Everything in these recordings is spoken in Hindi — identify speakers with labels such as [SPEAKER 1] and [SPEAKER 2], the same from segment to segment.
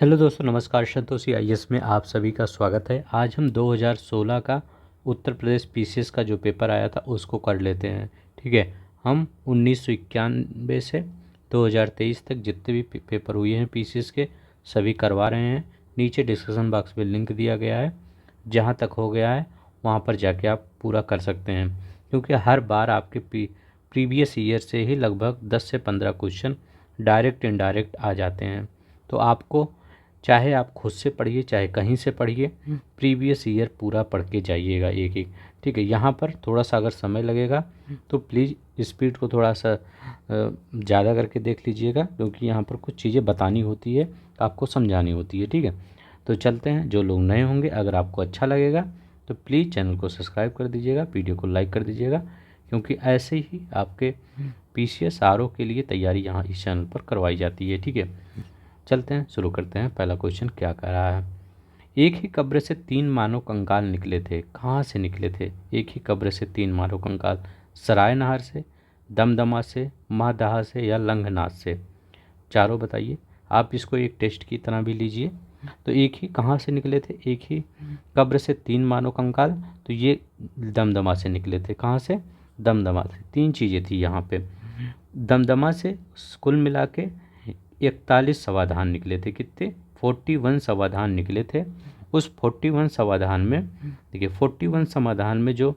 [SPEAKER 1] हेलो दोस्तों, नमस्कार। संतोषी आईएएस में आप सभी का स्वागत है। आज हम 2016 का उत्तर प्रदेश पीसीएस का जो पेपर आया था उसको कर लेते हैं। ठीक है, हम 1991 से 2023 तक जितने भी पेपर हुए हैं पीसीएस के सभी करवा रहे हैं। नीचे डिस्क्रिप्शन बॉक्स में लिंक दिया गया है, जहाँ तक हो गया है वहाँ पर जाके आप पूरा कर सकते हैं, क्योंकि हर बार आपके प्रीवियस ईयर से ही लगभग 10 से 15 क्वेश्चन डायरेक्ट इनडायरेक्ट आ जाते हैं। तो आपको चाहे आप खुद से पढ़िए चाहे कहीं से पढ़िए, प्रीवियस ईयर पूरा पढ़ के जाइएगा एक एक। ठीक है, यहाँ पर थोड़ा सा अगर समय लगेगा तो प्लीज़ स्पीड को थोड़ा सा ज़्यादा करके देख लीजिएगा, क्योंकि यहाँ पर कुछ चीज़ें बतानी होती है, आपको समझानी होती है। ठीक है, तो चलते हैं। जो लोग नए होंगे, अगर आपको अच्छा लगेगा तो प्लीज़ चैनल को सब्सक्राइब कर दीजिएगा, वीडियो को लाइक कर दीजिएगा, क्योंकि ऐसे ही आपके पीसीएस आरओ के लिए तैयारी यहाँ इस चैनल पर करवाई जाती है। ठीक है, चलते हैं, शुरू करते हैं। पहला क्वेश्चन क्या कह रहा है? एक ही कब्र से 3 मानव कंकाल निकले थे, कहाँ से निकले थे? एक ही कब्र से 3 मानव कंकाल, सराय नहर से, दमदमा से, महदहा से या लंघनाथ से? चारों बताइए। आप इसको एक टेस्ट की तरह भी लीजिए। तो एक ही कहाँ से निकले थे? एक ही कब्र से 3 मानव कंकाल, तो ये दमदमा से निकले थे। कहाँ से? दमदमा से। 3 चीज़ें थी यहाँ पे। दमदमा से कुल मिला के 41 समाधान निकले थे। कितने? 41 समाधान निकले थे। उस 41 समाधान में देखिए, 41 समाधान में जो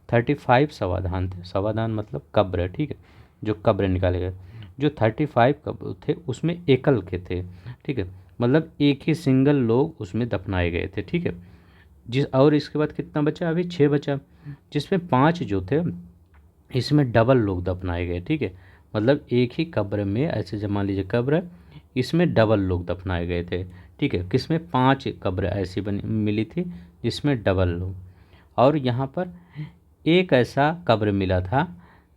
[SPEAKER 1] 35 समाधान थे, समाधान मतलब कब्र, ठीक है, जो कब्र निकाले गए, जो 35 कब्र थे उसमें एकल के थे। ठीक है, मतलब एक ही सिंगल लोग उसमें दफनाए गए थे। ठीक है, और इसके बाद कितना बचा? अभी 6 बचा, जिसमें 5 जो थे इसमें डबल लोग दफनाए गए। ठीक है, मतलब एक ही कब्र में, ऐसे जमा लीजिए कब्र, इसमें डबल लोग दफनाए गए थे। ठीक है, किसमें? 5 कब्र ऐसी बनी मिली थी जिसमें डबल लोग। और यहाँ पर एक ऐसा कब्र मिला था,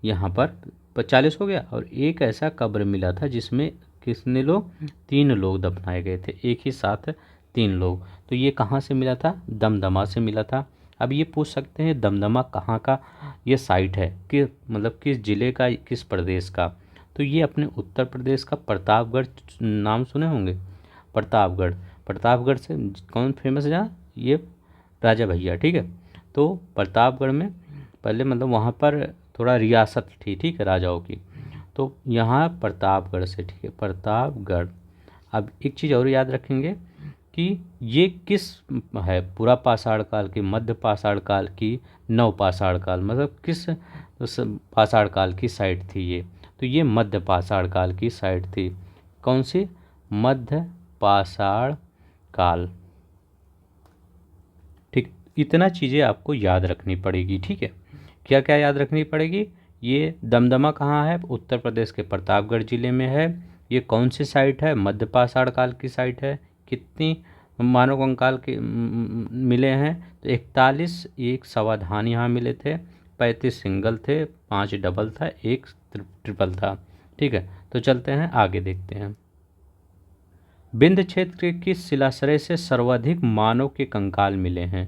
[SPEAKER 1] यहाँ पर 40 हो गया, और एक ऐसा कब्र मिला था जिसमें कितने लोग? 3 लोग दफनाए गए थे, एक ही साथ 3 लोग। तो ये कहाँ से मिला था? दमदमा से मिला था। अब ये पूछ सकते हैं दमदमा कहाँ का ये साइट है, कि मतलब किस ज़िले का, किस प्रदेश का? तो ये अपने उत्तर प्रदेश का प्रतापगढ़, नाम सुने होंगे, प्रतापगढ़। प्रतापगढ़ से कौन फेमस है जहाँ? ये राजा भैया। ठीक है, तो प्रतापगढ़ में पहले मतलब वहाँ पर थोड़ा रियासत थी, ठीक है, राजाओं की। तो यहाँ प्रतापगढ़ से, ठीक है, प्रतापगढ़। अब एक चीज़ और याद रखेंगे कि ये किस है, पूरा पाषाण काल की, मध्य पाषाण काल की, नव पाषाण काल, मतलब किस पाषाण काल की साइट थी ये? तो ये मध्य पाषाण काल की साइट थी। कौन सी? मध्य पाषाण काल। ठीक, इतना चीज़ें आपको याद रखनी पड़ेगी। ठीक है, क्या क्या याद रखनी पड़ेगी? ये दमदमा कहाँ है? उत्तर प्रदेश के प्रतापगढ़ जिले में है। ये कौन सी साइट है? मध्य पाषाण काल की साइट है। कितनी मानव कंकाल के मिले हैं? तो 41 एक समाधान यहाँ मिले थे, 35 सिंगल थे, 5 डबल था, एक ट्रिपल था। ठीक है, तो चलते हैं आगे, देखते हैं। विंध्य क्षेत्र के किस शिलाश्रय से सर्वाधिक मानव के कंकाल मिले हैं?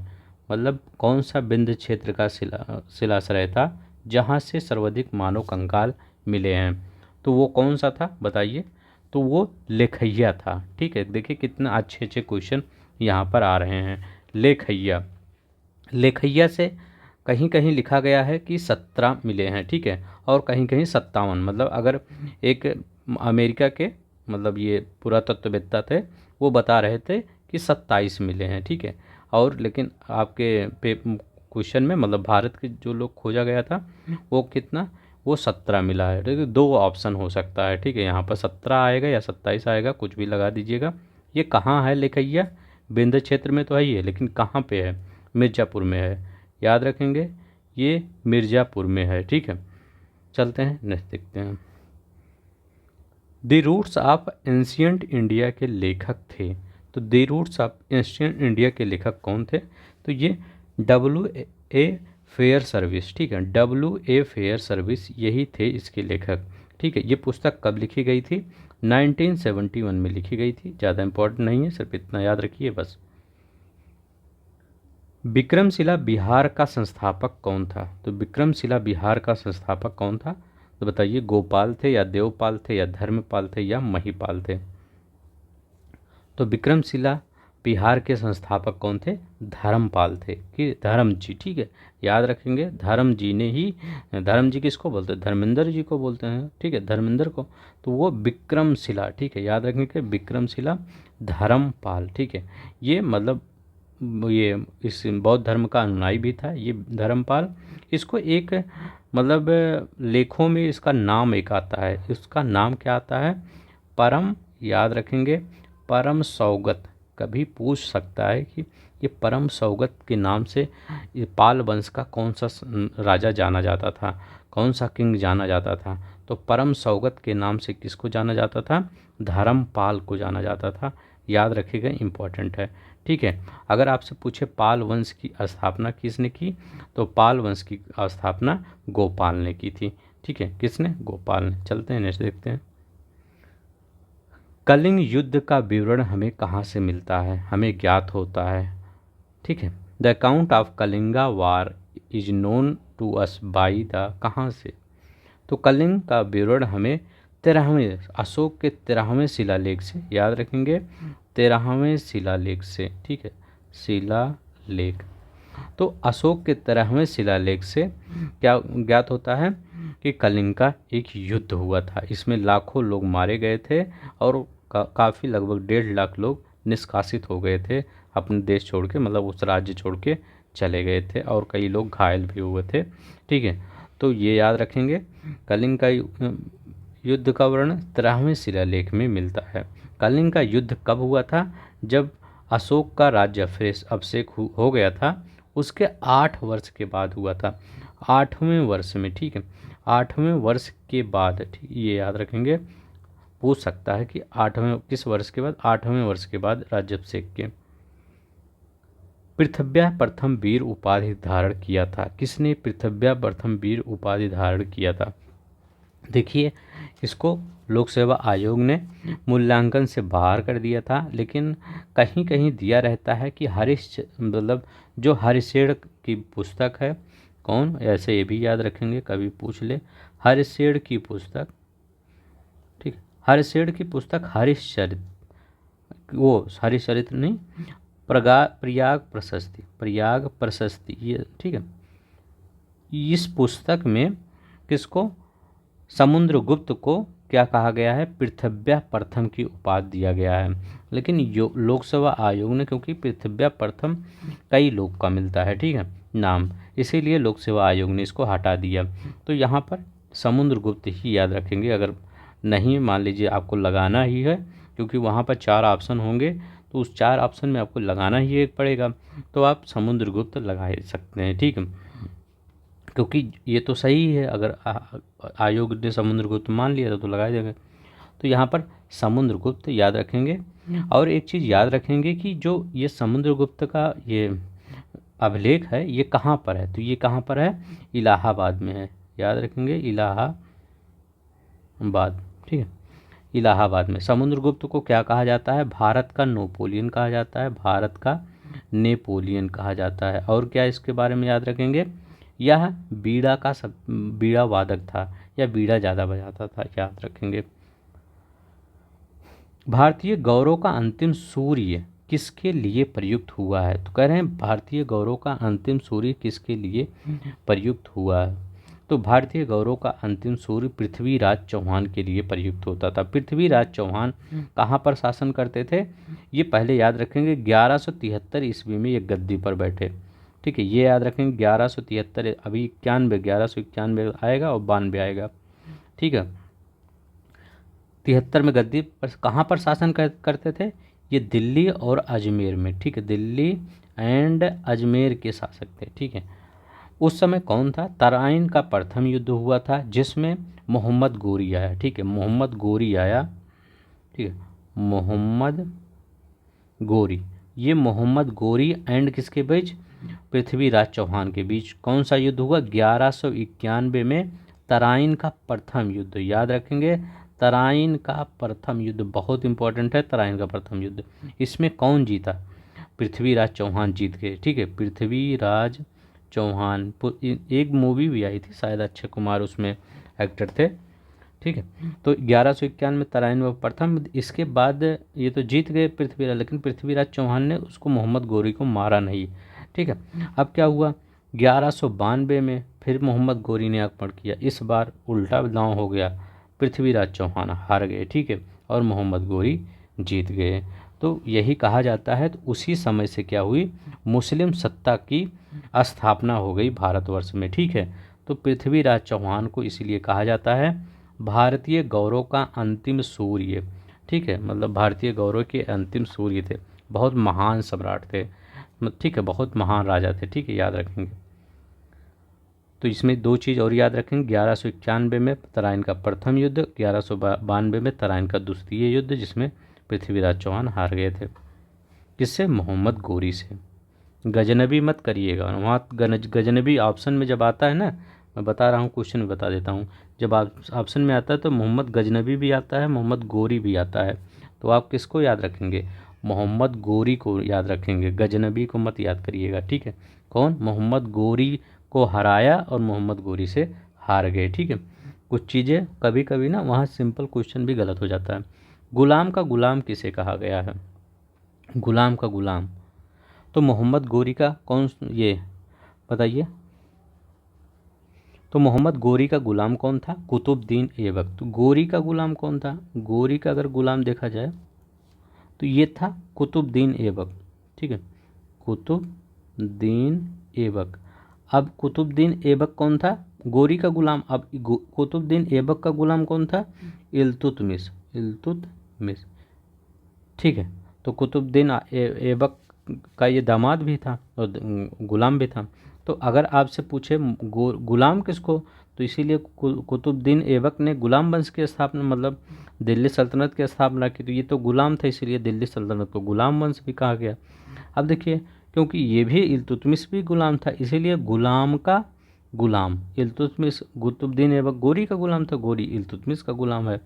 [SPEAKER 1] मतलब कौन सा विंध्य क्षेत्र का शिलाश्रय था जहाँ से सर्वाधिक मानव कंकाल मिले हैं? तो वो कौन सा था बताइए? तो वो लेखैया था। ठीक है, देखिए कितना अच्छे अच्छे क्वेश्चन यहाँ पर आ रहे हैं। लेखैया, लेखैया से कहीं कहीं लिखा गया है कि 17 मिले हैं। ठीक है, और कहीं कहीं 57, मतलब अगर एक अमेरिका के, मतलब ये पुरातत्ववेत्ता थे, वो बता रहे थे कि 27 मिले हैं। ठीक है, और लेकिन आपके क्वेश्चन में, मतलब भारत के जो लोग खोजा गया था, वो कितना? वो 17 मिला है। ठीक है, 2 ऑप्शन हो सकता है। ठीक है, यहाँ पर 17 आएगा या 27 आएगा, कुछ भी लगा दीजिएगा। ये कहाँ है लेखैया? विंध्य क्षेत्र में तो है ये, लेकिन कहाँ पे है? मिर्ज़ापुर में है। याद रखेंगे, ये मिर्ज़ापुर में है। ठीक है, चलते हैं नेक्स्ट, देखते हैं। The roots of ancient India के लेखक थे। तो the roots of ancient India के लेखक कौन थे? तो ये W.A. Fairservis. ठीक है, W.A. फेयर सर्विस, यही थे इसके लेखक। ठीक है, ये पुस्तक कब लिखी गई थी? 1971 में लिखी गई थी। ज़्यादा इंपॉर्टेंट नहीं है, सिर्फ इतना याद रखिए बस। विक्रमशिला बिहार का संस्थापक कौन था? तो विक्रमशिला बिहार का संस्थापक कौन था? तो बताइए, गोपाल थे या देवपाल थे या धर्मपाल थे या महिपाल थे? तो विक्रमशिला बिहार के संस्थापक कौन थे? धर्मपाल थे कि धर्म जी, ठीक है, याद रखेंगे धर्म जी ने ही, धर्म जी किसको बोलते हैं? धर्मेंद्र जी को बोलते हैं, ठीक है, धर्मेंद्र को। तो वो विक्रमशिला, ठीक है, याद रखेंगे विक्रमशिला धर्मपाल, ठीक है। ये मतलब ये इस बौद्ध धर्म का अनुयायी भी था ये धर्मपाल। इसको एक मतलब लेखों में इसका नाम एक आता है, इसका नाम क्या आता है? परम, याद रखेंगे परम सौगत। कभी पूछ सकता है कि ये परम सौगत के नाम से ये पाल वंश का कौन सा राजा जाना जाता था, कौन सा किंग जाना जाता था? तो परम सौगत के नाम से किसको जाना जाता था? धर्मपाल को जाना जाता था। याद रखिएगा, इम्पोर्टेंट है, ठीक है। अगर आपसे पूछे पाल वंश की स्थापना किसने की, तो पाल वंश की स्थापना गोपाल ने की थी, ठीक है, किसने? गोपाल ने। चलते हैं नेक्स्ट देखते हैं। कलिंग युद्ध का विवरण हमें कहाँ से मिलता है? हमें ज्ञात होता है, ठीक है। The account of Kalinga war is known to us by the, कहाँ से? तो कलिंग का विवरण हमें 13वें अशोक के 13वें शिलालेख से, याद रखेंगे 13वें शिलालेख से, ठीक है, शिलालेख। तो अशोक के 13वें शिलालेख से क्या ज्ञात होता है कि कलिंग का एक युद्ध हुआ था। इसमें लाखों लोग मारे गए थे और काफ़ी लगभग 1.5 लाख लोग निष्कासित हो गए थे अपने देश छोड़ के, मतलब उस राज्य छोड़ के चले गए थे, और कई लोग घायल भी हुए थे, ठीक है। तो ये याद रखेंगे, कलिंग का युद्ध का वर्णन 13वें शिलालेख में मिलता है। कलिंग का युद्ध कब हुआ था? जब अशोक का राज्य फिर अभिषेक हो गया था, उसके 8 वर्ष के बाद हुआ था, 8वें वर्ष में, ठीक है, 8वें वर्ष के बाद, ठीक, ये याद रखेंगे, पूछ सकता है कि 8वें किस वर्ष के बाद? 8वें वर्ष के बाद राज्याभिषेक के। पृथ्व्या प्रथम वीर उपाधि धारण किया था। किसने पृथ्व्या प्रथम वीर उपाधि धारण किया था? देखिए, इसको लोक सेवा आयोग ने मूल्यांकन से बाहर कर दिया था, लेकिन कहीं कहीं दिया रहता है कि मतलब जो हरिशेण की पुस्तक है, कौन, ऐसे ये भी याद रखेंगे, कभी पूछ ले, हरिशेण की पुस्तक, ठीक, हरिशेण की पुस्तक हरिश्चरित, वो हरिश्चरित्र नहीं, प्रयाग प्रशस्ति, प्रयाग प्रशस्ति, ये ठीक है। इस पुस्तक में किसको? समुद्रगुप्त को क्या कहा गया है? पृथ्व्या प्रथम की उपाधि दिया गया है। लेकिन लोकसेवा आयोग ने, क्योंकि पृथ्व्या प्रथम कई लोग का मिलता है, ठीक है, नाम, इसीलिए लोक सेवा आयोग ने इसको हटा दिया। तो यहाँ पर समुद्रगुप्त ही याद रखेंगे। अगर नहीं, मान लीजिए आपको लगाना ही है, क्योंकि वहाँ पर 4 ऑप्शन होंगे, तो उस 4 ऑप्शन में आपको लगाना ही एक पड़ेगा, तो आप समुद्रगुप्त लगा सकते हैं, ठीक है, क्योंकि ये तो सही है। अगर आयोग ने समुद्रगुप्त मान लिया तो लगा देंगे। तो यहाँ पर समुद्रगुप्त याद रखेंगे। और एक चीज़ याद रखेंगे कि जो ये समुद्रगुप्त का ये अभिलेख है, ये कहाँ पर है? तो ये कहाँ पर है? इलाहाबाद में है, याद रखेंगे, इलाहाबाद, ठीक है, इलाहाबाद में। समुद्रगुप्त को क्या कहा जाता है? भारत का नेपोलियन कहा जाता है, भारत का नेपोलियन कहा जाता है। और क्या इसके बारे में याद रखेंगे? यह बीड़ा का बीड़ा वादक था, या बीड़ा ज़्यादा बजाता था, याद रखेंगे। भारतीय गौरव का अंतिम सूर्य किसके लिए प्रयुक्त हुआ है? तो कह रहे हैं भारतीय गौरव का अंतिम सूर्य किसके लिए प्रयुक्त हुआ है? तो भारतीय गौरव का अंतिम सूर्य पृथ्वीराज चौहान के लिए प्रयुक्त होता था। पृथ्वीराज चौहान कहाँ पर शासन करते थे? ये पहले याद रखेंगे 1173 ईस्वी में ये गद्दी पर बैठे, ठीक है, ये याद रखेंगे 1173, अभी 1191 आएगा और 92 आएगा, ठीक है। 73 में गद्दी पर कहाँ पर शासन करते थे? ये दिल्ली और अजमेर में, ठीक है, दिल्ली एंड अजमेर के शासक थे, ठीक है। उस समय कौन था? तराइन का प्रथम युद्ध हुआ था, जिसमें मोहम्मद गोरी आया, ठीक है, मोहम्मद गोरी आया, ठीक है, मोहम्मद गोरी। ये मोहम्मद गोरी एंड किसके बीच? पृथ्वीराज चौहान के बीच। कौन सा युद्ध हुआ? 1191 में तराइन का प्रथम युद्ध, याद रखेंगे, तराइन का प्रथम युद्ध बहुत इंपॉर्टेंट है। तराइन का प्रथम युद्ध, इसमें कौन जीता? पृथ्वीराज चौहान जीत गए, ठीक है, पृथ्वीराज चौहान। एक मूवी भी आई थी शायद, अक्षय कुमार उसमें एक्टर थे, ठीक है। तो 1191 तराइन में प्रथम, इसके बाद ये तो जीत गए पृथ्वीराज, लेकिन पृथ्वीराज चौहान ने उसको मोहम्मद गोरी को मारा नहीं। ठीक है। अब क्या हुआ, 1192 में फिर मोहम्मद गोरी ने आक्रमण किया। इस बार उल्टा दांव हो गया, पृथ्वीराज चौहान हार गए। ठीक है, और मोहम्मद गोरी जीत गए। तो यही कहा जाता है। तो उसी समय से क्या हुई, मुस्लिम सत्ता की स्थापना हो गई भारतवर्ष में। ठीक है। तो पृथ्वीराज चौहान को इसलिए कहा जाता है भारतीय गौरव का अंतिम सूर्य। ठीक है, मतलब भारतीय गौरव के अंतिम सूर्य थे, बहुत महान सम्राट थे। ठीक है, बहुत महान राजा थे। ठीक है, याद रखेंगे। तो इसमें दो चीज़ और याद रखेंगे, 1191 में तराइन का प्रथम युद्ध, 1192 में तराइन का द्वितीय युद्ध, जिसमें पृथ्वीराज चौहान हार गए थे। किससे, मोहम्मद गोरी से। गजनबी मत करिएगा, वहाँ गजनबी ऑप्शन में जब आता है ना, मैं बता रहा हूँ, क्वेश्चन में बता देता हूँ, जब आप ऑप्शन में आता है तो मोहम्मद गजनबी भी आता है, मोहम्मद गोरी भी आता है। तो आप किसको याद रखेंगे, मोहम्मद गोरी को याद रखेंगे, गजनबी को मत याद करिएगा। ठीक है, कौन, मोहम्मद गोरी को हराया और मोहम्मद गोरी से हार गए। ठीक है, कुछ चीज़ें कभी कभी ना वहाँ सिंपल क्वेश्चन भी गलत हो जाता है। गुलाम का गुलाम किसे कहा गया है, गुलाम का गुलाम, तो मोहम्मद गोरी का कौन, ये बताइए। तो मोहम्मद गोरी का गुलाम कौन था, कुतुबुद्दीन ऐबक। तो गोरी का गुलाम कौन था, गोरी का अगर गुलाम देखा जाए तो ये था कुतुबुद्दीन ऐबक। ठीक है, कुतुबुद्दीन ऐबक। अब कुतुबुद्दीन ऐबक कौन था, गोरी का गुलाम। अब कुतुबुद्दीन ऐबक का गुलाम कौन था, इल्तुतमिश, इल्तुतमिश। ठीक है, तो कुतुबुद्दीन ऐबक का ये दामाद भी था और गुलाम भी था। तो अगर आपसे पूछे गुलाम किसको, तो इसीलिए कुतुबुद्दीन ऐबक ने गुलाम वंश की स्थापना, मतलब दिल्ली सल्तनत की स्थापना की। तो ये तो गुलाम था, इसीलिए दिल्ली सल्तनत को गुलाम वंश भी कहा गया। अब देखिए, क्योंकि ये भी इल्तुतमिश भी गुलाम था, इसीलिए गुलाम का गुलाम इल्तुतमिश। कुतुबुद्दीन ऐबक गोरी का गुलाम था, गोरी इल्तुतमिश का गुलाम है।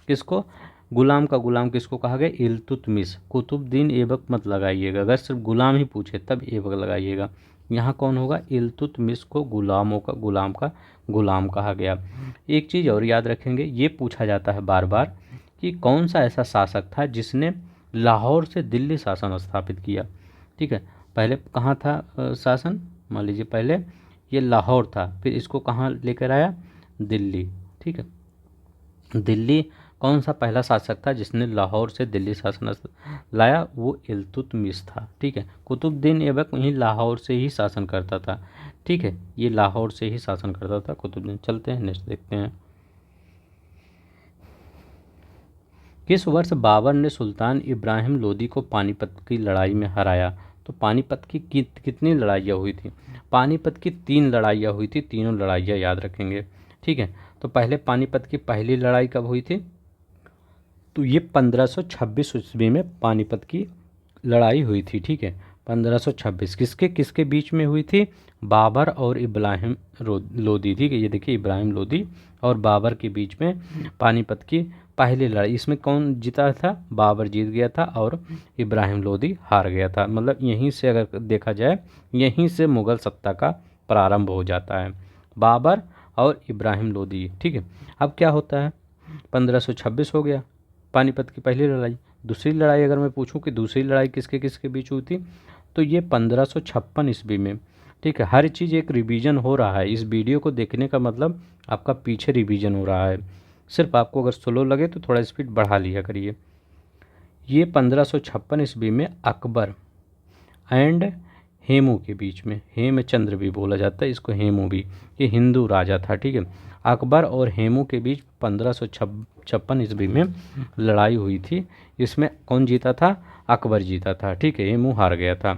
[SPEAKER 1] किसको, गुलाम का गुलाम किसको कहा गया, इल्तुतमिश। कुतुबुद्दीन ऐबक मत लगाइएगा, अगर सिर्फ गुलाम ही पूछे तब ऐबक लगाइएगा। यहाँ कौन होगा, इल्तुतमिश को गुलामों का गुलाम का गुलाम कहा गया। एक चीज़ और याद रखेंगे, ये पूछा जाता है बार बार कि कौन सा ऐसा शासक था जिसने लाहौर से दिल्ली शासन स्थापित किया। ठीक है, पहले कहाँ था शासन, मान लीजिए पहले ये लाहौर था, फिर इसको कहाँ लेकर आया, दिल्ली। ठीक है, दिल्ली, कौन सा पहला शासक था जिसने लाहौर से दिल्ली शासन लाया, वो इल्तुतमिश था। ठीक है, कुतुबुद्दीन ऐबक वहीं लाहौर से ही शासन करता था। ठीक है, ये लाहौर से ही शासन करता था कुतुबुद्दीन। चलते हैं नेक्स्ट देखते हैं। किस वर्ष बाबर ने सुल्तान इब्राहिम लोदी को पानीपत की लड़ाई में हराया। तो पानीपत की कितनी लड़ाइयाँ हुई थी, पानीपत की 3 लड़ाइयाँ हुई थी, तीनों लड़ाइयाँ याद रखेंगे। ठीक है, तो पहले पानीपत की पहली लड़ाई कब हुई थी, तो ये 1526 ईस्वी में पानीपत की लड़ाई हुई थी। ठीक है, 1526 किसके किसके बीच में हुई थी, बाबर और इब्राहिम लोदी। ठीक है, ये देखिए इब्राहिम लोदी और बाबर के बीच में पानीपत की पहली लड़ाई। इसमें कौन जीता था, बाबर जीत गया था और इब्राहिम लोदी हार गया था। मतलब यहीं से अगर देखा जाए, यहीं से मुग़ल सत्ता का प्रारंभ हो जाता है, बाबर और इब्राहिम लोदी। ठीक है, अब क्या होता है, 1526 हो गया पानीपत की पहली लड़ाई। दूसरी लड़ाई अगर मैं पूछूं कि दूसरी लड़ाई किसके किसके बीच हुई थी, तो ये 1556 ईस्वी में। ठीक है, हर चीज़ एक रिवीजन हो रहा है, इस वीडियो को देखने का मतलब आपका पीछे रिवीजन हो रहा है। सिर्फ आपको अगर स्लो लगे तो थोड़ा स्पीड बढ़ा लिया करिए। ये 1556 ईस्वी में अकबर एंड हेमू के बीच में, हेमचंद्र भी बोला जाता है इसको, हेमू भी, ये हिंदू राजा था। ठीक है, अकबर और हेमू के बीच 1556 ईस्वी में लड़ाई हुई थी। इसमें कौन जीता था, अकबर जीता था। ठीक है, हेमू हार गया था।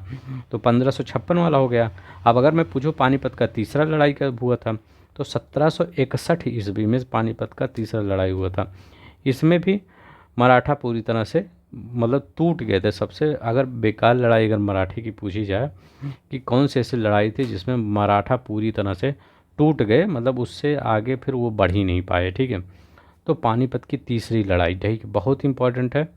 [SPEAKER 1] तो 1556 वाला हो गया। अब अगर मैं पूछूं पानीपत का तीसरा लड़ाई कब हुआ था, तो 1761 ईस्वी में पानीपत का तीसरा लड़ाई हुआ था। इसमें भी मराठा पूरी तरह से मतलब टूट गए थे। सबसे अगर बेकार लड़ाई अगर मराठी की पूछी जाए कि कौन सी ऐसी लड़ाई थी जिसमें मराठा पूरी तरह से टूट गए, मतलब उससे आगे फिर वो बढ़ ही नहीं पाए। ठीक है, तो पानीपत की तीसरी लड़ाई, ठीक, बहुत इंपॉर्टेंट है।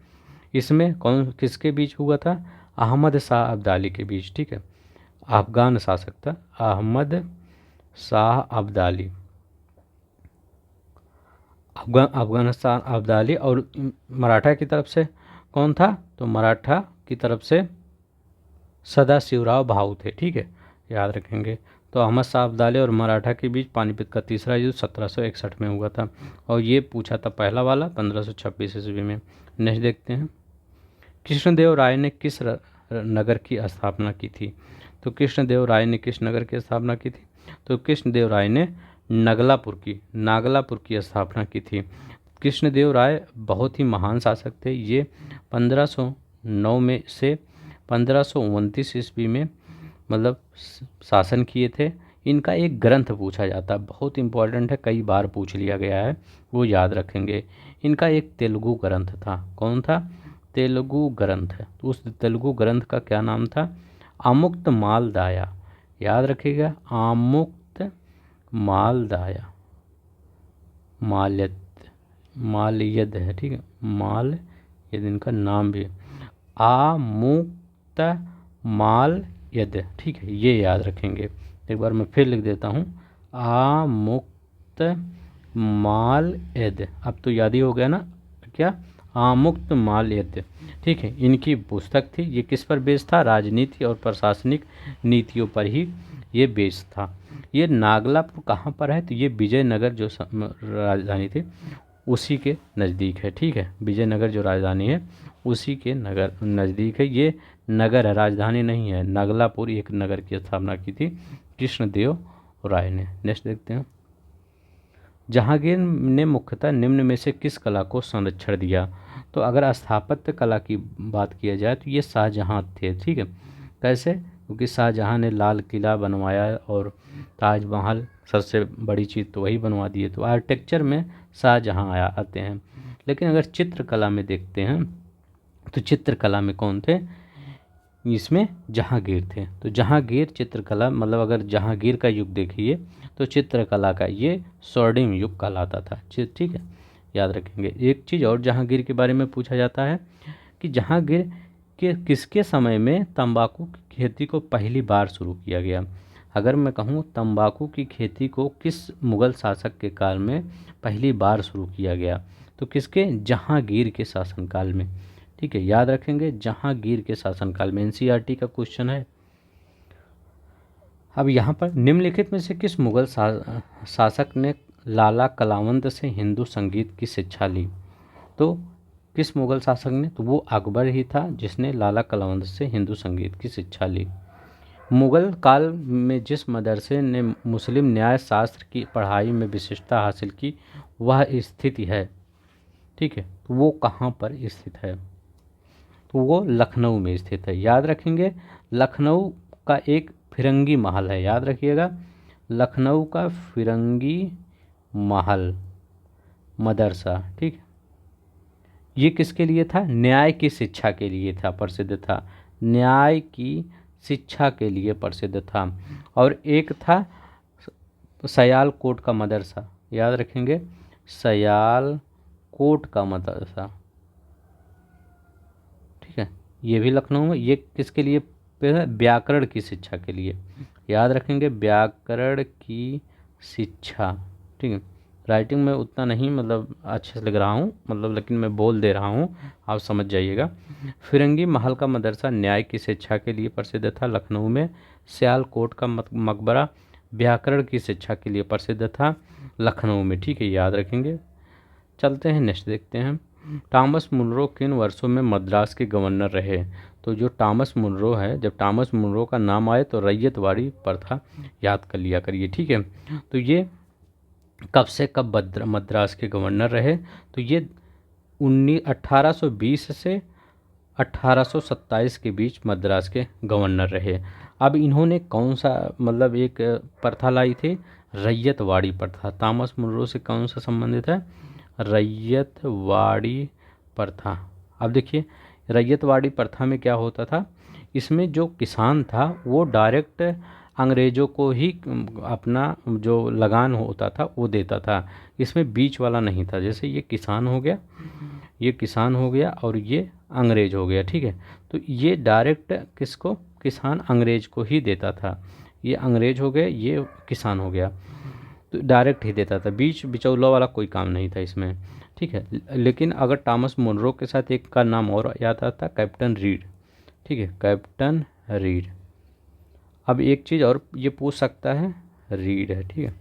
[SPEAKER 1] इसमें कौन किसके बीच हुआ था, अहमद शाह अब्दाली के बीच। ठीक है, अफगान शासक था अहमद शाह अब्दाली, अफगानिस्तान अब्दाली, और मराठा की तरफ से कौन था, तो मराठा की तरफ से सदाशिवराव भाऊ थे। ठीक है, याद रखेंगे। तो अहमद शाह अब्दाली और मराठा के बीच पानीपत का तीसरा युद्ध 1761 में हुआ था, और ये पूछा था पहला वाला 1526 ईस्वी में। नेक्स्ट देखते हैं, कृष्णदेव राय ने किस नगर की स्थापना की थी, तो कृष्णदेव राय ने किस नगर की स्थापना की थी, तो कृष्णदेव राय ने नागलापुर की स्थापना की थी। कृष्णदेव राय बहुत ही महान शासक थे। ये 1509 में से 1529 ईस्वी में मतलब शासन किए थे। इनका एक ग्रंथ पूछा जाता है, बहुत इंपॉर्टेंट है, कई बार पूछ लिया गया है, वो याद रखेंगे। इनका एक तेलुगु ग्रंथ था, कौन था, तेलुगु ग्रंथ है। तो उस तेलुगु ग्रंथ का क्या नाम था, अमुक्त मालदाया। याद रखिएगा, अमुक्त मालदाया, मालयद है। ठीक है, मालयद इनका नाम भी है, आमुक्त मालयद। ठीक है, ये याद रखेंगे। एक बार मैं फिर लिख देता हूँ, आमुक्त मालयद। अब तो याद ही हो गया ना, क्या, आमुक्त मालयद। ठीक है, इनकी पुस्तक थी। ये किस पर बेस्ड था, राजनीति और प्रशासनिक नीतियों पर ही ये बेस्ड था। ये नागलापुर कहाँ पर है, तो ये विजयनगर जो राजधानी थी उसी के नज़दीक है। ठीक है, विजयनगर जो राजधानी है उसी के नज़दीक है। ये नगर है, राजधानी नहीं है। नागलापुर एक नगर की स्थापना की थी कृष्णदेव राय ने। नेक्स्ट देखते हैं, जहांगीर ने मुख्यतः निम्न में से किस कला को संरक्षण दिया, तो अगर स्थापत्य कला की बात किया जाए तो ये शाहजहां थे। ठीक है, कैसे, क्योंकि शाहजहां ने लाल किला बनवाया और ताजमहल सबसे बड़ी चीज़ तो वही बनवा दिए, तो आर्किटेक्चर में शाहजहां आते हैं। लेकिन अगर चित्रकला में देखते हैं तो चित्रकला में कौन थे, इसमें जहांगीर थे। तो जहांगीर चित्रकला मतलब अगर जहांगीर का युग देखिए तो चित्रकला का ये स्वर्णिम युग कहलाता था। ठीक है, याद रखेंगे। एक चीज़ और जहांगीर के बारे में पूछा जाता है कि जहांगीर के किसके समय में तंबाकू की खेती को पहली बार शुरू किया गया। अगर मैं कहूँ तंबाकू की खेती को किस मुग़ल शासक के काल में पहली बार शुरू किया गया, तो किसके, जहांगीर के शासनकाल में। ठीक है, याद रखेंगे, जहांगीर के शासनकाल में। एनसीईआरटी का क्वेश्चन है। अब यहाँ पर निम्नलिखित में से किस मुग़ल शासक ने लाला कलावंत से हिंदू संगीत की शिक्षा ली, तो किस मुग़ल शासक ने, तो वो अकबर ही था जिसने लाला कलावंत से हिंदू संगीत की शिक्षा ली। मुग़ल काल में जिस मदरसे ने मुस्लिम न्याय शास्त्र की पढ़ाई में विशिष्टता हासिल की वह स्थिति है, ठीक है, तो वो कहाँ पर स्थित है, तो वो लखनऊ में स्थित है। याद रखेंगे, लखनऊ का एक फिरंगी महल है, याद रखिएगा, लखनऊ का फिरंगी महल मदरसा। ठीक, ये किसके लिए था, न्याय की शिक्षा के लिए था, प्रसिद्ध था, न्याय की शिक्षा के लिए प्रसिद्ध था। और एक था सयालकोट का मदरसा, याद रखेंगे, सयालकोट का मदरसा। ठीक है, ये भी लखनऊ में। ये किसके लिए, व्याकरण की शिक्षा के लिए, याद रखेंगे, व्याकरण की शिक्षा। ठीक है, राइटिंग में उतना नहीं मतलब अच्छे से लिख रहा हूँ मतलब, लेकिन मैं बोल दे रहा हूँ, आप समझ जाइएगा। फिरंगी महल का मदरसा न्याय की शिक्षा के लिए प्रसिद्ध था लखनऊ में। सियालकोट का मकबरा व्याकरण की शिक्षा के लिए प्रसिद्ध था लखनऊ में। ठीक है, याद रखेंगे। चलते हैं, नेक्स्ट देखते हैं, टॉमस मुनरो किन वर्षों में मद्रास के गवर्नर रहे, तो जो टॉमस मुनरो है, जब टॉमस मुनरो का नाम आए तो रैयतवाड़ी प्रथा याद कर लिया करिए। ठीक है, तो ये कब से कब मद्रास के गवर्नर रहे, तो ये 1820 से 1827 के बीच मद्रास के गवर्नर रहे। अब इन्होंने कौन सा मतलब एक प्रथा लाई थी, रैयतवाड़ी प्रथा। टॉमस मुनरो से कौन सा संबंधित है, रैयतवाड़ी प्रथा। अब देखिए, रैयतवाड़ी प्रथा में क्या होता था, इसमें जो किसान था वो डायरेक्ट अंग्रेज़ों को ही अपना जो लगान होता था वो देता था, इसमें बीच वाला नहीं था। जैसे ये किसान हो गया, ये किसान हो गया और ये अंग्रेज हो गया। ठीक है, तो ये डायरेक्ट किसको, किसान अंग्रेज को ही देता था, ये अंग्रेज हो गए, ये किसान हो गया। तो डायरेक्ट ही देता था, बीच बिचौला वाला कोई काम नहीं था इसमें, ठीक है। लेकिन अगर टॉमस मुनरो के साथ एक का नाम और याद आता, कैप्टन रीड, ठीक है, कैप्टन रीड। अब एक चीज़ और ये पूछ सकता है, रीड है, ठीक है,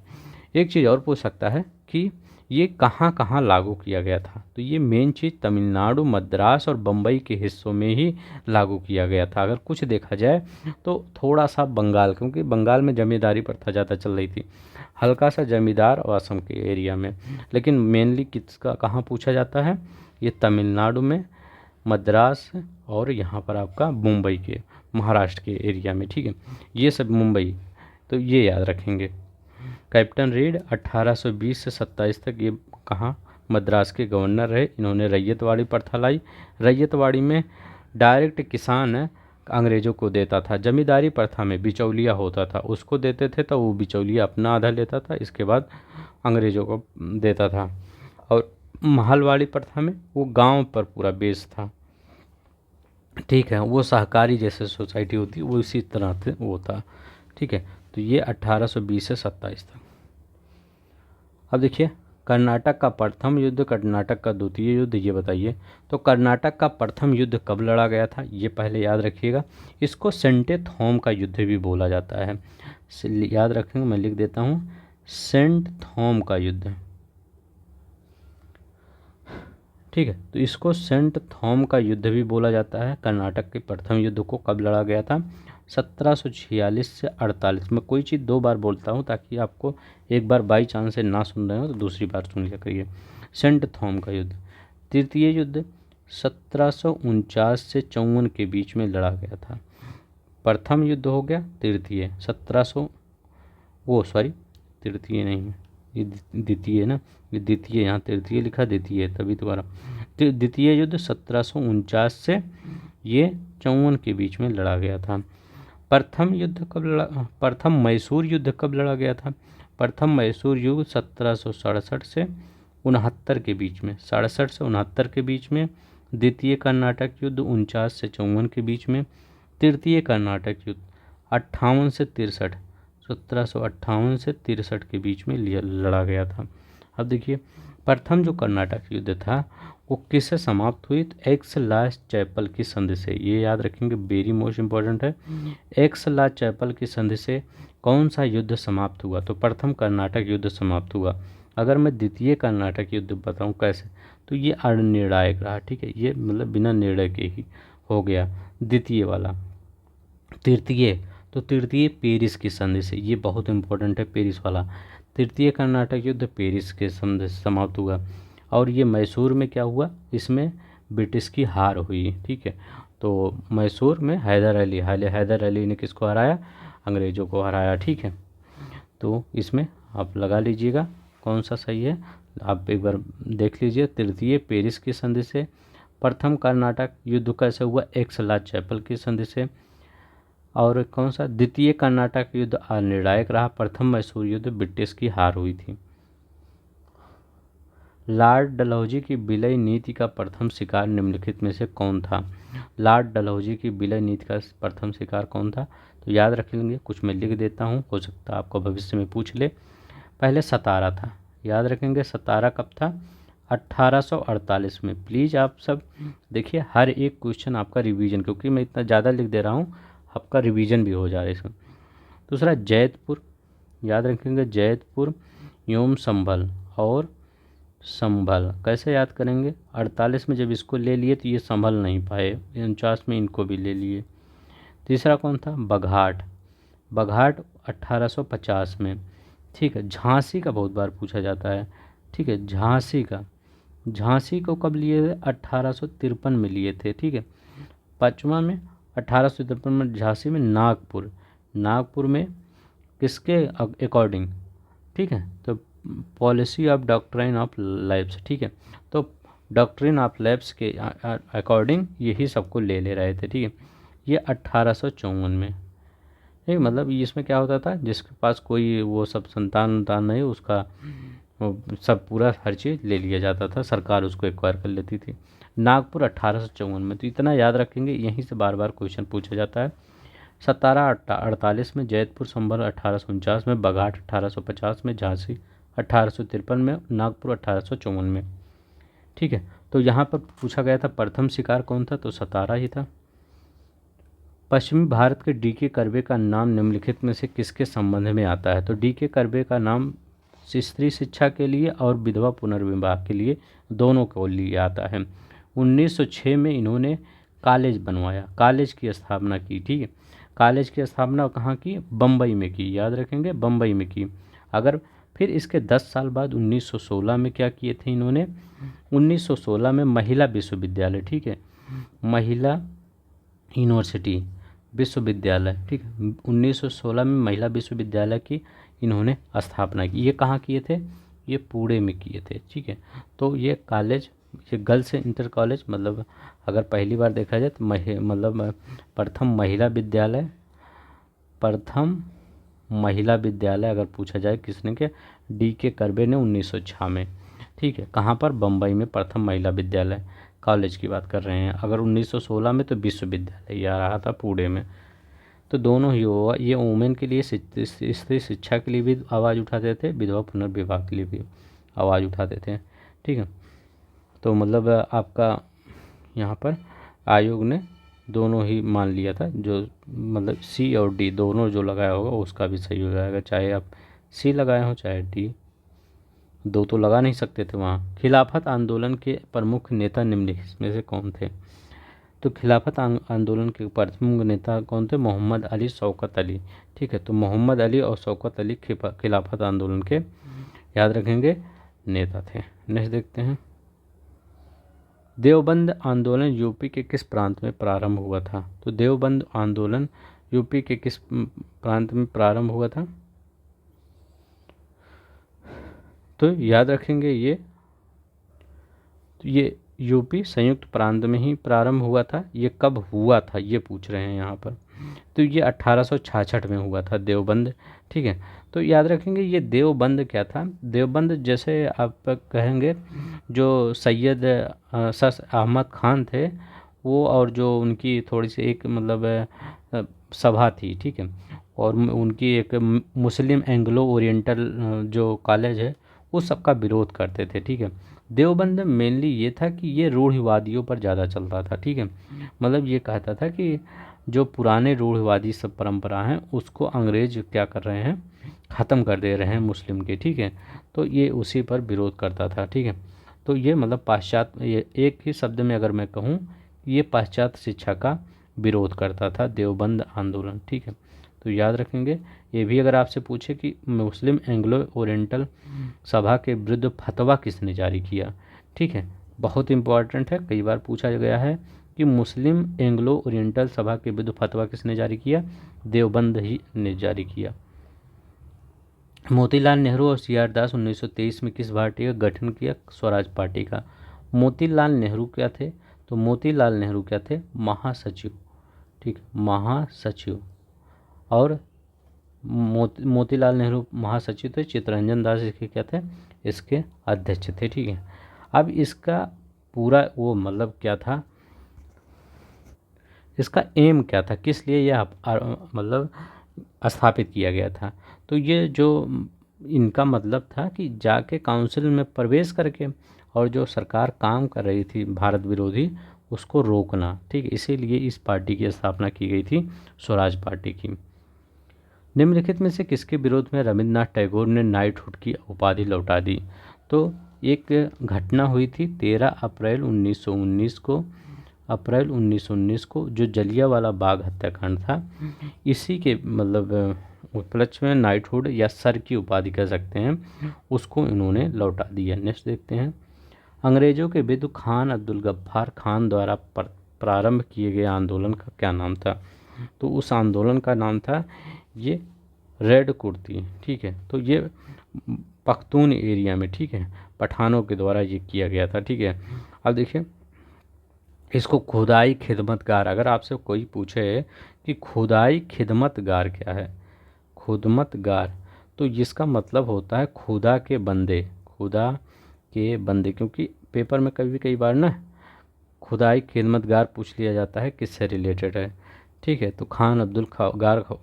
[SPEAKER 1] एक चीज़ और पूछ सकता है कि ये कहाँ कहाँ लागू किया गया था। तो ये मेन चीज़ तमिलनाडु, मद्रास और बम्बई के हिस्सों में ही लागू किया गया था। अगर कुछ देखा जाए तो थोड़ा सा बंगाल, क्योंकि बंगाल में जमींदारी प्रथा ज़्यादा चल रही थी, हल्का सा जमींदार और असम के एरिया में, लेकिन मेनली किसका कहाँ पूछा जाता है, ये तमिलनाडु में, मद्रास और यहाँ पर आपका मुंबई के, महाराष्ट्र के एरिया में, ठीक है, ये सब मुंबई, तो ये याद रखेंगे। कैप्टन रीड 1820 से 27 तक ये कहाँ, मद्रास के गवर्नर रहे। इन्होंने रैयतवाड़ी प्रथा लाई। रैयतवाड़ी में डायरेक्ट किसान अंग्रेज़ों को देता था, जमींदारी प्रथा में बिचौलिया होता था, उसको देते थे तो वो बिचौलिया अपना आधा लेता था, इसके बाद अंग्रेज़ों को देता था। और महलवाड़ी प्रथा में वो गांव पर पूरा बेस था, ठीक है, वो सहकारी जैसे सोसाइटी होती वो इसी तरह से वो था, ठीक है। तो ये 1820 से 27 तक। अब देखिए, कर्नाटक का प्रथम युद्ध, कर्नाटक का द्वितीय युद्ध, ये बताइए। तो कर्नाटक का प्रथम युद्ध कब लड़ा गया था, ये पहले याद रखिएगा। इसको सेंट थॉम का युद्ध भी बोला जाता है, याद रखेंगे, मैं लिख देता हूँ, सेंट थॉम का युद्ध, ठीक है। तो इसको सेंट थॉम का युद्ध भी बोला जाता है। कर्नाटक के प्रथम युद्ध को कब लड़ा गया था, 1746 से 48 में। कोई चीज़ दो बार बोलता हूँ ताकि आपको एक बार बाई चांस से ना सुन रहे हो तो दूसरी बार सुन लिया करिए। सेंट थॉम का युद्ध। तृतीय युद्ध 1749 से 54 के बीच में लड़ा गया था। प्रथम युद्ध हो गया, तृतीय 1700, वो सॉरी तृतीय नहीं है, ये द्वितीय है ना, ये द्वितीय, यहाँ तृतीय लिखा, द्वितीय तभी दोबारा। द्वितीय युद्ध 1749 से ये 54 के बीच में लड़ा गया था। प्रथम युद्ध कब लड़ा, प्रथम मैसूर युद्ध कब लड़ा गया था, प्रथम मैसूर युद्ध 1767 से 69 के बीच में, 67 से 69 के बीच में। द्वितीय कर्नाटक युद्ध 49 से 54 के बीच में। तृतीय कर्नाटक युद्ध 58 से 63, 1758 से 63 के बीच में लड़ा गया था। अब देखिए, प्रथम जो कर्नाटक युद्ध था वो किससे समाप्त हुई, तो एक्स ला चैपल की संधि से। ये याद रखेंगे, वेरी मोस्ट इंपॉर्टेंट है। एक्स ला चैपल की संधि से कौन सा युद्ध समाप्त हुआ, तो प्रथम कर्नाटक युद्ध समाप्त हुआ। अगर मैं द्वितीय कर्नाटक युद्ध बताऊं कैसे, तो ये अनिर्णायक रहा, ठीक है, ये मतलब बिना निर्णय के ही हो गया द्वितीय वाला। तृतीय, तो तृतीय पेरिस की संधि से, ये बहुत इंपॉर्टेंट है पेरिस वाला। तृतीय कर्नाटक युद्ध पेरिस के संधि से समाप्त हुआ। और ये मैसूर में क्या हुआ, इसमें ब्रिटिश की हार हुई, ठीक है। तो मैसूर में हैदर अली, हैदर अली ने किसको हराया, अंग्रेज़ों को हराया, ठीक है। तो इसमें आप लगा लीजिएगा कौन सा सही है, आप एक बार देख लीजिए। तृतीय पेरिस की संधि से। प्रथम कर्नाटक युद्ध कैसे हुआ, एक्स ला चैपल की संधि से। और कौन सा, द्वितीय कर्नाटक युद्ध अनिर्णायक रहा। प्रथम मैसूर युद्ध ब्रिटिश की हार हुई थी। लॉर्ड डलहौजी की विलय नीति का प्रथम शिकार निम्नलिखित में से कौन था। लॉर्ड डलहौजी की विलय नीति का प्रथम शिकार कौन था, तो याद रख लेंगे, कुछ मैं लिख देता हूँ, हो सकता है आपको भविष्य में पूछ ले। पहले सतारा था, याद रखेंगे, सतारा कब था, 1848 में। प्लीज़ आप सब देखिए, हर एक क्वेश्चन आपका रिवीजन, क्योंकि मैं इतना ज़्यादा लिख दे रहा हूँ, आपका रिवीजन भी हो जा रहा है इसमें। दूसरा जैतपुर, याद रखेंगे, जैतपुर एवं संभल, और संभल कैसे याद करेंगे, 48 में जब इसको ले लिए तो ये संभल नहीं पाए, 49 में इनको भी ले लिए। तीसरा कौन था, बघाट, बघाट 1850 में, ठीक है। झांसी का बहुत बार पूछा जाता है, ठीक है, झांसी का, झांसी को कब लिए थे, 1853 में लिए थे, ठीक है। पाँचवा में 1853 में झांसी में। नागपुर, नागपुर में किसके अकॉर्डिंग, ठीक है, तो policy of doctrine of labs, ठीक है, तो डॉक्ट्रिन ऑफ लैब्स के अकॉर्डिंग यही सबको ले रहे थे, ठीक है। ये 1854 में, ठीक, मतलब इसमें क्या होता था, जिसके पास कोई वो सब संतान नहीं, उसका वो सब पूरा हर चीज़ ले लिया जाता था, सरकार उसको एक्वायर कर लेती थी। नागपुर 1854 में, तो इतना याद रखेंगे, यहीं से बार बार क्वेश्चन पूछा जाता है। सतारा 1848 में, जैतपुर संभल 1849 में, बघाट 1850 में, झांसी 1853 में, नागपुर 1854 में। ठीक है, तो यहाँ पर पूछा गया था प्रथम शिकार कौन था, तो सतारा ही था। पश्चिमी भारत के डी के कर्वे का नाम निम्नलिखित में से किसके संबंध में आता है, तो डी के कर्वे का नाम स्त्री शिक्षा के लिए और विधवा पुनर्विवाह के लिए, दोनों को लिए आता है। 1906 में इन्होंने कॉलेज बनवाया, कॉलेज की स्थापना की। ठीक है, कॉलेज की स्थापना कहाँ की, बम्बई में की, याद रखेंगे बम्बई में की। अगर फिर इसके 10 साल बाद 1916 में क्या किए थे इन्होंने, 1916 में महिला विश्वविद्यालय, ठीक है, महिला यूनिवर्सिटी विश्वविद्यालय, ठीक है, 1916 में महिला विश्वविद्यालय की इन्होंने स्थापना की। ये कहाँ किए थे, ये पुणे में किए थे। ठीक है, तो ये कॉलेज, ये गर्ल्स इंटर कॉलेज, मतलब अगर पहली बार देखा जाए तो मतलब प्रथम महिला विद्यालय अगर पूछा जाए किसने के, डी के कर्वे ने 1906 में। ठीक है, कहाँ पर, बम्बई में प्रथम महिला विद्यालय, कॉलेज की बात कर रहे हैं। अगर 1916 में तो विश्वविद्यालय आ रहा था पुणे में। तो दोनों ही हुआ, ये वुमेन के लिए स्त्री शिक्षा के लिए भी आवाज़ उठाते थे, विधवा पुनर्विवाह के लिए भी आवाज़ उठाते थे। ठीक है, तो मतलब आपका यहाँ पर आयोग ने दोनों ही मान लिया था, जो मतलब सी और डी दोनों जो लगाया होगा उसका भी सही हो जाएगा, चाहे आप सी लगाए हो चाहे डी, दो तो लगा नहीं सकते थे वहाँ। खिलाफत आंदोलन के प्रमुख नेता निम्नलिखित में से कौन थे, तो खिलाफत आंदोलन के प्रमुख नेता कौन थे, मोहम्मद अली, शौकत अली। ठीक है, तो मोहम्मद अली और शौकत अली खिलाफत आंदोलन के, याद रखेंगे, नेता थे। नेक्स्ट देखते हैं, देवबंद आंदोलन यूपी के किस प्रांत में प्रारंभ हुआ था, तो देवबंद आंदोलन यूपी के किस प्रांत में प्रारंभ हुआ था, तो याद रखेंगे ये यूपी संयुक्त प्रांत में ही प्रारंभ हुआ था। ये कब हुआ था ये पूछ रहे हैं यहाँ पर, तो ये 1866 में हुआ था देवबंद। ठीक है, तो याद रखेंगे ये देवबंद क्या था, देवबंद जैसे आप कहेंगे जो सैयद सस अहमद खान थे वो, और जो उनकी थोड़ी सी एक मतलब सभा थी, ठीक है, और उनकी एक मुस्लिम एंग्लो ओरिएंटल जो कॉलेज है वो सबका विरोध करते थे। ठीक है, देवबंद मेनली ये था कि ये रूढ़िवादियों पर ज़्यादा चलता था। ठीक है, मतलब ये कहता था कि जो पुराने रूढ़िवादी सब परंपरा हैं उसको अंग्रेज क्या कर रहे हैं, ख़त्म कर दे रहे हैं मुस्लिम के। ठीक है, तो ये उसी पर विरोध करता था। ठीक है, तो ये मतलब पाश्चात्य, ये एक ही शब्द में अगर मैं कहूँ, ये पाश्चात्य शिक्षा का विरोध करता था देवबंद आंदोलन। ठीक है, तो याद रखेंगे। ये भी अगर आपसे पूछे कि मुस्लिम एंग्लो ओरिएंटल सभा के विरुद्ध फतवा किसने जारी किया, ठीक है, बहुत इंपॉर्टेंट है, कई बार पूछा गया है कि मुस्लिम एंग्लो ओरिएंटल सभा के विरुद्ध फतवा किसने जारी किया, देवबंद ही ने जारी किया। मोतीलाल नेहरू और सी आर दास 1923 में किस पार्टी का गठन किया, स्वराज पार्टी का। मोतीलाल नेहरू क्या थे, तो मोतीलाल नेहरू क्या थे, महासचिव। ठीक, महासचिव, और मोतीलाल नेहरू महासचिव थे, चित्तरंजन दास इसके क्या थे, इसके अध्यक्ष थे। ठीक है, अब इसका पूरा वो मतलब क्या था, इसका एम क्या था, किस लिए यह मतलब स्थापित किया गया था, तो ये जो इनका मतलब था कि जाके काउंसिल में प्रवेश करके और जो सरकार काम कर रही थी भारत विरोधी उसको रोकना। ठीक, इसीलिए इस पार्टी की स्थापना की गई थी, स्वराज पार्टी की। निम्नलिखित में से किसके विरोध में रविन्द्रनाथ टैगोर ने नाइटहुड की उपाधि लौटा दी, तो एक घटना हुई थी 13 अप्रैल 1919 को जो जलियांवाला बाग हत्याकांड था, इसी के मतलब उपलक्ष्य में नाइटहुड या सर की उपाधि कह सकते हैं उसको इन्होंने लौटा दिया। नेक्स्ट देखते हैं, अंग्रेजों के विरुद्ध खान अब्दुल गफ्फार खान द्वारा प्रारंभ किए गए आंदोलन का क्या नाम था, तो उस आंदोलन का नाम था ये रेड कुर्ती। ठीक है, तो ये पख्तून एरिया में, ठीक है, पठानों के द्वारा ये किया गया था। ठीक है, अब देखिए इसको खुदाई खिदमतगार, अगर आपसे कोई पूछे कि खुदाई खिदमतगार क्या है, खुदमतगार, तो जिसका मतलब होता है खुदा के बंदे, खुदा के बंदे, क्योंकि पेपर में कई बार ना खुदाई खिदमतगार पूछ लिया जाता है किससे रिलेटेड है। ठीक है, तो खान अब्दुल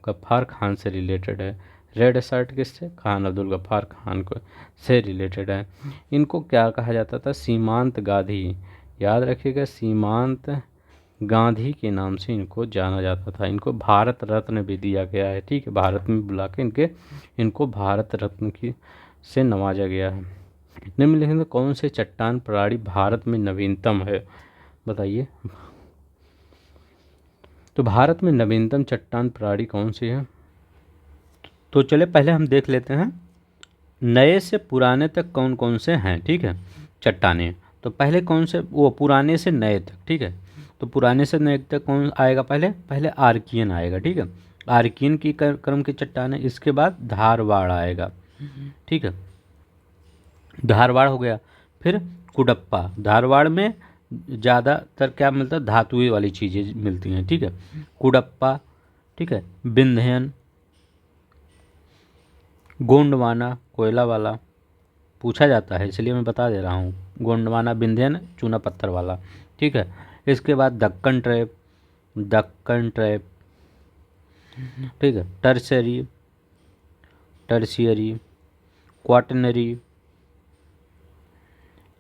[SPEAKER 1] गफ्फार खान से रिलेटेड है। रेड शर्ट किससे? खान अब्दुल गफ्फार खान को से रिलेटेड है। इनको क्या कहा जाता था? सीमांत गांधी, याद रखिएगा, सीमांत गांधी के नाम से इनको जाना जाता था। इनको भारत रत्न भी दिया गया है। ठीक है, भारत में बुला के इनको भारत रत्न की से नवाजा गया है। निम्नलिखित में कौन से चट्टान प्रणाली भारत में नवीनतम है? बताइए। तो भारत में नवीनतम चट्टान प्रणाली कौन सी है? तो चले पहले हम देख लेते हैं नए से पुराने तक कौन कौन से हैं। ठीक है, चट्टानें। तो पहले कौन से, वो पुराने से नए तक। ठीक है, तो पुराने से नए तक कौन आएगा? पहले आर्कियन आएगा। ठीक है, आर्कियन की क्रम की चट्टानें। इसके बाद धारवाड़ आएगा। ठीक है, धारवाड़ हो गया। फिर कुडप्पा। धारवाड़ में ज़्यादातर क्या मिलता है? धातुएं वाली चीज़ें मिलती हैं। ठीक है, कुडप्पा। ठीक है, विंध्यन, गोंडवाना कोयला वाला पूछा जाता है, इसलिए मैं बता दे रहा हूँ। गोंडवाना, विंध्यन, चूना पत्थर वाला। ठीक है, इसके बाद दक्कन ट्रैप, दक्कन ट्रैप। ठीक है, टर्सरी, टर्शियरी, क्वाटनरी,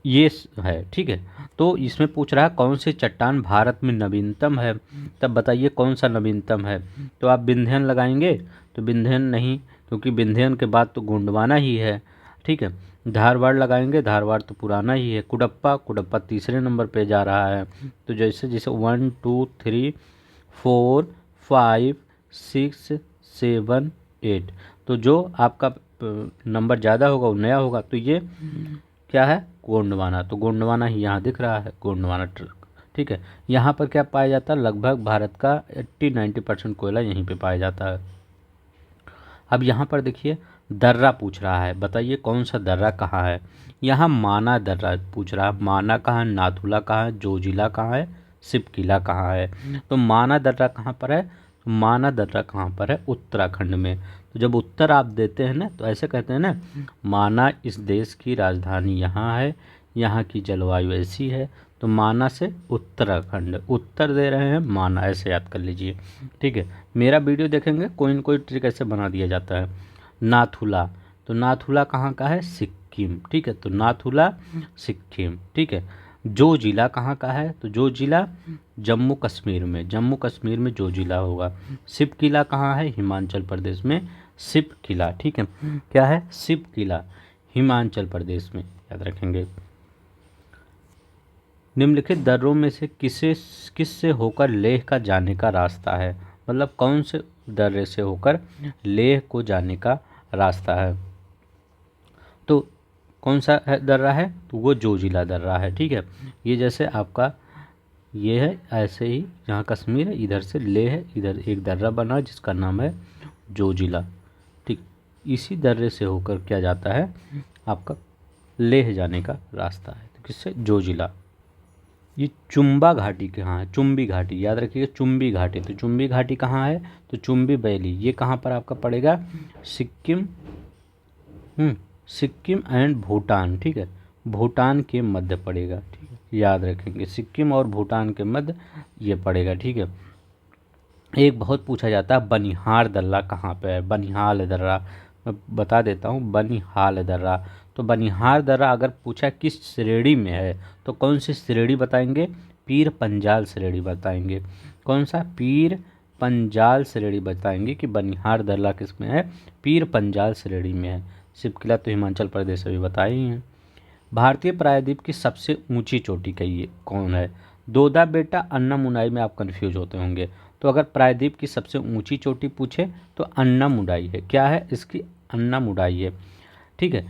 [SPEAKER 1] ये है। ठीक है, तो इसमें पूछ रहा है कौन सी चट्टान भारत में नवीनतम है। तब बताइए कौन सा नवीनतम है। तो आप विंध्यन लगाएंगे, तो विंध्यन नहीं, क्योंकि विंध्यन के बाद तो गोंडवाना ही है। ठीक है, धारवाड़ लगाएंगे, धारवाड़ तो पुराना ही है। कुडप्पा, कुडप्पा तीसरे नंबर पे जा रहा है। तो जैसे जैसे 1 2 3 4 5 6 7 8, तो जो आपका नंबर ज़्यादा होगा वो नया होगा। तो ये क्या है? गोंडवाना। तो गोंडवाना ही यहाँ दिख रहा है, गोंडवाना ट्रक। ठीक है, यहाँ पर क्या पाया जाता है? लगभग भारत का 80-90% कोयला यहीं पे पाया जाता है। अब यहाँ पर देखिए दर्रा पूछ रहा है, बताइए कौन सा दर्रा कहाँ है। यहाँ माना दर्रा पूछ रहा है। माना कहाँ है? नाथुला कहाँ है? जोजिला कहाँ है? सिपकिला कहाँ है? तो माना दर्रा कहाँ पर है? माना दर्रा कहाँ पर है? उत्तराखंड में। तो जब उत्तर आप देते हैं ना, तो ऐसे कहते हैं ना, माना इस देश की राजधानी यहाँ है, यहाँ की जलवायु ऐसी है। तो माना से उत्तराखंड, उत्तर दे रहे हैं माना, ऐसे याद कर लीजिए। ठीक है, मेरा वीडियो देखेंगे कोई न कोई ट्रिक ऐसे बना दिया जाता है। नाथुला, तो नाथुला कहाँ का है? सिक्किम। ठीक है, तो नाथुला सिक्किम। ठीक है, जो जिला कहाँ का है? तो जो जिला जम्मू कश्मीर में, जम्मू कश्मीर में जो जिला होगा। सिप किला कहाँ है? हिमाचल प्रदेश में सिप किला। ठीक है, क्या है? सिप किला, हिमाचल प्रदेश में, याद रखेंगे। निम्नलिखित दर्रों में से किससे होकर लेह का जाने का रास्ता है? मतलब कौन से दर्रे से होकर लेह को जाने का रास्ता है? तो कौन सा है दर्रा है? तो वो जोजिला दर्रा है। ठीक है, ये जैसे आपका ये है, ऐसे ही जहाँ कश्मीर है इधर से लेह है, इधर एक दर्रा बना जिसका नाम है जोजिला। ठीक, इसी दर्रे से होकर क्या जाता है? आपका लेह जाने का रास्ता है। तो किससे? जोजिला। ये चुम्बा घाटी कहाँ है? चुम्बी घाटी, याद रखिएगा, चुम्बी घाटी। तो चुम्बी घाटी कहाँ है? तो चुम्बी वैली, ये कहाँ पर आपका पड़ेगा? सिक्किम, सिक्किम एंड भूटान। ठीक है, भूटान के मध्य पड़ेगा। ठीक है, याद रखेंगे, सिक्किम और भूटान के मध्य ये पड़ेगा। ठीक है, एक बहुत पूछा जाता है बनिहाल दर्रा कहाँ पे है? बनिहाल दर्रा, मैं बता देता हूँ, बनिहाल दर्रा। तो बनिहाल दर्रा अगर पूछा किस श्रेणी में है, तो कौन सी श्रेणी बताएंगे? पीर पंजाल श्रेणी बताएंगे। कौन सा? पीर पंजाल श्रेणी बताएंगे कि बनिहाल दर्रा किस में है? पीर पंजाल श्रेणी में है। सिपकिला तो हिमाचल प्रदेश अभी बताए ही हैं। भारतीय प्रायद्वीप की सबसे ऊंची चोटी कहिए कौन है? दोदा बेटा, अन्नामुनाई में आप कंफ्यूज होते होंगे। तो अगर प्रायद्वीप की सबसे ऊंची चोटी पूछे तो अन्नामुडाई है। क्या है इसकी? अन्नामुडाई है। ठीक है,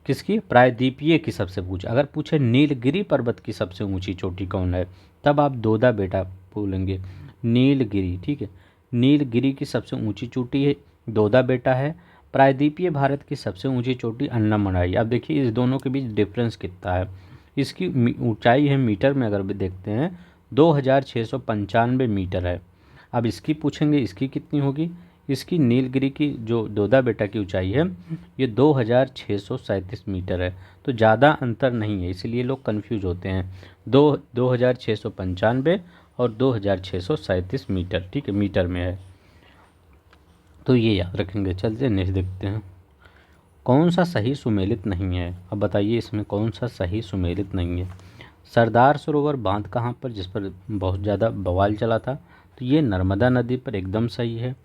[SPEAKER 1] किसकी? प्रायद्वीपीय की सबसे पूछे। अगर पूछे नीलगिरी पर्वत की सबसे ऊंची चोटी कौन है, तब आप दोदा बेटा बोलेंगे, नीलगिरी। ठीक है, नीलगिरी की सबसे ऊंची चोटी है दोदा बेटा है। प्रायद्वीपीय भारत की सबसे ऊंची चोटी अन्नामुडाई। अब देखिए इस दोनों के बीच डिफरेंस कितना है। इसकी ऊंचाई है मीटर में, अगर भी देखते हैं 2695 मीटर है। अब इसकी पूछेंगे इसकी कितनी होगी? इसकी नीलगिरी की जो दोदा बेटा की ऊंचाई है ये 2637 मीटर है। तो ज़्यादा अंतर नहीं है, इसलिए लोग कंफ्यूज होते हैं। 2695 और 2637 मीटर, ठीक है, मीटर में है। तो ये याद रखेंगे। चलते नेक्स्ट देखते हैं। कौन सा सही सुमेलित नहीं है? अब बताइए इसमें कौन सा सही सुमेलित नहीं है। सरदार सरोवर बांध कहाँ पर, जिस पर बहुत ज़्यादा बवाल चला था, तो ये नर्मदा नदी पर एकदम सही है।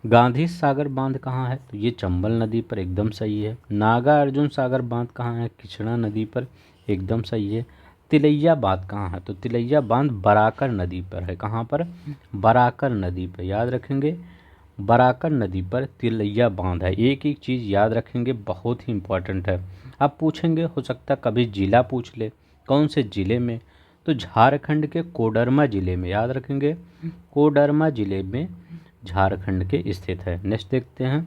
[SPEAKER 1] गांधी सागर बांध कहाँ है, तो ये चंबल नदी पर एकदम सही है। नागा अर्जुन सागर बांध कहाँ है, कृष्णा नदी पर एकदम सही है। तिलैया बांध कहाँ है, तो तिलैया बांध बराकर नदी पर है। कहाँ पर? बराकर नदी पर, याद रखेंगे, बराकर नदी पर तिलैया बांध है। एक एक चीज़ याद रखेंगे, बहुत ही इंपॉर्टेंट है। अब पूछेंगे, हो सकता है कभी जिला पूछ ले, कौन से ज़िले में, तो झारखंड के कोडरमा ज़िले में, याद रखेंगे, कोडरमा ज़िले में झारखंड के स्थित है। नेक्स्ट देखते हैं।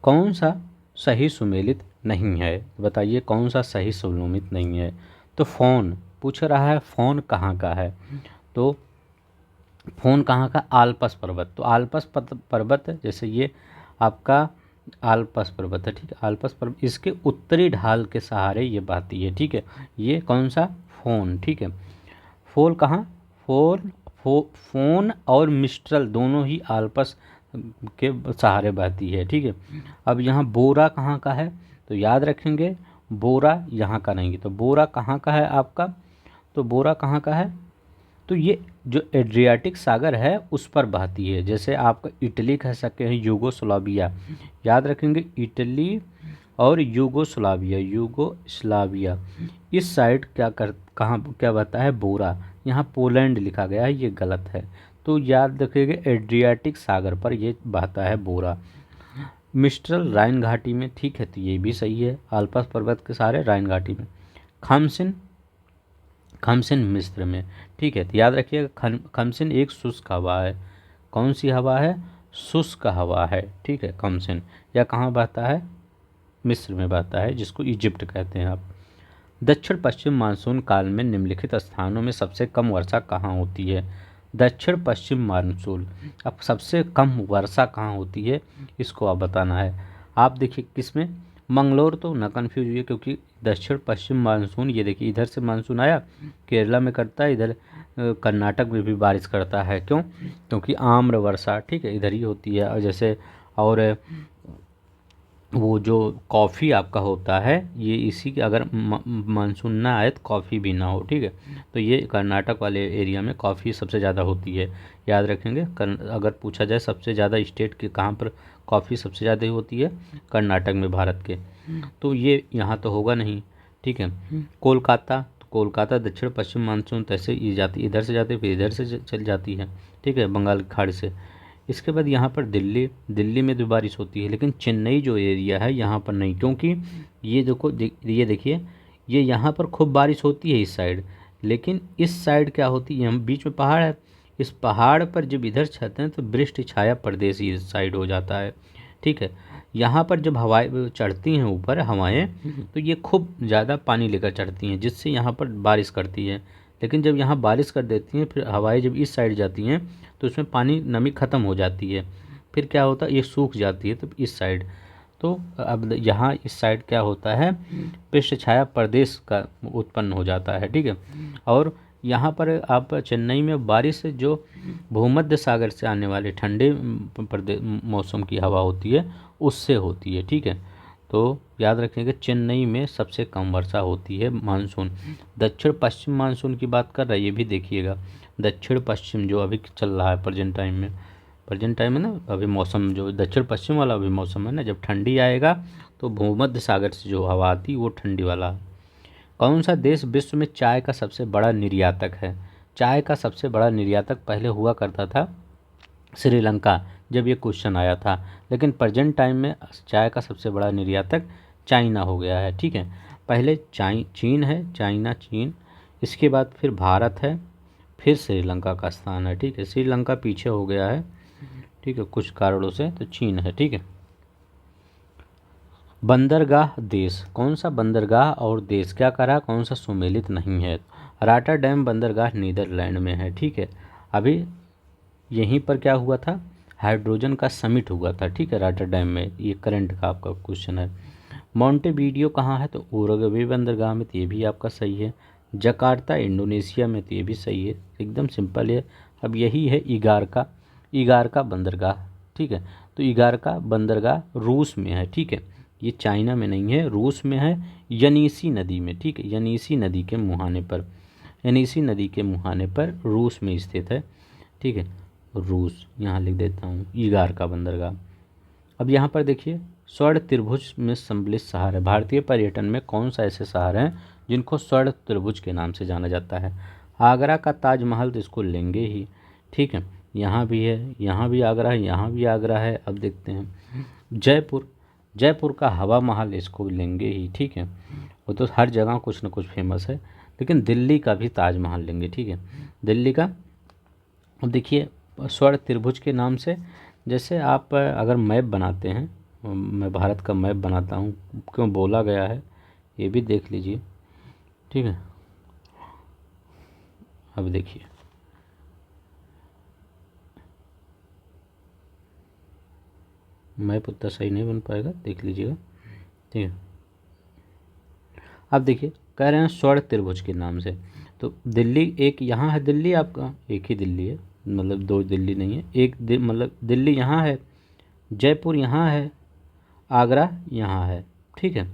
[SPEAKER 1] कौन सा सही सुमेलित नहीं है, बताइए कौन सा सही सुमेलित नहीं है। तो फ़ोन पूछ रहा है, फ़ोन कहाँ का है, तो फ़ोन कहाँ का? आल्पस पर्वत। तो आल्पस पर्वत जैसे ये आपका आल्पस पर्वत है, ठीक है, आल्पस पर्वत, इसके उत्तरी ढाल के सहारे ये बहती है, ठीक है। ये कौन सा? फ़ोन, ठीक है। फोल कहाँ? फोन फोन और मिस्ट्रल दोनों ही आल्पस के सहारे बहती है, ठीक है। अब यहाँ बोरा कहाँ का है, तो याद रखेंगे बोरा यहाँ का नहीं, तो बोरा कहाँ का है आपका, तो बोरा कहाँ का है, तो ये जो एड्रियाटिक सागर है उस पर बहती है। जैसे आपका इटली कह सकते हैं, यूगोस्लाविया, याद रखेंगे, इटली और यूगोस्लाविया इस साइड कहाँ क्या बहता है? बोरा। यहाँ पोलैंड लिखा गया है, ये गलत है। तो याद रखिएगा एड्रियाटिक सागर पर ये बहता है बोरा। मिस्ट्रल राइन घाटी में, ठीक है, तो ये भी सही है, आल्पस पर्वत के सहारे राइन घाटी में। खमसिन, खमसिन मिस्र में, ठीक है, तो याद रखिएगा खमसिन एक शुष्क हवा है। कौन सी हवा है? शुष्क हवा है, ठीक है, खमसिन। या कहाँ बहता है? मिस्र में बहता है, जिसको इजिप्ट कहते हैं आप। दक्षिण पश्चिम मानसून काल में निम्नलिखित स्थानों में सबसे कम वर्षा कहाँ होती है? दक्षिण पश्चिम मानसून, अब सबसे कम वर्षा कहाँ होती है इसको आप बताना है। आप देखिए किसमें, मंगलोर तो ना कन्फ्यूज हुई, क्योंकि दक्षिण पश्चिम मानसून, ये देखिए इधर से मानसून आया, केरला में करता है, इधर कर्नाटक में भी बारिश करता है। क्यों? क्योंकि आम्र वर्षा, ठीक है, इधर ही होती है। और जैसे और वो जो कॉफ़ी आपका होता है, ये इसी के, अगर मानसून ना आए तो कॉफ़ी भी ना हो, ठीक है, तो ये कर्नाटक वाले एरिया में कॉफ़ी सबसे ज़्यादा होती है, याद रखेंगे। अगर पूछा जाए सबसे ज़्यादा स्टेट के कहाँ पर कॉफ़ी सबसे ज़्यादा होती है, कर्नाटक में, भारत के, तो ये यहाँ तो होगा नहीं, ठीक है। कोलकाता, तो कोलकाता दक्षिण पश्चिम मानसून तैसे ही जाती, इधर से जाती है, फिर इधर से चल जाती है, ठीक है, बंगाल की खाड़ी से। इसके बाद यहाँ पर दिल्ली, दिल्ली में तो बारिश होती है, लेकिन चेन्नई जो एरिया है यहाँ पर नहीं, क्योंकि ये देखो, ये देखिए, ये यहाँ पर खूब बारिश होती है इस साइड, लेकिन इस साइड क्या होती है, हम बीच में पहाड़ है, इस पहाड़ पर जब इधर चढ़ते हैं तो वृष्टि छाया प्रदेश इस साइड हो जाता है, ठीक है। यहाँ पर जब हवाएं चढ़ती हैं ऊपर हवाएं, तो ये खूब ज़्यादा पानी लेकर चढ़ती हैं, जिससे यहाँ पर बारिश करती है। लेकिन जब यहाँ बारिश कर देती हैं, फिर हवाएं जब इस साइड जाती हैं तो उसमें पानी नमी ख़त्म हो जाती है, फिर क्या होता है, ये सूख जाती है, तो इस साइड, तो अब यहाँ इस साइड क्या होता है, पृष्ठ छाया प्रदेश का उत्पन्न हो जाता है, ठीक है। और यहाँ पर आप चेन्नई में बारिश जो भूमध्य सागर से आने वाले ठंडे मौसम की हवा होती है उससे होती है, ठीक है। तो याद रखेंगे चेन्नई में सबसे कम वर्षा होती है मानसून। दक्षिण पश्चिम मानसून की बात कर रहा है, ये भी देखिएगा, दक्षिण पश्चिम जो अभी चल रहा है प्रेजेंट टाइम में, प्रेजेंट टाइम में ना, अभी मौसम जो दक्षिण पश्चिम वाला अभी मौसम है ना, जब ठंडी आएगा तो भूमध्य सागर से जो हवा आती वो ठंडी वाला। कौन सा देश विश्व में चाय का सबसे बड़ा निर्यातक है? चाय का सबसे बड़ा निर्यातक पहले हुआ करता था श्रीलंका, जब ये क्वेश्चन आया था, लेकिन प्रेजेंट टाइम में चाय का सबसे बड़ा निर्यातक चाइना हो गया है, ठीक है। पहले चीन है, चाइना, चीन, इसके बाद फिर भारत है, फिर श्रीलंका का स्थान है, ठीक है। श्रीलंका पीछे हो गया है, ठीक है, कुछ कारणों से, तो चीन है, ठीक है। बंदरगाह देश, कौन सा बंदरगाह और देश, क्या करा, कौन सा सुमेलित नहीं है? रॉटरडैम बंदरगाह नीदरलैंड में है, ठीक है। अभी यहीं पर क्या हुआ था, हाइड्रोजन का समिट हुआ था, ठीक है, रॉटरडैम में, ये करंट का आपका क्वेश्चन है। मोंटेवीडियो कहाँ है, तो उरुग्वे बंदरगाह में, तो ये भी आपका सही है। जकार्ता इंडोनेशिया में, तो ये भी सही है, एकदम सिंपल है। अब यही है इगारका बंदरगाह, ठीक है। तो इगारका बंदरगाह रूस में है, ठीक है, ये चाइना में नहीं है, रूस में है, यनीसी नदी में, ठीक है, यनीसी नदी के मुहाने पर, यनीसी नदी के मुहाने पर रूस में स्थित है, ठीक है, रूस, यहाँ लिख देता हूँ इगारका बंदरगाह। अब यहाँ पर देखिए, स्वर्ण त्रिभुज में सम्मिलित शहर है, भारतीय पर्यटन में कौन सा ऐसे शहर हैं जिनको स्वर्ण त्रिभुज के नाम से जाना जाता है। आगरा का ताजमहल तो इसको लेंगे ही, ठीक है, यहाँ भी है, यहाँ भी आगरा है, यहाँ भी आगरा है। अब देखते हैं जयपुर, जयपुर का हवा महल इसको लेंगे ही, ठीक है, वो तो हर जगह कुछ ना कुछ फेमस है। लेकिन दिल्ली का भी ताजमहल लेंगे, ठीक है, दिल्ली का। अब देखिए स्वर्ण त्रिभुज के नाम से, जैसे आप अगर मैप बनाते हैं, मैं भारत का मैप बनाता हूँ, क्यों बोला गया है ये भी देख लीजिए, ठीक है। अब देखिए मैप उतना सही नहीं बन पाएगा, देख लीजिएगा, ठीक है। अब देखिए कह रहे हैं स्वर्ण त्रिभुज के नाम से, तो दिल्ली एक यहाँ है, दिल्ली आपका एक ही दिल्ली है, मतलब दो दिल्ली नहीं है, एक मतलब दिल्ली यहाँ है, जयपुर यहाँ है, आगरा यहाँ है, ठीक है।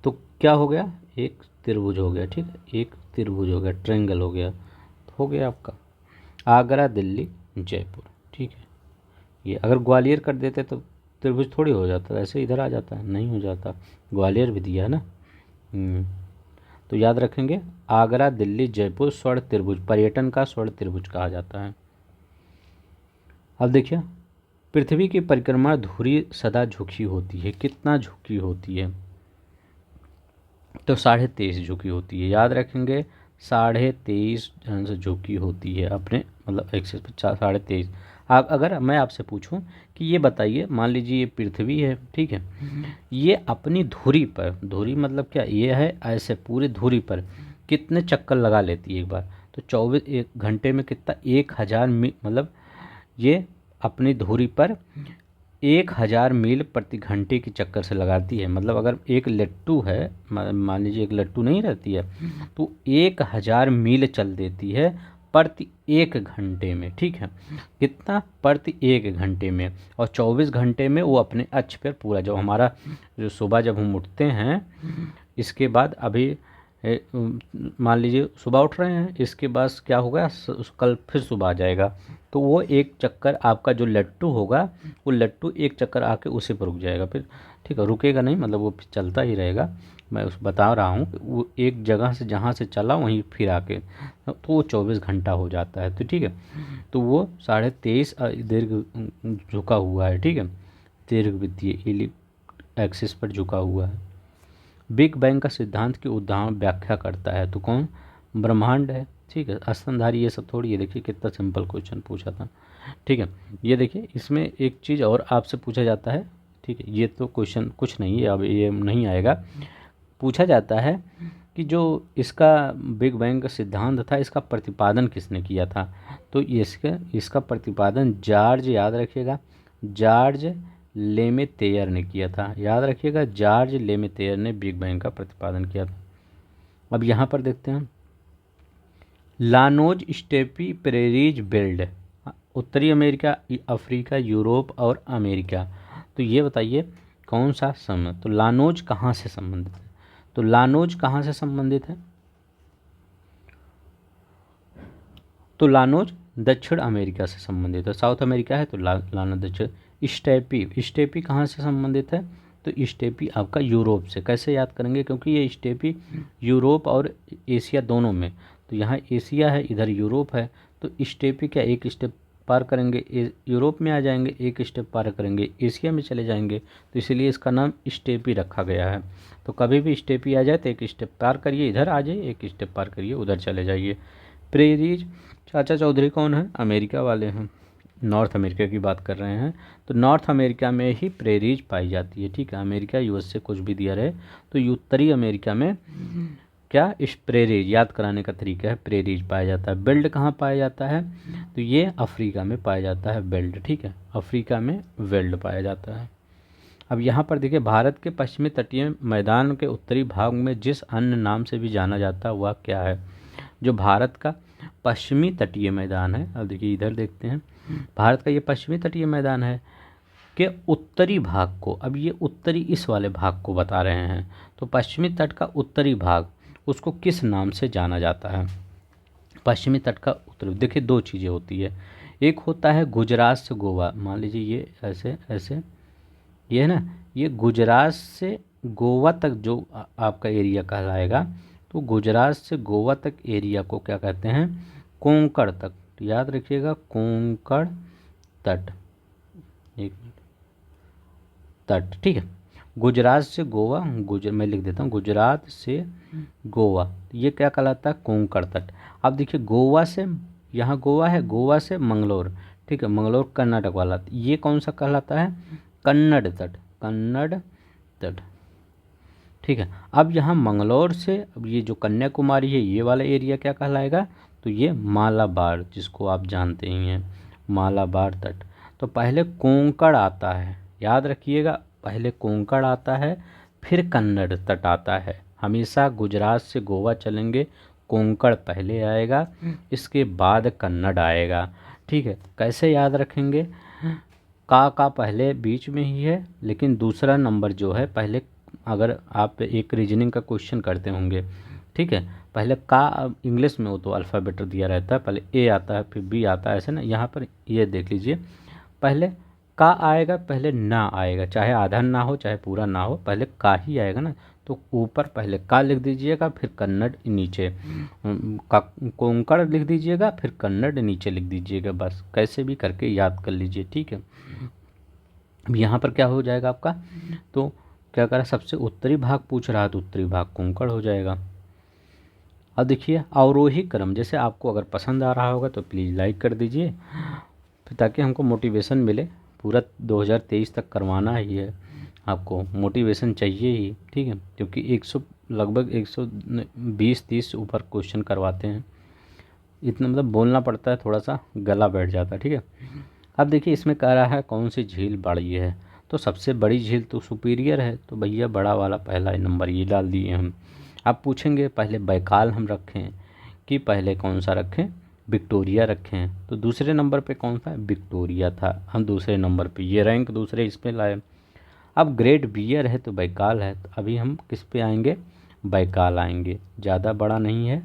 [SPEAKER 1] तो क्या हो गया, एक त्रिभुज हो गया, ठीक है, एक त्रिभुज हो गया, ट्रायंगल हो गया, तो हो गया आपका आगरा, दिल्ली, जयपुर, ठीक है। ये अगर ग्वालियर कर देते तो त्रिभुज थोड़ी हो जाता, ऐसे इधर आ जाता है, नहीं हो जाता, ग्वालियर भी दिया है ना। तो याद रखेंगे, आगरा, दिल्ली, जयपुर स्वर्ण त्रिभुज, पर्यटन का स्वर्ण त्रिभुज कहा जाता है। अब देखिए पृथ्वी की परिक्रमा धुरी सदा झुकी होती है, कितना झुकी होती है, तो 23.5 झुकी होती है, याद रखेंगे 23.5 ढंग से झुकी होती है अपने मतलब एक्सिस पर 23.5। आप अगर मैं आपसे पूछूं कि ये बताइए, मान लीजिए ये पृथ्वी है, ठीक है, ये अपनी धुरी पर, धुरी मतलब क्या, ये है ऐसे पूरी धुरी पर कितने चक्कर लगा लेती है एक बार, तो 24 एक घंटे में कितना, 1000 मतलब ये अपनी धुरी पर 1000 मील प्रति घंटे की चक्कर से लगाती है। मतलब अगर एक लट्टू है, मान लीजिए एक लट्टू नहीं रहती है, तो 1000 मील चल देती है प्रति 1 घंटे में, ठीक है, कितना, प्रति 1 घंटे में, और 24 घंटे में वो अपने अक्ष पर पूरा, जब हमारा जो सुबह जब हम उठते हैं, इसके बाद अभी मान लीजिए सुबह उठ रहे हैं, इसके बाद क्या होगा, कल फिर सुबह आ जाएगा, तो वो एक चक्कर आपका जो लट्टू होगा, वो लट्टू एक चक्कर आके उसी पर रुक जाएगा फिर, ठीक है, रुकेगा नहीं, मतलब वो चलता ही रहेगा। मैं उस बता रहा हूँ वो एक जगह से जहाँ से चला वहीं फिर आके, तो वो 24 घंटा हो जाता है, तो ठीक है, तो वो 23.5 दीर्घ झुका हुआ है, ठीक है, दीर्घवृत्तीय एक्सिस पर झुका हुआ है। बिग बैंग का सिद्धांत की उदाहरण व्याख्या करता है, तो कौन, ब्रह्मांड है, ठीक है, स्तनधारी, ये सब थोड़ी, ये देखिए कितना सिंपल क्वेश्चन पूछा था, ठीक है। ये देखिए इसमें एक चीज़ और आपसे पूछा जाता है, ठीक है, ये तो क्वेश्चन कुछ नहीं है, अब ये नहीं आएगा, पूछा जाता है कि जो इसका बिग बैंग का सिद्धांत था, इसका प्रतिपादन किसने किया था, तो इसका प्रतिपादन जॉर्ज, याद रखिएगा, जॉर्ज लेमेतेयर ने किया था, याद रखिएगा, जॉर्ज लेमेतेयर ने बिग बैंग का प्रतिपादन किया था। अब यहाँ पर देखते हैं लानोज स्टेपी प्रेरीज बेल्ट, उत्तरी अमेरिका, अफ्रीका, यूरोप और अमेरिका, तो ये बताइए कौन सा संबंध, तो लानोज कहाँ से संबंधित है, तो लानोज कहाँ से संबंधित है, तो लानोज दक्षिण अमेरिका से संबंधित है, साउथ अमेरिका है तो लानोज दक्षिण। स्टेपी कहाँ से संबंधित है, तो स्टेपी आपका यूरोप से, कैसे याद करेंगे, क्योंकि ये स्टेपी यूरोप और एशिया दोनों में, तो यहाँ एशिया है, इधर यूरोप है, तो स्टेपी क्या एक स्टेप पार करेंगे यूरोप में आ जाएंगे, एक स्टेप पार करेंगे एशिया में चले जाएंगे, तो इसीलिए इसका नाम स्टेपी रखा गया है। तो कभी भी स्टेपी आ जाए तो एक स्टेप पार करिए इधर आ जाइए, एक स्टेप पार करिए उधर चले जाइए। प्रेरीज, चाचा चौधरी कौन है, अमेरिका वाले हैं, नॉर्थ अमेरिका की बात कर रहे हैं, तो नॉर्थ अमेरिका में ही प्रेरीज पाई जाती है, ठीक है, अमेरिका यूएस से कुछ भी दिया रहे, तो उत्तरी अमेरिका में क्या, इस प्रेरीज, याद कराने का तरीका है, प्रेरीज पाया जाता है। बेल्ट कहाँ पाया जाता है, तो ये अफ्रीका में पाया जाता है बेल्ट, ठीक है, अफ्रीका में बेल्ट पाया जाता है। अब यहाँ पर देखिए, भारत के पश्चिमी तटीय मैदान के उत्तरी भाग में जिस अन्य नाम से भी जाना जाता है वह क्या है? जो भारत का पश्चिमी तटीय मैदान है, अब देखिए इधर देखते हैं, भारत का ये पश्चिमी तटीय मैदान है के उत्तरी भाग को, अब ये उत्तरी इस वाले भाग को बता रहे हैं, तो पश्चिमी तट का उत्तरी भाग उसको किस नाम से जाना जाता है? पश्चिमी तट का उत्तरी, देखिए दो चीज़ें होती है, एक होता है गुजरात से गोवा, मान लीजिए ये ऐसे ऐसे, ये है ना, ये गुजरात से गोवा तक जो आपका एरिया कहलाएगा, तो गुजरात से गोवा तक एरिया को क्या कहते हैं? कोंकण तट, याद रखिएगा, कोंकण तट, एक तट, ठीक है। गुजरात से गोवा, मैं लिख देता हूँ, गुजरात से गोवा, ये क्या कहलाता है? कोंकण तट। अब देखिए गोवा से, यहाँ गोवा है, गोवा से मंगलोर, ठीक है, मंगलोर कर्नाटक वाला, ये कौन सा कहलाता है? कन्नड़ तट, कन्नड़ तट, ठीक है। अब यहाँ मंगलोर से, अब ये जो कन्याकुमारी है ये वाला एरिया क्या कहलाएगा? तो ये मालाबार, जिसको आप जानते ही हैं, मालाबार तट। तो पहले कोंकण आता है, याद रखिएगा, पहले कोंकण आता है, फिर कन्नड़ तट आता है। हमेशा गुजरात से गोवा चलेंगे, कोंकण पहले आएगा, इसके बाद कन्नड़ आएगा, ठीक है। कैसे याद रखेंगे? का पहले बीच में ही है, लेकिन दूसरा नंबर जो है पहले, अगर आप एक रीजनिंग का क्वेश्चन करते होंगे, ठीक है, पहले का इंग्लिश में हो तो अल्फ़ाबेट दिया रहता है, पहले ए आता है फिर बी आता है, ऐसे ना। यहाँ पर ये देख लीजिए, पहले का आएगा, पहले ना आएगा, चाहे आधा ना हो चाहे पूरा ना हो, पहले का ही आएगा ना। तो ऊपर पहले का लिख दीजिएगा, फिर कन्नड़ नीचे, कोंकण लिख दीजिएगा, फिर कन्नड़ नीचे लिख दीजिएगा, बस कैसे भी करके याद कर लीजिए, ठीक है। अब यहाँ पर क्या हो जाएगा आपका? तो क्या करा, सबसे उत्तरी भाग पूछ रहा है तो उत्तरी भाग कोंकण हो जाएगा। अब देखिए अवरोही क्रम, जैसे आपको अगर पसंद आ रहा होगा तो प्लीज़ लाइक कर दीजिए, ताकि हमको मोटिवेशन मिले, पूरा 2023 तक करवाना ही है, आपको मोटिवेशन चाहिए ही, ठीक है, क्योंकि 100 लगभग 120-30 ऊपर क्वेश्चन करवाते हैं, इतना मतलब बोलना पड़ता है, थोड़ा सा गला बैठ जाता है, ठीक है। अब देखिए इसमें कह रहा है कौन सी झील बड़ी है, तो सबसे बड़ी झील तो सुपीरियर है, तो भैया बड़ा वाला पहला नंबर ये डाल दिए हम। आप पूछेंगे पहले बैकाल हम रखें कि पहले कौन सा रखें? विक्टोरिया रखें, तो दूसरे नंबर पे कौन सा? विक्टोरिया था, हम दूसरे नंबर पे, ये रैंक दूसरे इस पे लाए। अब ग्रेट बियर है तो बैकाल है, तो अभी हम किस पे आएंगे? बैकाल आएंगे, ज़्यादा बड़ा नहीं है,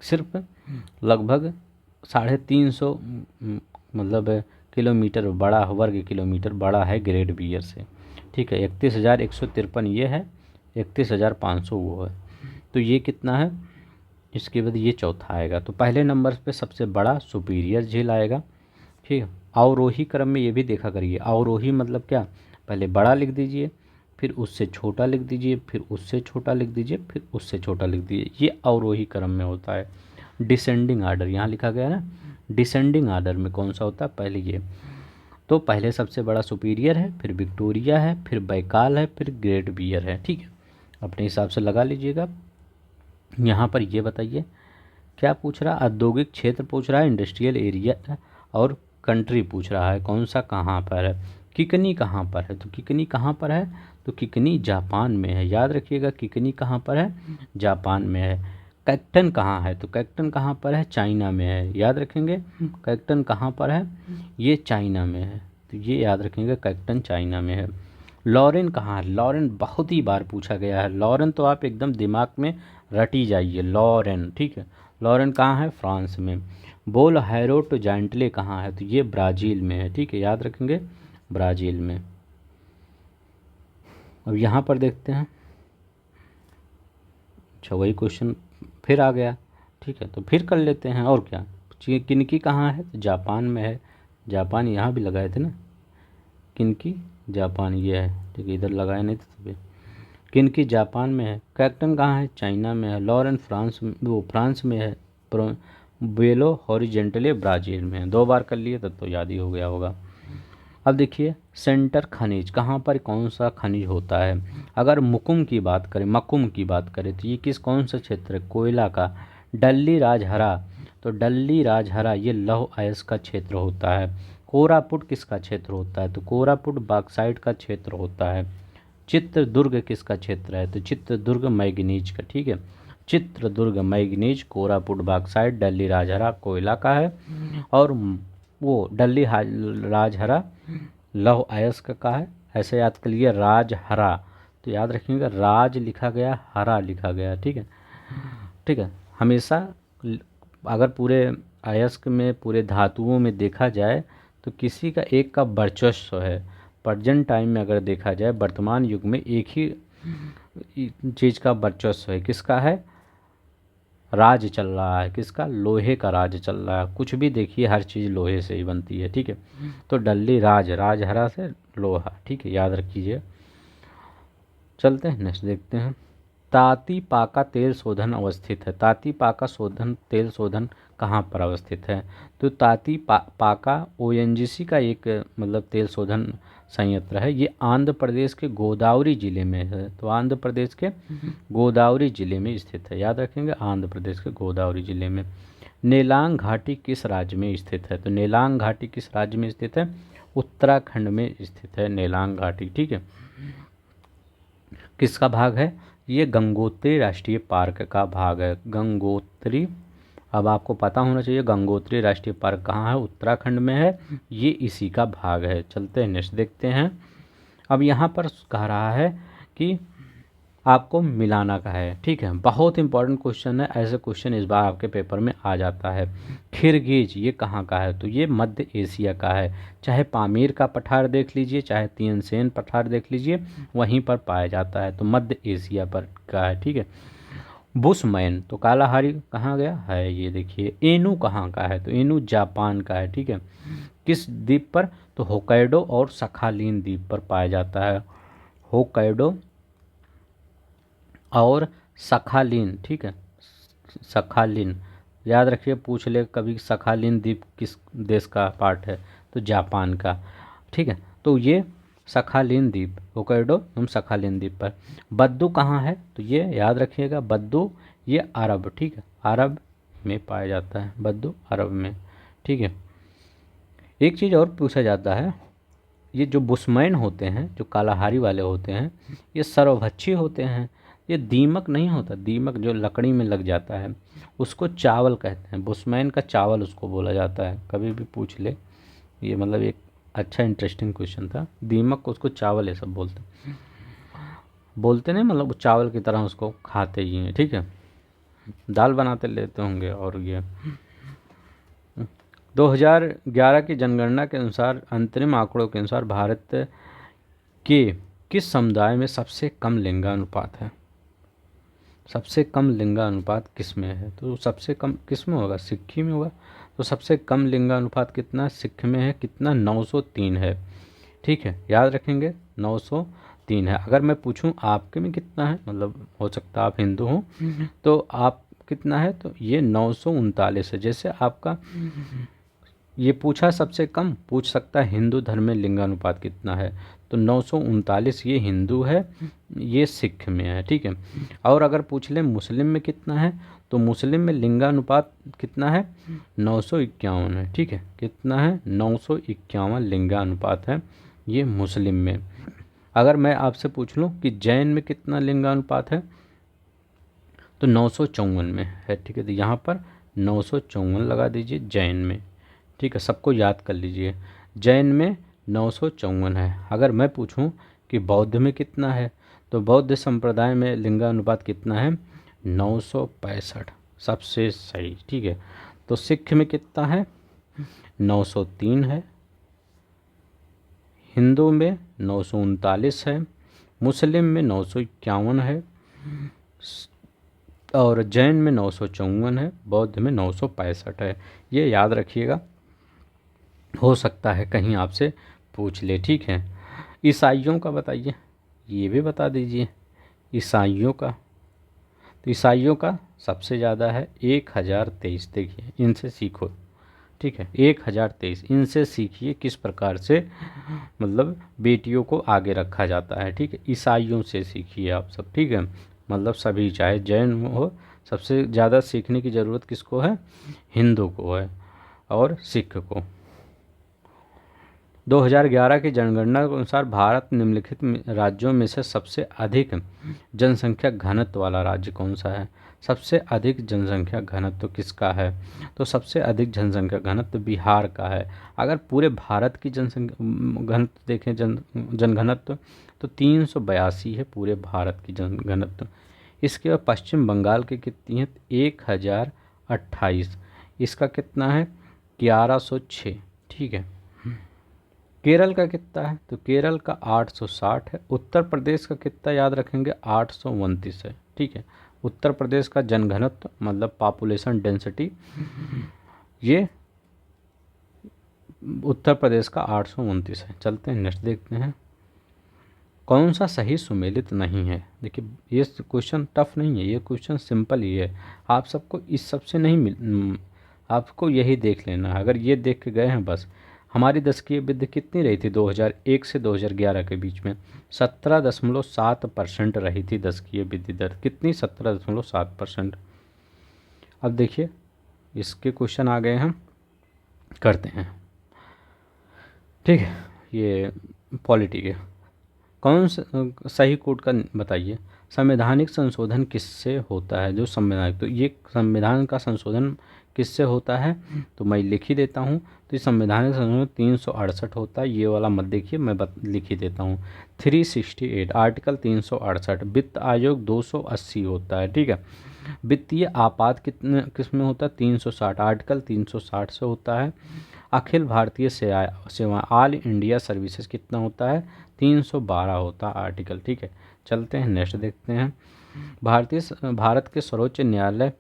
[SPEAKER 1] सिर्फ लगभग 350 मतलब किलोमीटर बड़ा, वर्ग किलोमीटर बड़ा है ग्रेट बियर से, ठीक है। 31,153 ये है, 31,500 वो है, तो ये कितना है? इसके बाद ये चौथा आएगा, तो पहले नंबर पे सबसे बड़ा सुपीरियर झील आएगा, ठीक है। अवरोही क्रम में ये भी देखा करिए, अवरोही मतलब क्या? पहले बड़ा लिख दीजिए, फिर उससे छोटा लिख दीजिए, फिर उससे छोटा लिख दीजिए, फिर उससे छोटा लिख दीजिए, ये अवरोही क्रम में होता है। डिसेंडिंग आर्डर यहाँ लिखा गया है ना, डिसेंडिंग आर्डर में कौन सा होता है? पहले ये, तो पहले सबसे बड़ा सुपीरियर है, फिर विक्टोरिया है, फिर बैकाल है, फिर ग्रेट बियर है, ठीक है, अपने हिसाब से लगा लीजिएगा। यहाँ पर ये बताइए क्या पूछ रहा? औद्योगिक क्षेत्र पूछ रहा है, इंडस्ट्रियल एरिया, और कंट्री पूछ रहा है, कौन सा कहाँ पर है? किकनी कहाँ पर है? तो किकनी कहाँ पर है? तो किकनी जापान में है, याद रखिएगा, किकनी कहाँ पर है? जापान में है। कैक्टन कहाँ है? तो कैक्टन कहाँ पर है? चाइना में है, याद रखेंगे, कैक्टन कहाँ पर है? ये चाइना में है, तो ये याद रखेंगे, कैक्टन चाइना में है। लॉरेन कहाँ है? लॉरेन बहुत ही बार पूछा गया है, लॉरेन तो आप एकदम दिमाग में रटी जाइए, लॉरेन, ठीक है। लॉरेन कहाँ है? फ्रांस में। बोल हैरोट जाइंटले कहाँ है? तो ये ब्राज़ील में है, ठीक है, याद रखेंगे, ब्राज़ील में। अब यहाँ पर देखते हैं, अच्छा वही क्वेश्चन फिर आ गया, ठीक है, तो फिर कर लेते हैं, और क्या। किनकी कहाँ है? तो जापान में है, जापान यहाँ भी लगाए थे ना, किनकी, जापान ये है, ठीक है, इधर लगाए नहीं थे तभी। किनकी जापान में है। कैक्टन कहाँ है? चाइना में है। लॉरेन फ्रांस में, वो फ्रांस में है। बेलो हॉरिजेंटले ब्राज़ील में है। 2 बार कर लिए तब तो याद ही हो गया होगा। अब देखिए सेंटर खनिज कहाँ पर कौन सा खनिज होता है? अगर मकुम की बात करें, मकुम की बात करें तो ये कौन सा क्षेत्र है? कोयला का। डल्ली राजहरा, तो डल्ली राजहरा ये लौह अयस्क का क्षेत्र होता है। कोरापुट किसका क्षेत्र होता है? तो कोरापुट बॉक्साइट का क्षेत्र होता है। चित्रदुर्ग किसका क्षेत्र है? तो चित्रदुर्ग मैंगनीज का, ठीक है। चित्रदुर्ग मैंगनीज, कोरापुट बॉक्साइट, डल्ली राजहरा कोयला का है, और वो डल्ली राजहरा लौह अयस्क का है। ऐसे याद कर लिए, राजहरा, तो याद रखिएगा राज लिखा गया, हरा लिखा गया, ठीक है। ठीक है, हमेशा अगर पूरे अयस्क में, पूरे धातुओं में देखा जाए तो किसी का एक का वर्चस्व है। प्रेजेंट टाइम में अगर देखा जाए, वर्तमान युग में एक ही चीज़ का वर्चस्व है। किसका है? राज चल रहा है, किसका? लोहे का राज चल रहा है। कुछ भी देखिए, हर चीज़ लोहे से ही बनती है, ठीक है। तो डल्ली राजहरा से लोहा, ठीक है, याद रखिए। चलते हैं नेक्स्ट देखते हैं। ताती पाका तेल शोधन अवस्थित है। ताती पाका तेल शोधन कहाँ पर अवस्थित है? तो ताती पाका ओएनजीसी का एक मतलब तेल शोधन संयंत्र है। ये आंध्र प्रदेश के गोदावरी जिले में है। तो आंध्र प्रदेश के गोदावरी जिले में स्थित है, याद रखेंगे, आंध्र प्रदेश के गोदावरी जिले में। नेलांग घाटी किस राज्य में स्थित है? तो नेलांग घाटी किस राज्य में स्थित है? उत्तराखंड में स्थित है नेलांग घाटी, ठीक है। किसका भाग है? ये गंगोत्री राष्ट्रीय पार्क का भाग है। गंगोत्री, अब आपको पता होना चाहिए गंगोत्री राष्ट्रीय पार्क कहाँ है, उत्तराखंड में है, ये इसी का भाग है। चलते हैं नेक्स्ट देखते हैं। अब यहाँ पर कह रहा है कि आपको मिलाना का है, ठीक है। बहुत इंपॉर्टेंट क्वेश्चन है, ऐसे क्वेश्चन इस बार आपके पेपर में आ जाता है। खिरगिज ये कहाँ का है? तो ये मध्य एशिया का है। चाहे पामीर का पठार देख लीजिए, चाहे तियनसेन पठार देख लीजिए, वहीं पर पाया जाता है। तो मध्य एशिया पर का है, ठीक है। बुशमैन, तो कालाहारी कहाँ गया है? ये देखिए। एनू कहाँ का है? तो एनू जापान का है, ठीक है। किस द्वीप पर? तो होक्काइडो और सखालिन द्वीप पर पाया जाता है। होक्काइडो और सखालिन, ठीक है, सखालिन, याद रखिए, पूछ ले कभी सखालिन द्वीप किस देश का पार्ट है? तो जापान का, ठीक है। तो ये सखालिन द्वीप, होक्काइडो एवं सखालिन द्वीप पर। बद्दू कहाँ है? तो ये याद रखिएगा, बद्दू ये अरब, ठीक है, अरब में पाया जाता है, बद्दू अरब में, ठीक है। एक चीज़ और पूछा जाता है, ये जो बुशमैन होते हैं, जो कालाहारी वाले होते हैं, ये सर्वभक्षी होते हैं। ये दीमक नहीं होता, दीमक जो लकड़ी में लग जाता है उसको चावल कहते हैं। बुशमैन का चावल उसको बोला जाता है, कभी भी पूछ ले। ये मतलब एक अच्छा इंटरेस्टिंग क्वेश्चन था। दीमक को उसको चावल ये सब बोलते नहीं, मतलब चावल की तरह उसको खाते ही हैं, ठीक है। दाल बनाते लेते होंगे। और ये 2011 की जनगणना के अनुसार, अंतरिम आंकड़ों के अनुसार, भारत के किस समुदाय में सबसे कम लिंगानुपात है? सबसे कम लिंगानुपात किस में है? तो सबसे कम किस में होगा? सिक्की में होगा। तो सबसे कम लिंगानुपात कितना सिख में है? कितना? 903 है, ठीक है, याद रखेंगे 903 है। अगर मैं पूछूं आपके में कितना है, मतलब हो सकता है आप हिंदू हो, तो आप कितना है? तो ये 939 है। जैसे आपका ये पूछा सबसे कम, पूछ सकता है हिंदू धर्म में लिंगानुपात कितना है, तो 939 ये हिंदू है, ये सिख में है, ठीक है। और अगर पूछ लें मुस्लिम में कितना है, तो मुस्लिम में लिंगानुपात कितना है? 951 है, ठीक है। कितना है? 951 लिंगानुपात है ये मुस्लिम में। अगर मैं आपसे पूछ लूँ कि जैन में कितना लिंगानुपात है, तो 954 में है, ठीक है। तो यहाँ पर 954 लगा दीजिए जैन में, ठीक है, सबको याद कर लीजिए। जैन में 954 है। अगर मैं पूछूं कि बौद्ध में कितना है, तो बौद्ध संप्रदाय में लिंगानुपात कितना है? 965, सबसे सही, ठीक है। तो सिख में कितना है? 903 है। हिंदू में 939 है। मुस्लिम में 951 है। और जैन में 954 है। बौद्ध में 965 है। ये याद रखिएगा, हो सकता है कहीं आपसे पूछ ले, ठीक है। ईसाइयों का बताइए, ये भी बता दीजिए ईसाइयों का। तो ईसाइयों का सबसे ज़्यादा है 1023। देखिए, इनसे सीखो, ठीक है, 1023, इनसे सीखिए किस प्रकार से मतलब बेटियों को आगे रखा जाता है, ठीक है। ईसाइयों से सीखिए आप सब, ठीक है, मतलब सभी, चाहे जैन हो, सबसे ज़्यादा सीखने की ज़रूरत किसको है? हिंदू को है और सिख को। 2011 की जनगणना के अनुसार भारत निम्नलिखित राज्यों में से सबसे अधिक जनसंख्या घनत्व वाला राज्य कौन सा है? सबसे अधिक जनसंख्या घनत्व किसका है? तो सबसे अधिक जनसंख्या घनत्व बिहार का है। अगर पूरे भारत की जनसंख्या घनत्व देखें, जनघनत्व, तो 382 है पूरे भारत की जनघनत्व। इसके बाद पश्चिम बंगाल की कितनी है? 1028। इसका कितना है? 1106। ठीक है। केरल का कितना है? तो केरल का 860 है। उत्तर प्रदेश का कितना याद रखेंगे? 829 है। ठीक है। उत्तर प्रदेश का जनघनत्व मतलब पॉपुलेशन डेंसिटी, ये उत्तर प्रदेश का 829 है। चलते हैं नेक्स्ट देखते हैं। कौन सा सही सुमेलित नहीं है? देखिए ये क्वेश्चन टफ नहीं है, ये क्वेश्चन सिंपल ही है। आप सबको इस सबसे नहीं आपको यही देख लेना है। अगर ये देख के गए हैं बस। हमारी दशकीय वृद्धि कितनी रही थी 2001 से 2011 के बीच में? 17.7% रही थी दशकीय वृद्धि दर। कितनी? 17.7%। अब देखिए इसके क्वेश्चन आ गए, हम करते हैं। ठीक है, ये पॉलिटी के कौन सही कोड का बताइए। संवैधानिक संशोधन किससे होता है? जो संवैधानिक, तो ये संविधान का संशोधन किससे होता है? तो मैं लिख ही देता हूँ। तो ये संवैधानिक संशोधन 368 होता है। ये वाला मत देखिए, मैं लिख ही देता हूँ। 368 आर्टिकल 368। वित्त आयोग 280 होता है। ठीक है। वित्तीय आपात किस में होता है? 360 आर्टिकल 360 से होता है। अखिल भारतीय सेवा ऑल इंडिया सर्विसेज कितना होता है? 312 होता है आर्टिकल। ठीक है। चलते हैं नेक्स्ट देखते हैं। भारत के सर्वोच्च न्यायालय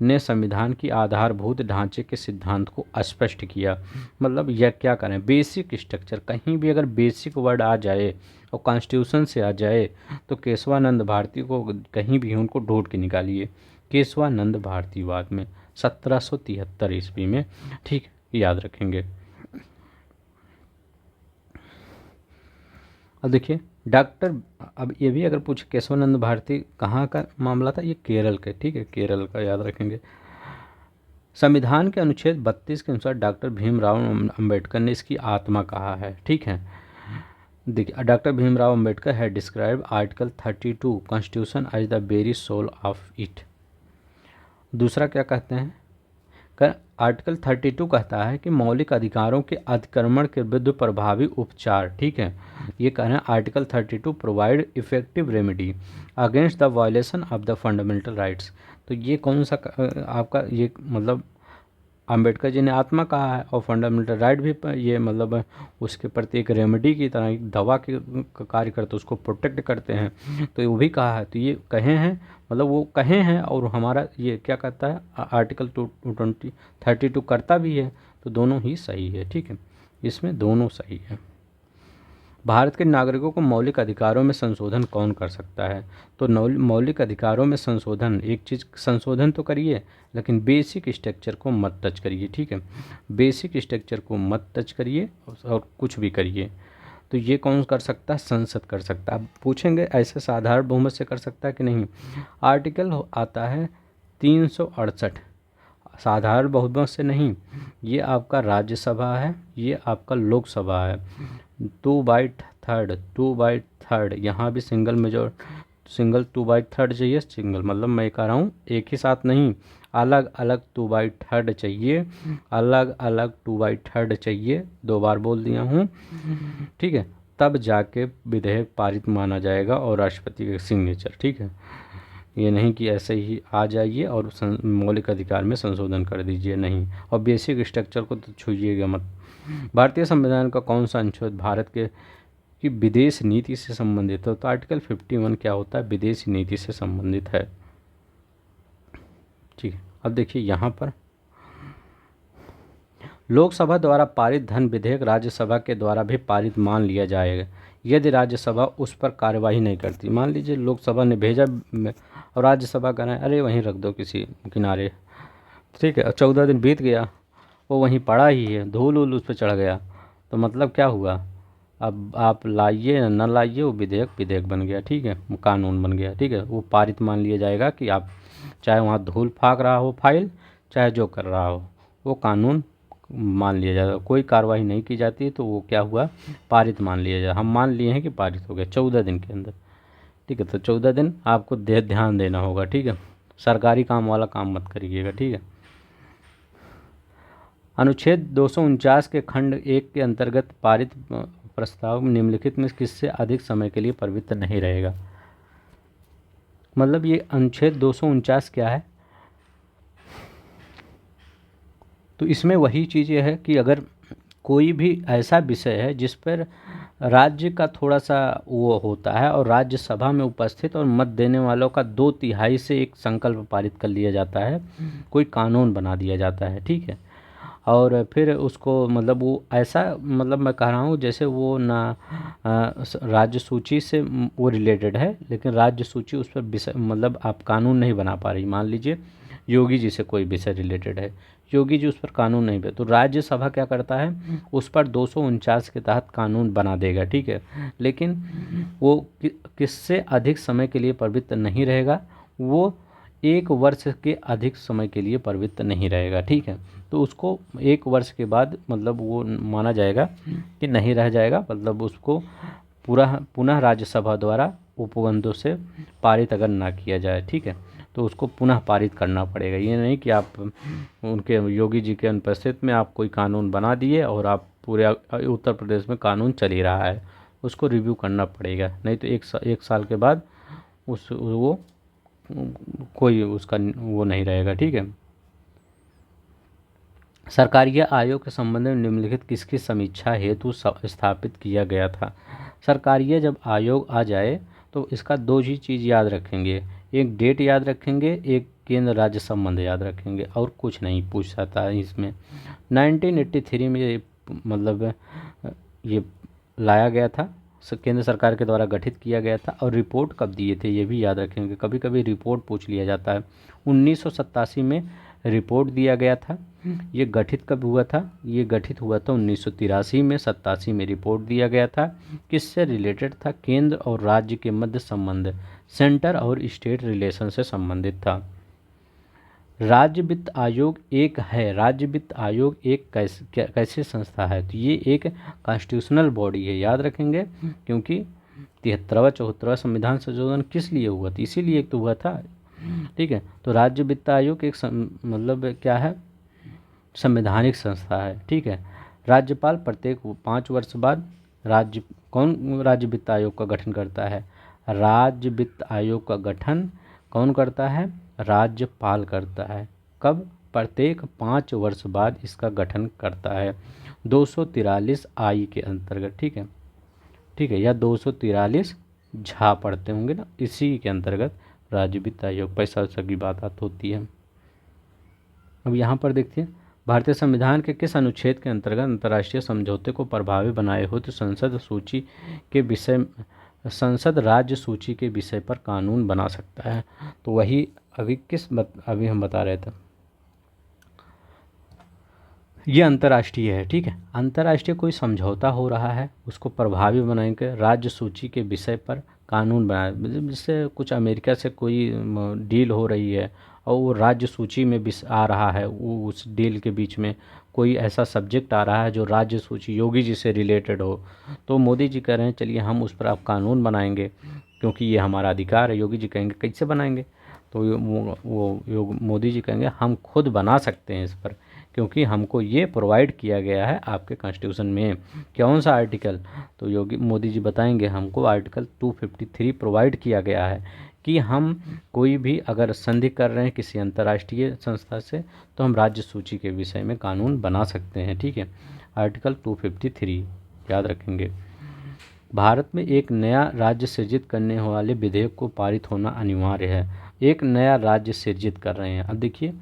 [SPEAKER 1] ने संविधान की आधारभूत ढांचे के सिद्धांत को स्पष्ट किया। मतलब यह क्या करें, बेसिक स्ट्रक्चर, कहीं भी अगर बेसिक वर्ड आ जाए और कॉन्स्टिट्यूशन से आ जाए तो केशवानंद भारती को कहीं भी उनको ढूंढ के निकालिए। केशवानंद भारतीवाद में 1773 ईस्वी में। ठीक, याद रखेंगे। अब देखिए डॉक्टर, अब ये भी अगर पूछे केशवानंद भारती कहाँ का मामला था? ये केरल के। ठीक है, केरल का याद रखेंगे। संविधान के अनुच्छेद 32 के अनुसार डॉक्टर भीमराव अंबेडकर ने इसकी आत्मा कहा है। ठीक है। देखिए डॉक्टर भीमराव अंबेडकर है describe article 32 constitution as the very soul of it. दूसरा क्या कहते हैं? आर्टिकल 32 कहता है कि मौलिक अधिकारों के अतिक्रमण के विरुद्ध प्रभावी उपचार। ठीक है। ये कह रहे हैं article 32 provide effective remedy against the violation of the fundamental rights. तो ये कौन सा आपका ये मतलब अंबेडकर जी ने आत्मा कहा है, और फंडामेंटल राइट भी ये मतलब उसके प्रति एक रेमेडी की तरह, एक दवा के कार्य करते, उसको प्रोटेक्ट करते हैं। तो वो भी कहा है। तो ये कहे हैं, मतलब वो कहे हैं, और हमारा ये क्या कहता है आर्टिकल 32 करता भी है। तो दोनों ही सही है। ठीक है, इसमें दोनों सही है। भारत के नागरिकों को मौलिक अधिकारों में संशोधन कौन कर सकता है? तो मौलिक अधिकारों में संशोधन, एक चीज़ संशोधन तो करिए लेकिन बेसिक स्ट्रक्चर को मत टच करिए। ठीक है, बेसिक स्ट्रक्चर को मत टच करिए और कुछ भी करिए। तो ये कौन कर सकता है? संसद कर सकता है। आप पूछेंगे ऐसे साधारण बहुमत से कर सकता है कि नहीं? आर्टिकल आता है 368, साधारण बहुमत से नहीं। ये आपका राज्यसभा है, ये आपका लोकसभा है। 2/3 यहाँ भी सिंगल 2/3 चाहिए। सिंगल मतलब मैं कह रहा हूँ एक ही साथ नहीं, अलग अलग 2/3 चाहिए, अलग अलग 2/3 चाहिए। 2 बार बोल दिया हूँ। ठीक है, तब जाके विधेयक पारित माना जाएगा और राष्ट्रपति का सिग्नेचर। ठीक है, ये नहीं कि ऐसे ही आ जाइए और मौलिक अधिकार में संशोधन कर दीजिए, नहीं। और बेसिक स्ट्रक्चर को तो छूइएगा मत। भारतीय संविधान का कौन सा अनुच्छेद भारत के की विदेश नीति से संबंधित है? तो आर्टिकल 51 क्या होता है? विदेश नीति से संबंधित है। ठीक है। अब देखिए यहाँ पर लोकसभा द्वारा पारित धन विधेयक राज्यसभा के द्वारा भी पारित मान लिया जाएगा यदि राज्यसभा उस पर कार्यवाही नहीं करती। मान लीजिए लोकसभा ने भेजा और राज्यसभा कह रहे हैं अरे वहीं रख दो किसी किनारे। ठीक है, 14 दिन बीत गया, वो वहीं पड़ा ही है, धूल वूल उस पर चढ़ गया। तो मतलब क्या हुआ? अब आप लाइए या न लाइए, वो विधेयक बन गया। ठीक है, वो कानून बन गया। ठीक है, वो पारित मान लिया जाएगा कि आप चाहे वहाँ धूल फाक रहा हो फाइल, चाहे जो कर रहा हो, वो कानून मान लिया जाता है। कोई कार्रवाई नहीं की जाती तो वो क्या हुआ, पारित मान लिया जाए। हम मान लिए हैं कि पारित हो गया 14 दिन के अंदर, ठीक है। तो 14 दिन आपको ध्यान देना होगा, ठीक है। सरकारी काम वाला काम मत करिएगा, ठीक है। अनुच्छेद 249 के खंड 1 के अंतर्गत पारित प्रस्ताव निम्नलिखित में किससे अधिक समय के लिए प्रवृत्त नहीं रहेगा। मतलब ये अनुच्छेद 249 क्या है, तो इसमें वही चीज़ ये है कि अगर कोई भी ऐसा विषय है जिस पर राज्य का थोड़ा सा वो होता है और राज्यसभा में उपस्थित और मत देने वालों का 2/3 से एक संकल्प पारित कर लिया जाता है, कोई कानून बना दिया जाता है, ठीक है। और फिर उसको मतलब वो ऐसा, मतलब मैं कह रहा हूँ जैसे वो ना राज्य सूची से वो रिलेटेड है, लेकिन राज्य सूची उस पर विषय मतलब आप कानून नहीं बना पा रही। मान लीजिए योगी जी से कोई विषय रिलेटेड है, योगी जी उस पर कानून नहीं बना, तो राज्यसभा क्या करता है, उस पर 249 के तहत कानून बना देगा, ठीक है। लेकिन वो किससे अधिक समय के लिए प्रवृत्त नहीं रहेगा, वो 1 वर्ष के अधिक समय के लिए प्रवृत्त नहीं रहेगा, ठीक है। तो उसको 1 वर्ष के बाद मतलब वो माना जाएगा कि नहीं रह जाएगा, मतलब उसको पूरा पुनः राज्यसभा द्वारा उपबंधों से पारित अगर ना किया जाए, ठीक है, तो उसको पुनः पारित करना पड़ेगा। ये नहीं कि आप उनके योगी जी के अनुपस्थित में आप कोई कानून बना दिए और आप पूरे उत्तर प्रदेश में कानून चल ही रहा है, उसको रिव्यू करना पड़ेगा, नहीं तो एक साल के बाद वो कोई उसका वो नहीं रहेगा, ठीक है। सरकारीय आयोग के संबंध में निम्नलिखित किसकी समीक्षा हेतु स्थापित किया गया था। सरकारीय जब आयोग आ जाए तो इसका 2 ही चीज़ याद रखेंगे, एक डेट याद रखेंगे, एक केंद्र राज्य संबंध याद रखेंगे, और कुछ नहीं पूछ सकता है इसमें। 1983 में ये मतलब ये लाया गया था, केंद्र सरकार के द्वारा गठित किया गया था। और रिपोर्ट कब दिए थे ये भी याद रखेंगे, कभी कभी रिपोर्ट पूछ लिया जाता है। 1987 में रिपोर्ट दिया गया था। ये गठित कब हुआ था, ये गठित हुआ था 1983 में, 87 में रिपोर्ट दिया गया था। किससे रिलेटेड था, केंद्र और राज्य के मध्य संबंध, सेंटर और स्टेट रिलेशन से संबंधित था। राज्य वित्त आयोग एक है, राज्य वित्त आयोग एक कैसी संस्था है, तो ये एक कॉन्स्टिट्यूशनल बॉडी है, याद रखेंगे, क्योंकि 73वां 74वां संविधान संशोधन किस लिए हुआ था, इसीलिए एक तो हुआ था, ठीक है। तो राज्य वित्त आयोग एक मतलब क्या है, संवैधानिक संस्था है, ठीक है। राज्यपाल प्रत्येक 5 वर्ष बाद कौन राज्य वित्त आयोग का गठन करता है, राज्य वित्त आयोग का गठन कौन करता है, राज्यपाल करता है। कब, प्रत्येक 5 वर्ष बाद इसका गठन करता है, 243 आई के अंतर्गत, ठीक है, ठीक है, या 243 झा पढ़ते होंगे ना, इसी के अंतर्गत राज्य वित्त आयोग पैसा वैसा की बात होती है। अब यहाँ पर देखिए, भारतीय संविधान के किस अनुच्छेद के अंतर्गत अंतर्राष्ट्रीय समझौते को प्रभावी बनाए हो तो संसद राज्य सूची के विषय पर कानून बना सकता है। तो वही अभी हम बता रहे थे, ये अंतर्राष्ट्रीय है, ठीक है। अंतर्राष्ट्रीय कोई समझौता हो रहा है, उसको प्रभावी बनाएंगे, राज्य सूची के विषय पर कानून बनाए, जिससे कुछ अमेरिका से कोई डील हो रही है और वो राज्य सूची में भी आ रहा है, वो उस डील के बीच में कोई ऐसा सब्जेक्ट आ रहा है जो राज्य सूची योगी जी से रिलेटेड हो, तो मोदी जी कह रहे हैं चलिए हम उस पर अब कानून बनाएंगे क्योंकि ये हमारा अधिकार है। योगी जी कहेंगे कैसे बनाएंगे, तो मोदी जी कहेंगे हम खुद बना सकते हैं इस पर, क्योंकि हमको ये प्रोवाइड किया गया है आपके कॉन्स्टिट्यूशन में। कौन सा आर्टिकल, तो मोदी जी बताएंगे हमको आर्टिकल 253 प्रोवाइड किया गया है कि हम कोई भी अगर संधि कर रहे हैं किसी अंतर्राष्ट्रीय संस्था से तो हम राज्य सूची के विषय में कानून बना सकते हैं, ठीक है। आर्टिकल 253 याद रखेंगे। भारत में एक नया राज्य सृजित करने वाले विधेयक को पारित होना अनिवार्य है। एक नया राज्य सृजित कर रहे हैं, अब देखिए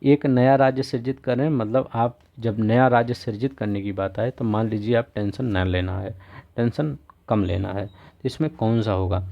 [SPEAKER 1] एक नया राज्य सृजित कर रहे हैं, मतलब आप जब नया राज्य सृजित करने की बात आए तो मान लीजिए आप टेंशन न लेना है, टेंशन कम लेना है, तो इसमें कौन सा होगा,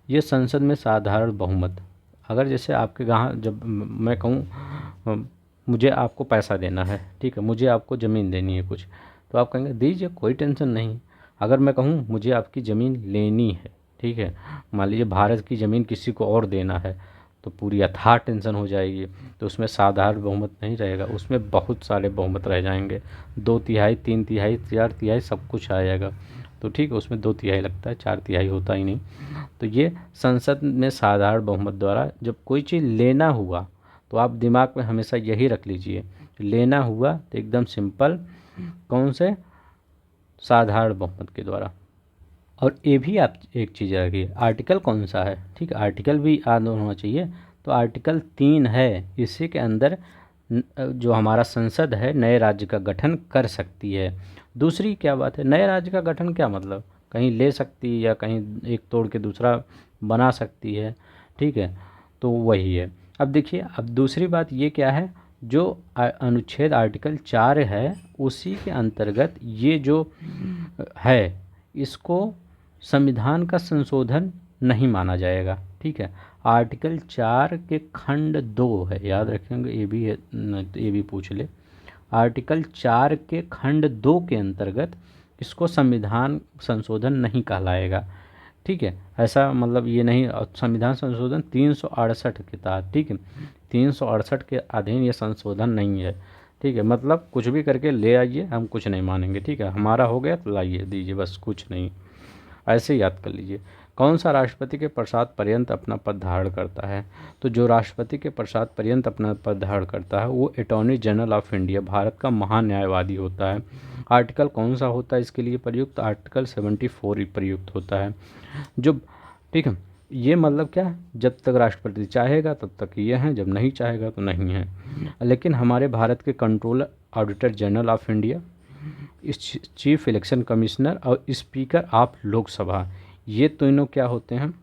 [SPEAKER 1] ये संसद में साधारण बहुमत। अगर जैसे आपके यहाँ जब मैं कहूँ मुझे आपको पैसा देना है, ठीक है, मुझे आपको ज़मीन देनी है कुछ, तो आप कहेंगे दीजिए कोई टेंशन नहीं। अगर मैं कहूँ मुझे आपकी ज़मीन लेनी है, ठीक है, मान लीजिए भारत की ज़मीन किसी को और देना है, तो पूरी अथाह टेंशन हो जाएगी। तो उसमें साधारण बहुमत नहीं रहेगा, उसमें बहुत सारे बहुमत रह जाएंगे, 2/3, 3/3, 4/3 सब कुछ आ जाएगा। तो ठीक है, उसमें 2/3 लगता है, 4/3 होता ही नहीं। तो ये संसद में साधारण बहुमत द्वारा जब कोई चीज़ लेना हुआ, तो आप दिमाग में हमेशा यही रख लीजिए, लेना हुआ तो एकदम सिंपल, कौन से, साधारण बहुमत के द्वारा। और ये भी आप एक चीज़ रखिए, आर्टिकल कौन सा है, ठीक है, आर्टिकल भी याद होना चाहिए। तो आर्टिकल 3 है, इसी के अंदर जो हमारा संसद है नए राज्य का गठन कर सकती है। दूसरी क्या बात है, नए राज्य का गठन क्या मतलब, कहीं ले सकती है या कहीं एक तोड़ के दूसरा बना सकती है, ठीक है, तो वही है। अब देखिए, अब दूसरी बात ये क्या है, जो अनुच्छेद आर्टिकल 4 है उसी के अंतर्गत ये जो है, इसको संविधान का संशोधन नहीं माना जाएगा, ठीक है। आर्टिकल 4 के खंड 2 है, याद रखेंगे, ये भी है, तो ये भी पूछ ले। आर्टिकल 4 के खंड 2 के अंतर्गत इसको संविधान संशोधन नहीं कहलाएगा, ठीक है। ऐसा मतलब ये नहीं, संविधान संशोधन 368 के तहत, ठीक है, 368 के अधीन ये संशोधन नहीं है, ठीक है। मतलब कुछ भी करके ले आइए, हम कुछ नहीं मानेंगे, ठीक है, हमारा हो गया तो लाइए दीजिए, बस कुछ नहीं, ऐसे याद कर लीजिए। कौन सा राष्ट्रपति के पश्चात पर्यंत अपना पद धारण करता है, तो जो राष्ट्रपति के पश्चात पर्यंत अपना पद धारण करता है वो attorney general of India, Bharat का महान्यायवादी होता है। आर्टिकल कौन सा होता है इसके लिए प्रयुक्त, आर्टिकल 74 प्रयुक्त होता है। जो, ठीक है, ये मतलब क्या है, जब तक राष्ट्रपति चाहेगा तब तक ये हैं, जब नहीं चाहेगा तो नहीं है। लेकिन हमारे भारत के controller auditor general of India, chief election commissioner और स्पीकर ऑफ लोकसभा, ये तीनों क्या होते हैं,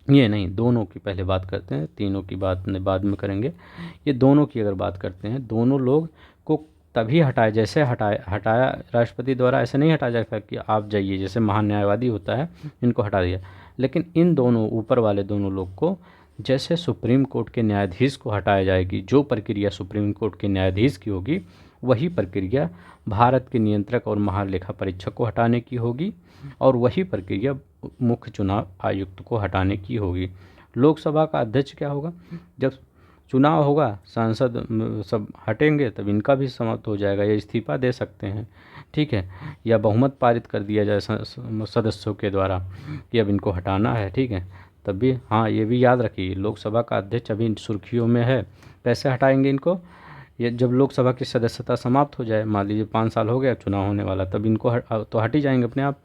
[SPEAKER 1] ये नहीं, दोनों की पहले बात करते हैं, तीनों की बात बाद में करेंगे। ये दोनों की अगर बात करते हैं, दोनों लोग को तभी हटाया, जैसे हटाया राष्ट्रपति द्वारा, ऐसे नहीं हटाया जाता कि आप जाइए, जैसे महान्यायवादी होता है इनको हटा दिया, लेकिन इन दोनों ऊपर वाले दोनों लोग को जैसे सुप्रीम कोर्ट के न्यायाधीश को हटाया जाएगी, जो प्रक्रिया सुप्रीम कोर्ट के न्यायाधीश की होगी वही प्रक्रिया भारत के नियंत्रक और महालेखा परीक्षक को हटाने की होगी, और वही प्रक्रिया मुख्य चुनाव आयुक्त को हटाने की होगी। लोकसभा का अध्यक्ष क्या होगा, जब चुनाव होगा सांसद सब हटेंगे तब इनका भी समाप्त हो जाएगा, या इस्तीफा दे सकते हैं, ठीक है, या बहुमत पारित कर दिया जाए सदस्यों के द्वारा कि अब इनको हटाना है, ठीक है, तब भी। हाँ, ये भी याद रखिए, लोकसभा का अध्यक्ष अभी सुर्खियों में है, कैसे हटाएंगे इनको, ये जब लोकसभा की सदस्यता समाप्त हो जाए, मान लीजिए 5 साल हो गया, चुनाव होने वाला, तब इनको तो हट ही जाएंगे अपने आप।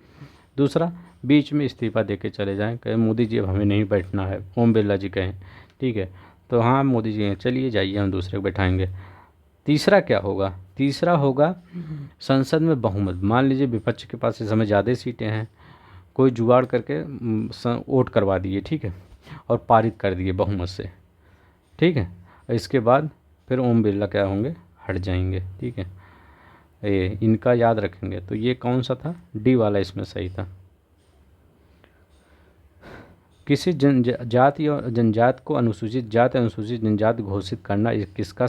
[SPEAKER 1] दूसरा, बीच में इस्तीफा दे के चले जाएँ, कहें मोदी जी अब हमें नहीं बैठना है, ओम बिरला जी कहें, ठीक है, तो हाँ मोदी जी हैं, चलिए जाइए हम दूसरे को बैठाएंगे। तीसरा क्या होगा, तीसरा होगा संसद में बहुमत, मान लीजिए विपक्ष के पास इस समय ज़्यादा सीटें हैं, कोई जुगाड़ करके वोट करवा दिए, ठीक है, और पारित कर दिए बहुमत से, ठीक है, इसके बाद फिर ओम बिरला क्या होंगे, हट जाएंगे, ठीक है। ये इनका याद रखेंगे। तो ये कौन सा था, डी वाला इसमें सही था। किसी जाति और जनजात को अनुसूचित जाति अनुसूचित जनजाति घोषित करना ये किसका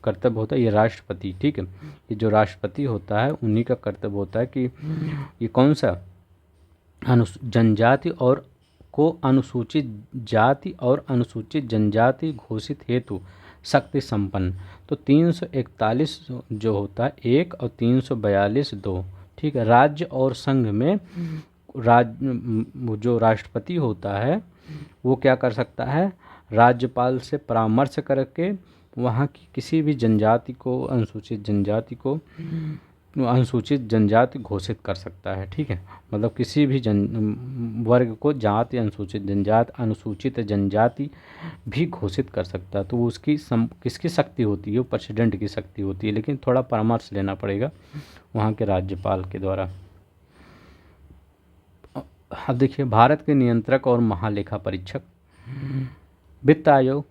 [SPEAKER 1] कर्तव्य होता है, ये राष्ट्रपति, ठीक है, ये जो राष्ट्रपति होता है उन्हीं का कर्तव्य होता है कि ये कौन सा जनजाति और को अनुसूचित जाति और अनुसूचित जनजाति घोषित हेतु शक्ति संपन्न। तो 341 जो होता है 1 और 342 2, ठीक है। राज्य और संघ में जो राष्ट्रपति होता है वो क्या कर सकता है, राज्यपाल से परामर्श करके वहाँ की किसी भी जनजाति को, अनुसूचित जनजाति घोषित कर सकता है, ठीक है, मतलब किसी भी वर्ग को जाति अनुसूचित जनजाति भी घोषित कर सकता है। तो वो उसकी किसकी शक्ति होती है, वो प्रेसिडेंट की शक्ति होती है, लेकिन थोड़ा परामर्श लेना पड़ेगा वहाँ के राज्यपाल के द्वारा। अब देखिए, भारत के नियंत्रक और महालेखा परीक्षक, वित्त आयोग,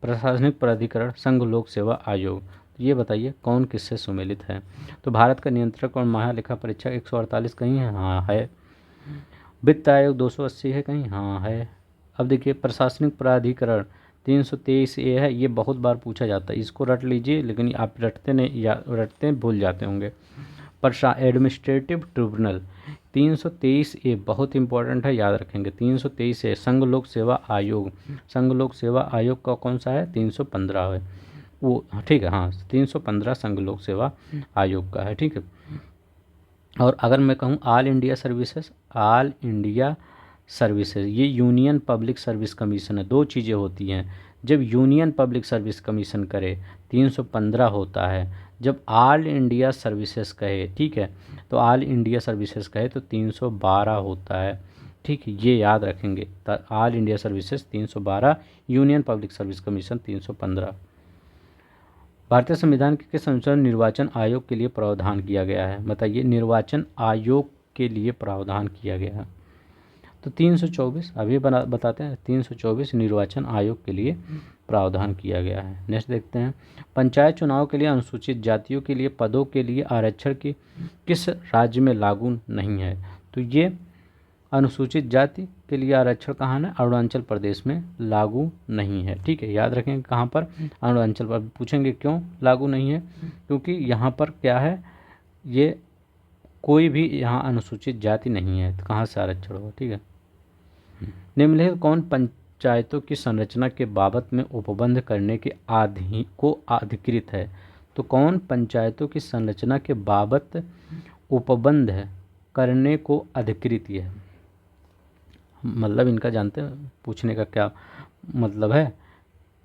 [SPEAKER 1] प्रशासनिक प्राधिकरण, संघ लोक सेवा आयोग, ये बताइए कौन किससे सुमेलित है। तो भारत का नियंत्रक और महालेखा परीक्षक 148 कहीं है, हाँ है। वित्त आयोग 280 है कहीं, हाँ है। अब देखिए, प्रशासनिक प्राधिकरण 323 ए है, ये बहुत बार पूछा जाता है, इसको रट लीजिए, लेकिन आप रटते नहीं, या रटते भूल जाते होंगे। एडमिनिस्ट्रेटिव ट्रिब्यूनल 323 ए बहुत इंपॉर्टेंट है, याद रखेंगे। 323 ए संघ लोक सेवा आयोग, संघ लोक सेवा आयोग का कौन सा है? 315 है वो, ठीक है। हाँ, 315 संघ लोक सेवा आयोग का है, ठीक है। और अगर मैं कहूँ all India services, all India services ये यूनियन पब्लिक सर्विस कमीशन है। दो चीज़ें होती हैं, जब यूनियन पब्लिक सर्विस कमीशन करे 315 होता है, जब ऑल इंडिया सर्विसेज कहे, ठीक है, तो ऑल इंडिया सर्विसेज कहे तो 312 होता है, ठीक है। ये याद रखेंगे, all India services 312, union public service commission 315। भारतीय संविधान के किस अनुच्छेद में निर्वाचन आयोग के लिए प्रावधान किया गया है? बताइए, निर्वाचन आयोग के लिए प्रावधान किया गया है तो 324 अभी बताते हैं। 324 निर्वाचन आयोग के लिए प्रावधान किया गया है। नेक्स्ट देखते हैं, पंचायत चुनाव के लिए अनुसूचित जातियों के लिए पदों के लिए आरक्षण की किस राज्य में लागू नहीं है? तो ये अनुसूचित जाति के लिए आरक्षण कहाँ है? अरुणाचल प्रदेश में लागू नहीं है, ठीक है। याद रखेंगे कहाँ पर? अरुणाचल पर। पूछेंगे क्यों लागू नहीं है? क्योंकि यहाँ पर क्या है, ये कोई भी यहाँ अनुसूचित जाति नहीं है, तो कहाँ से आरक्षण होगा, ठीक है। निम्नलिखित कौन पंचायतों की संरचना के बाबत में उपबंध करने के अधिकृत है? तो कौन पंचायतों की संरचना के बाबत उपबंध करने को अधिकृत है? मतलब इनका जानते हैं पूछने का क्या मतलब है?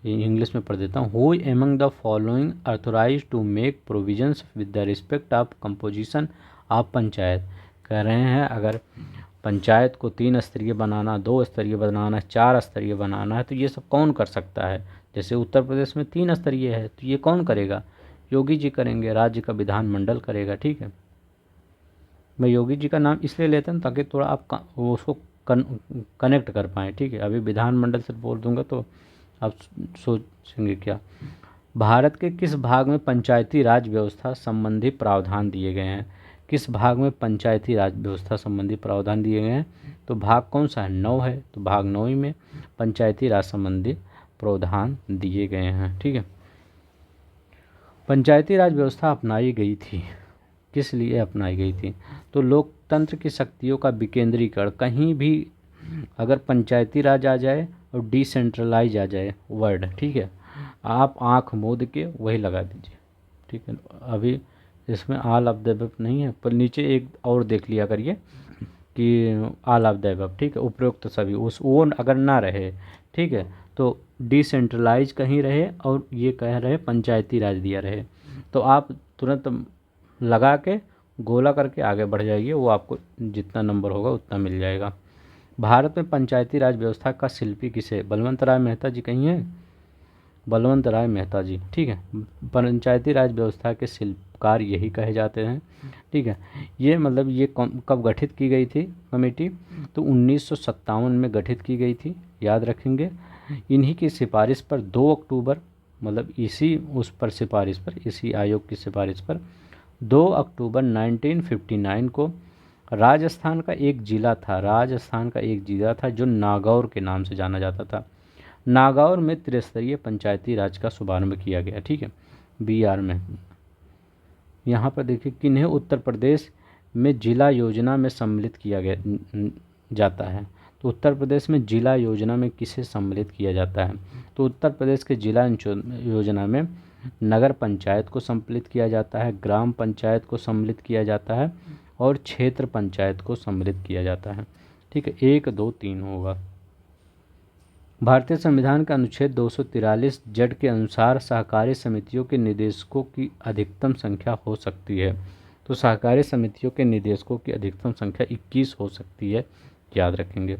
[SPEAKER 1] इंग्लिश में पढ़ देता हूँ। Who among the following authorise to make provisions with the respect of composition of panchayat. कह रहे हैं अगर पंचायत को 3 स्तरीय बनाना, 2 स्तरीय बनाना, 4 स्तरीय बनाना है तो ये सब कौन कर सकता है? जैसे उत्तर प्रदेश में 3 स्तरीय है तो ये कौन करेगा? योगी जी करेंगे, राज्य का विधानमंडल करेगा, ठीक है। मैं योगी जी का नाम इसलिए लेता हूँ ताकि थोड़ा आप उसको कनेक्ट कर पाएँ, ठीक है। अभी विधानमंडल से बोल दूंगा तो आप सोचेंगे क्या। भारत के किस भाग में पंचायती राज व्यवस्था संबंधी प्रावधान दिए गए हैं? किस भाग में पंचायती राज व्यवस्था संबंधी प्रावधान दिए गए हैं? तो भाग कौन सा है? 9 है, तो भाग 9 में पंचायती राज संबंधी प्रावधान दिए गए हैं, ठीक है। पंचायती राज व्यवस्था अपनाई गई थी, किस लिए अपनाई गई थी? तो लोकतंत्र की शक्तियों का विकेंद्रीकरण। कहीं भी अगर पंचायती राज आ जाए और डिसेंट्रलाइज आ जाए वर्ड, ठीक है, आप आंख मूंद के वही लगा दीजिए, ठीक है। अभी इसमें ऑल ऑफ द अबव नहीं है, पर नीचे एक और देख लिया करिए कि ऑल ऑफ द अबव, ठीक है, उपरोक्त सभी, उस वो अगर ना रहे, ठीक है, तो डिसेंट्रलाइज कहीं रहे और ये कह रहे पंचायती राज दिया रहे, तो आप तुरंत लगा के गोला करके आगे बढ़ जाइए, वो आपको जितना नंबर होगा उतना मिल जाएगा। भारत में पंचायती राज व्यवस्था का शिल्पी किसे? बलवंत राय मेहता जी कहीं हैं? बलवंत राय मेहता जी, ठीक है। पंचायती राज व्यवस्था के शिल्पकार यही कहे जाते हैं, ठीक है। ये मतलब ये कब गठित की गई थी कमेटी? तो 1957 में गठित की गई थी, याद रखेंगे। इन्हीं की सिफारिश पर 2 अक्टूबर, मतलब इसी उस पर सिफारिश पर, इसी आयोग की सिफारिश पर 2 अक्टूबर 1959 को राजस्थान का एक ज़िला था, राजस्थान का एक ज़िला था जो नागौर के नाम से जाना जाता था। नागौर में त्रिस्तरीय पंचायती राज का शुभारंभ किया गया, ठीक है, BR में। यहाँ पर देखिए किन्हें उत्तर प्रदेश में जिला योजना में सम्मिलित किया गया जाता है? तो उत्तर प्रदेश में जिला योजना में किसे सम्मिलित किया जाता है? तो उत्तर प्रदेश के जिला योजना में नगर पंचायत को सम्मिलित किया जाता है, ग्राम पंचायत को सम्मिलित किया जाता है और क्षेत्र पंचायत को सम्मिलित किया जाता है, ठीक है। 1 2 3 होगा। भारतीय संविधान का अनुच्छेद 243 जेड के अनुसार सहकारी समितियों के निदेशकों की अधिकतम संख्या हो सकती है। तो सहकारी समितियों के निदेशकों की अधिकतम संख्या 21 हो सकती है, याद रखेंगे।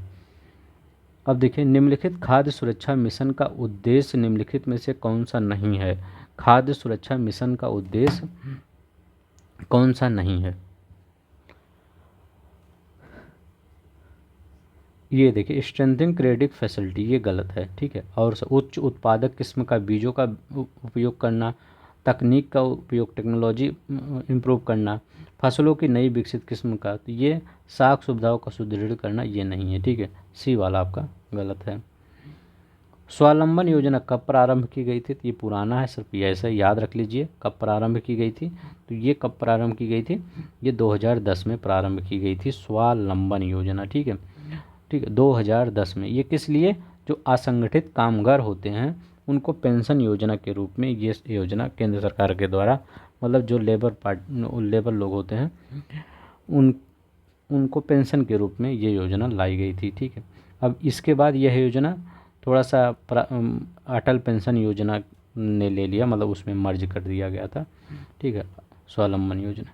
[SPEAKER 1] अब देखिए, निम्नलिखित खाद्य सुरक्षा मिशन का उद्देश्य निम्नलिखित में से कौन सा नहीं है? खाद्य सुरक्षा मिशन का उद्देश्य कौन सा नहीं है? ये देखिए, स्ट्रेंथिंग क्रेडिट फैसिलिटी, ये गलत है, ठीक है। और उच्च उत्पादक किस्म का बीजों का उपयोग करना, तकनीक का उपयोग, टेक्नोलॉजी इम्प्रूव करना, फसलों की नई विकसित किस्म का, तो ये साख सुविधाओं का सुदृढ़ करना, ये नहीं है, ठीक है। सी वाला आपका गलत है। स्वावलंबन योजना कब प्रारंभ की गई थी? तो ये पुराना है, सिर्फ ये ऐसा याद रख लीजिए कब प्रारंभ की गई थी। तो ये कब प्रारंभ की गई थी? ये 2010 में प्रारंभ की गई थी स्वावलंबन योजना। ठीक है, ठीक है, 2010 में। ये किस लिए? जो असंगठित कामगार होते हैं उनको पेंशन योजना के रूप में ये योजना केंद्र सरकार के द्वारा, मतलब जो लेबर लोग होते हैं उन उनको पेंशन के रूप में ये योजना लाई गई थी। ठीक है, अब इसके बाद यह योजना थोड़ा सा अटल पेंशन योजना ने ले लिया, मतलब उसमें मर्ज कर दिया गया था। ठीक है, स्वावलंबन योजना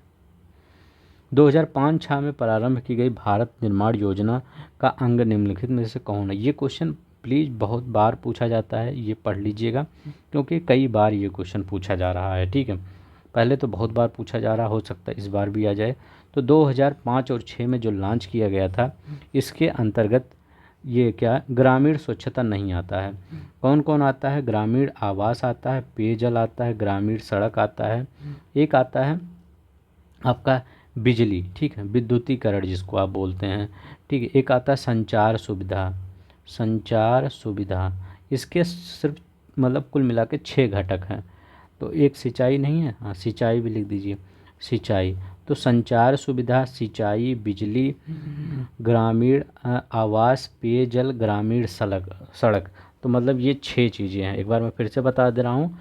[SPEAKER 1] 2005-6 में प्रारंभ की गई भारत निर्माण योजना का अंग निम्नलिखित में से कौन है? ये क्वेश्चन प्लीज़ बहुत बार पूछा जाता है, ये पढ़ लीजिएगा क्योंकि कई बार ये क्वेश्चन पूछा जा रहा है। ठीक है, पहले तो बहुत बार पूछा जा रहा, हो सकता है इस बार भी आ जाए। तो 2005 और 6 में जो लॉन्च किया गया था, इसके अंतर्गत ये क्या ग्रामीण स्वच्छता नहीं आता है। कौन कौन आता है? ग्रामीण आवास आता है, पेयजल आता है, ग्रामीण सड़क आता है, एक आता है आपका बिजली। ठीक है, विद्युतीकरण जिसको आप बोलते हैं। ठीक है, एक आता है संचार सुविधा, संचार सुविधा। इसके सिर्फ मतलब कुल मिला के 6 घटक हैं। तो एक सिंचाई नहीं है? हाँ, सिंचाई भी लिख दीजिए, सिंचाई। तो संचार सुविधा, सिंचाई, बिजली, ग्रामीण आवास, पेयजल, ग्रामीण सड़क। तो मतलब ये 6 चीज़ें हैं। एक बार मैं फिर से बता दे रहा हूँ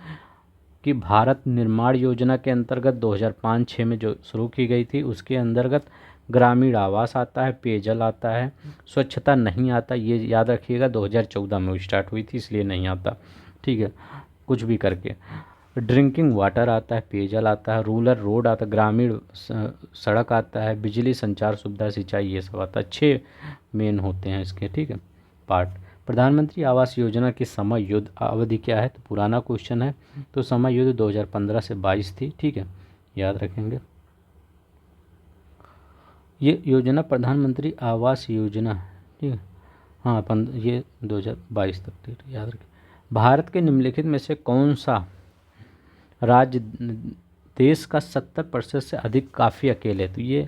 [SPEAKER 1] कि भारत निर्माण योजना के अंतर्गत 2005-6 में जो शुरू की गई थी, उसके अंतर्गत ग्रामीण आवास आता है, पेयजल आता है, स्वच्छता नहीं आता। ये याद रखिएगा 2014 में वो स्टार्ट हुई थी, इसलिए नहीं आता। ठीक है, कुछ भी करके। ड्रिंकिंग वाटर आता है, पेयजल आता है, रूरल रोड आता है, ग्रामीण सड़क आता है, बिजली, संचार सुविधा, सिंचाई, ये सब आता है। 6 मेन होते हैं इसके। ठीक है, पार्ट। प्रधानमंत्री आवास योजना की समय युद्ध अवधि क्या है? तो पुराना क्वेश्चन है, तो समय युद्ध 2015 से 22 थी। ठीक है, याद रखेंगे। ये योजना प्रधानमंत्री आवास योजना, ठीक है, हाँ ये 2022 तक थी, याद रखें। भारत के निम्नलिखित में से कौन सा राज्य देश का 70% से अधिक काफ़ी अकेले? तो ये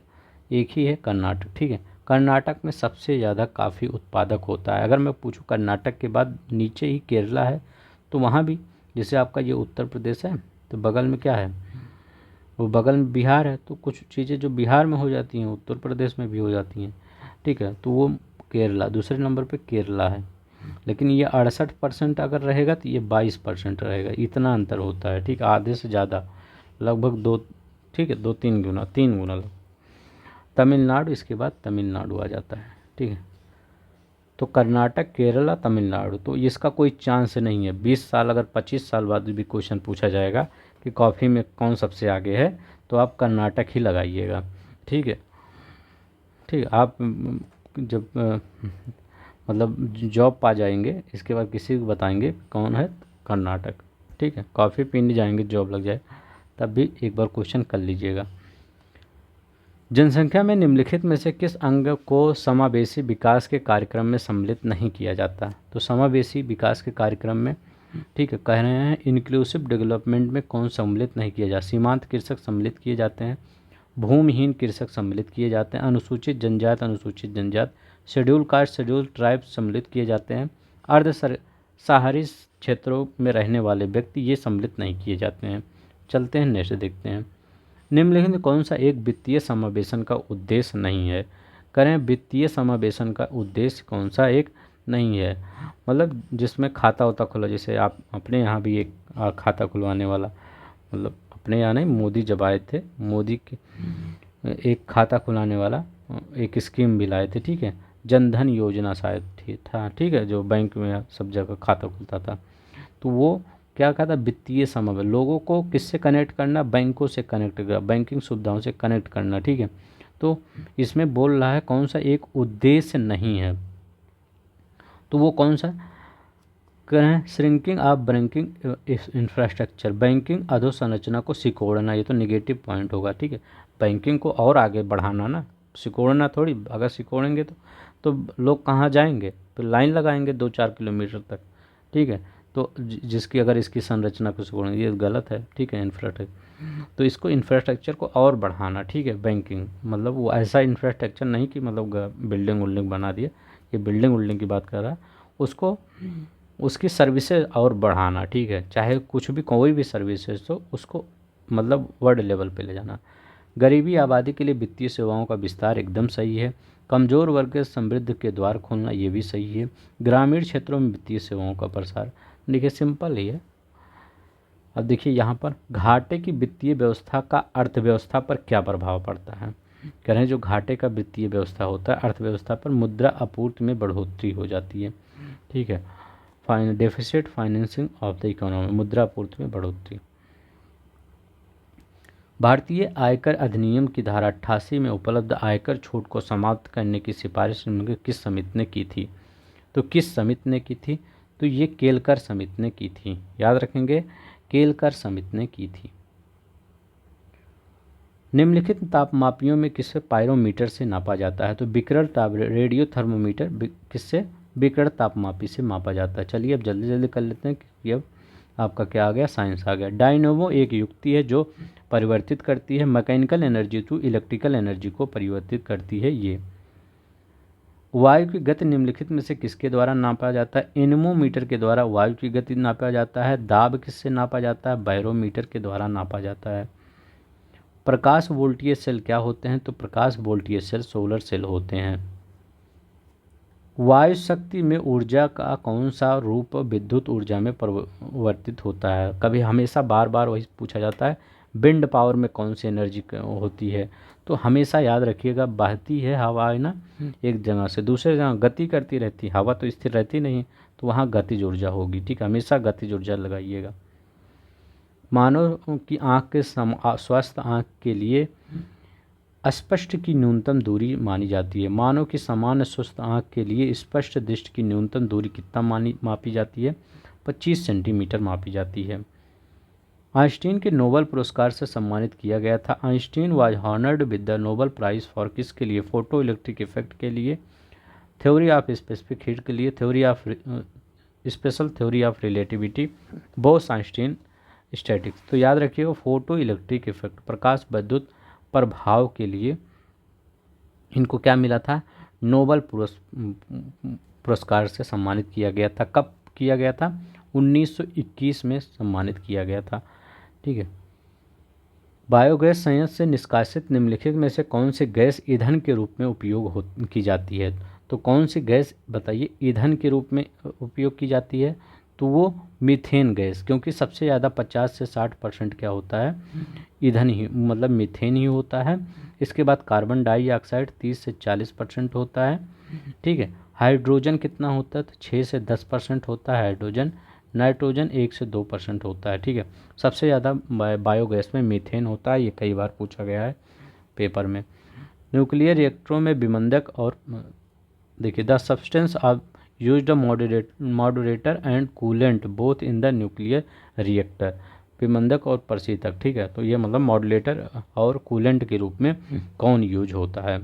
[SPEAKER 1] एक ही है, कर्नाटक। ठीक है, कर्नाटक में सबसे ज़्यादा काफ़ी उत्पादक होता है। अगर मैं पूछूं कर्नाटक के बाद नीचे ही केरला है, तो वहाँ भी जैसे आपका ये उत्तर प्रदेश है, तो बगल में क्या है? वो बगल में बिहार है। तो कुछ चीज़ें जो बिहार में हो जाती हैं उत्तर प्रदेश में भी हो जाती हैं। ठीक है, तो वो केरला दूसरे नंबर पे केरला है। लेकिन ये 68% अगर रहेगा तो ये 22% रहेगा, इतना अंतर होता है। ठीक, आधे से ज़्यादा, लगभग 2, ठीक है, 2-3 गुना, 3 गुना। तमिलनाडु, इसके बाद तमिलनाडु आ जाता है। ठीक है, तो कर्नाटक, केरला, तमिलनाडु। तो इसका कोई चांस नहीं है। 20 साल अगर 25 साल बाद भी क्वेश्चन पूछा जाएगा कि कॉफ़ी में कौन सबसे आगे है, तो आप कर्नाटक ही लगाइएगा। ठीक है, ठीक है। आप जब मतलब जॉब पा जाएंगे, इसके बाद किसी को बताएंगे कौन है, कर्नाटक। ठीक है, कॉफ़ी पीने जाएंगे, जॉब लग जाए, तब भी एक बार क्वेश्चन कर लीजिएगा। जनसंख्या में निम्नलिखित में से किस अंग को समावेशी विकास के कार्यक्रम में सम्मिलित नहीं किया जाता? तो समावेशी विकास के कार्यक्रम में, ठीक है, कह रहे हैं इंक्लूसिव डेवलपमेंट में कौन सम्मिलित नहीं किया जाता? सीमांत कृषक सम्मिलित किए जाते हैं, भूमिहीन कृषक सम्मिलित किए जाते हैं, अनुसूचित जनजात, शेड्यूल कास्ट, शेड्यूल ट्राइब सम्मिलित किए जाते हैं, अर्ध शहरी क्षेत्रों में रहने वाले व्यक्ति ये सम्मिलित नहीं किए जाते हैं। चलते हैं नेक्स्ट देखते हैं। निम्नलिखित में कौन सा एक वित्तीय समावेशन का उद्देश्य नहीं है? करें वित्तीय समावेशन का उद्देश्य कौन सा एक नहीं है? मतलब जिसमें खाता होता खुला, जैसे आप अपने यहाँ भी एक खाता खुलवाने वाला, मतलब अपने यहाँ नहीं, मोदी जब आए थे, मोदी के एक खाता खुलाने वाला एक स्कीम भी लाए थे। ठीक है, जनधन योजना शायद था। ठीक है, जो बैंक में सब जगह खाता खुलता था। तो वो क्या कहा था? वित्तीय समावेश, लोगों को किससे कनेक्ट करना? बैंकों से कनेक्ट करना, बैंकिंग सुविधाओं से कनेक्ट करना। ठीक है, तो इसमें बोल रहा है कौन सा एक उद्देश्य नहीं है, तो वो कौन सा करें? Shrinking of banking infrastructure, banking अधोसंरचना को सिकोड़ना, ये तो निगेटिव पॉइंट होगा। ठीक है, बैंकिंग को और आगे बढ़ाना ना, सिकोड़ना थोड़ी। अगर सिकोड़ेंगे तो लोग कहाँ जाएंगे? तो लाइन लगाएंगे 2-4 किलोमीटर तक। ठीक है, तो जिसकी अगर इसकी संरचना को सिकोड़ेंगे, ये गलत है। ठीक है, इंफ्रास्ट्रक्चर, तो इसको इंफ्रास्ट्रक्चर को और बढ़ाना। ठीक है, बैंकिंग मतलब वो ऐसा इंफ्रास्ट्रक्चर नहीं कि मतलब बिल्डिंग उल्डिंग बना दिया, ये बिल्डिंग उल्डिंग की बात कर रहा है, उसको उसकी सर्विसेज और बढ़ाना, ठीक है, चाहे कुछ भी कोई भी सर्विसेज हो उसको मतलब वर्ल्ड लेवल पे ले जाना। गरीबी आबादी के लिए वित्तीय सेवाओं का विस्तार एकदम सही है। कमज़ोर वर्ग के समृद्धि के द्वार खोलना ये भी सही है। ग्रामीण क्षेत्रों में वित्तीय सेवाओं का प्रसार, देखिए सिंपल ही है। अब देखिए यहाँ पर घाटे की वित्तीय व्यवस्था का अर्थव्यवस्था पर क्या प्रभाव पड़ता है। कह रहे हैं जो घाटे का वित्तीय व्यवस्था होता है अर्थव्यवस्था पर मुद्रा आपूर्ति में बढ़ोतरी हो जाती है, ठीक है। Deficit financing of the economy, मुद्रा आपूर्ति में बढ़ोतरी। भारतीय आयकर अधिनियम की धारा 88 में उपलब्ध आयकर छूट को समाप्त करने की सिफारिश निम्नलिखित किस समिति ने की थी। तो किस समिति ने की थी, तो ये केलकर समिति ने की थी, याद रखेंगे, केलकर समिति ने की थी। निम्नलिखित तापमापियों में किसे पायरोमीटर से नापा जाता है। तो विकिरण ताप रेडियो थर्मोमीटर किससे, विकिरण तापमापी से मापा जाता है। चलिए अब जल्दी जल्दी कर लेते हैं क्योंकि अब आपका क्या आ गया, साइंस आ गया। डायनोमो एक युक्ति है जो परिवर्तित करती है mechanical energy to electrical energy को परिवर्तित करती है। ये वायु की गति निम्नलिखित में से किसके द्वारा नापा जाता है। एनेमोमीटर के द्वारा वायु की गति नापा जाता है। दाब किससे नापा जाता है, बैरोमीटर के द्वारा नापा जाता है। प्रकाश वोल्टीय सेल क्या होते हैं, तो प्रकाश वोल्टीय सेल सोलर सेल होते हैं। वायु शक्ति में ऊर्जा का कौन सा रूप विद्युत ऊर्जा में परिवर्तित होता है। कभी हमेशा बार बार वही पूछा जाता है, विंड पावर में कौन सी एनर्जी होती है। तो हमेशा याद रखिएगा, बहती है हवा है ना, एक जगह से दूसरे जगह गति करती रहती, हवा तो स्थिर रहती नहीं, तो वहाँ गतिज ऊर्जा होगी, ठीक है, हमेशा गतिज ऊर्जा लगाइएगा। मानव की आँख के स्वस्थ आँख के लिए स्पष्ट की न्यूनतम दूरी मानी जाती है। मानव की सामान्य स्वस्थ आँख के लिए स्पष्ट दृष्टि की न्यूनतम दूरी कितना मापी जाती है, 25 सेंटीमीटर मापी जाती है। आइंस्टीन के नोबेल पुरस्कार से सम्मानित किया गया था। Einstein was honoured with the Nobel prize for किसके लिए, फोटो इलेक्ट्रिक इफेक्ट के लिए, थ्योरी ऑफ स्पेसिफिक हीट के लिए, theory of special theory of relativity, Bose Einstein statics. तो याद रखिएगा फोटो इलेक्ट्रिक इफेक्ट, प्रकाश विद्युत प्रभाव के लिए इनको क्या मिला था, नोबेल पुरस्कार से सम्मानित किया गया था। कब किया गया था, 1921 में सम्मानित किया गया था, ठीक है। बायोगैस संयंत्र से निष्कासित निम्नलिखित में से कौन सी गैस ईंधन के रूप में उपयोग की जाती है। तो कौन सी गैस बताइए ईंधन के रूप में उपयोग की जाती है, तो वो मीथेन गैस, क्योंकि सबसे ज़्यादा 50 से 60% क्या होता है, ईंधन ही मतलब मीथेन ही होता है। इसके बाद कार्बन डाइऑक्साइड 30 से 40% होता है, ठीक है। हाइड्रोजन कितना होता है, तो 6 से 10% होता है हाइड्रोजन। नाइट्रोजन 1 से 2% होता है, ठीक है। सबसे ज़्यादा बायोगैस में मीथेन होता है, ये कई बार पूछा गया है पेपर में। न्यूक्लियर रिएक्टरों में विमंदक और देखिए the substance of used moderator and coolant both in the nuclear reactor, विमंदक और प्रशीतक, ठीक है। तो ये मतलब मॉडरेटर और कूलेंट के रूप में कौन यूज होता है,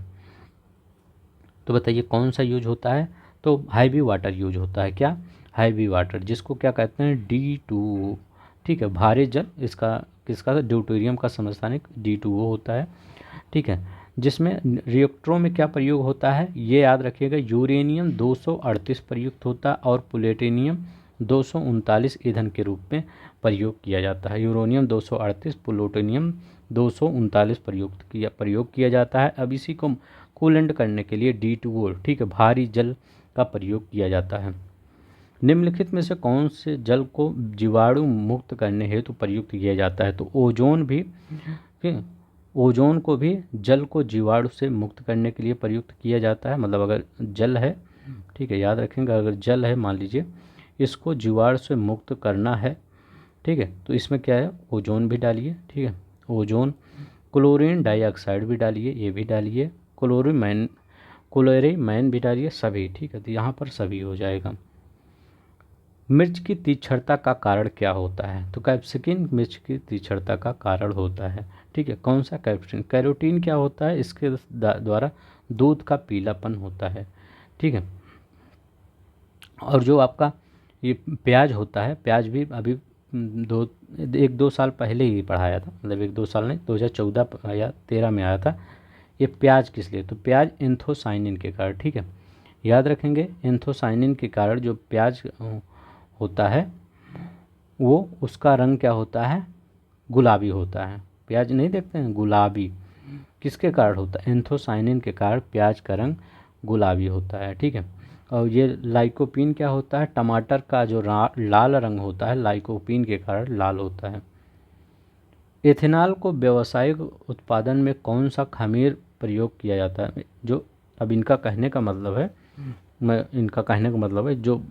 [SPEAKER 1] तो बताइए कौन सा यूज होता है, तो हैवी वाटर यूज होता है। क्या, हैवी वाटर, जिसको क्या कहते हैं, D2O, ठीक है, भारी जल। इसका किसका, ड्यूटेरियम का समस्थानिक D2O होता है, ठीक है। जिसमें रिएक्टरों में क्या प्रयोग होता है, ये याद रखिएगा, यूरेनियम 238 प्रयुक्त होता है और प्लूटोनियम 239 ईंधन के रूप में प्रयोग किया जाता है। यूरेनियम 238, प्लूटोनियम 239 प्रयोग किया जाता है। अब इसी को कूलेंट करने के लिए D2O, ठीक है, भारी जल का प्रयोग किया जाता है। निम्नलिखित में से कौन से जल को जीवाणु मुक्त करने हेतु प्रयुक्त किया जाता है, तो ओजोन भी, ठीक है, ओजोन को भी जल को जीवाणु से मुक्त करने के लिए प्रयुक्त किया जाता है। मतलब अगर जल है, ठीक है, याद रखेंगे, अगर जल है मान लीजिए इसको जीवाणु से मुक्त करना है, ठीक है, तो इसमें क्या है, ओजोन भी डालिए, ठीक है, ओजोन। क्लोरीन डाइऑक्साइड भी डालिए, ये भी डालिए, क्लोरीमैन भी डालिए, सभी, ठीक है, तो यहाँ पर सभी हो जाएगा। मिर्च की तीक्ष्णता का कारण क्या होता है, तो कैप्सिकिन मिर्च की तीक्ष्णता का कारण होता है, ठीक है। कौन सा, कैप्सिकिन। कैरोटीन क्या होता है, इसके द्वारा दूध का पीलापन होता है, ठीक है। और जो आपका ये प्याज होता है, प्याज भी अभी 1-2 साल पहले ही पढ़ाया था, मतलब 1-2 साल नहीं, 2014 या 13 में आया था। ये प्याज किस लिए, तो प्याज एंथोसाइनिन के कारण, ठीक है, याद रखेंगे, एंथोसाइनिन के कारण जो प्याज होता है वो उसका रंग क्या होता है, गुलाबी होता है। प्याज नहीं देखते हैं गुलाबी, किसके कारण होता है, एंथोसाइनिन के कारण प्याज का रंग गुलाबी होता है। ठीक है, और ये लाइकोपीन क्या होता है, टमाटर का जो लाल रंग होता है लाइकोपीन के कारण लाल होता है। एथेनॉल को व्यावसायिक उत्पादन में कौन सा खमीर प्रयोग किया जाता है, जो अब इनका कहने का मतलब है, इनका कहने का मतलब है जो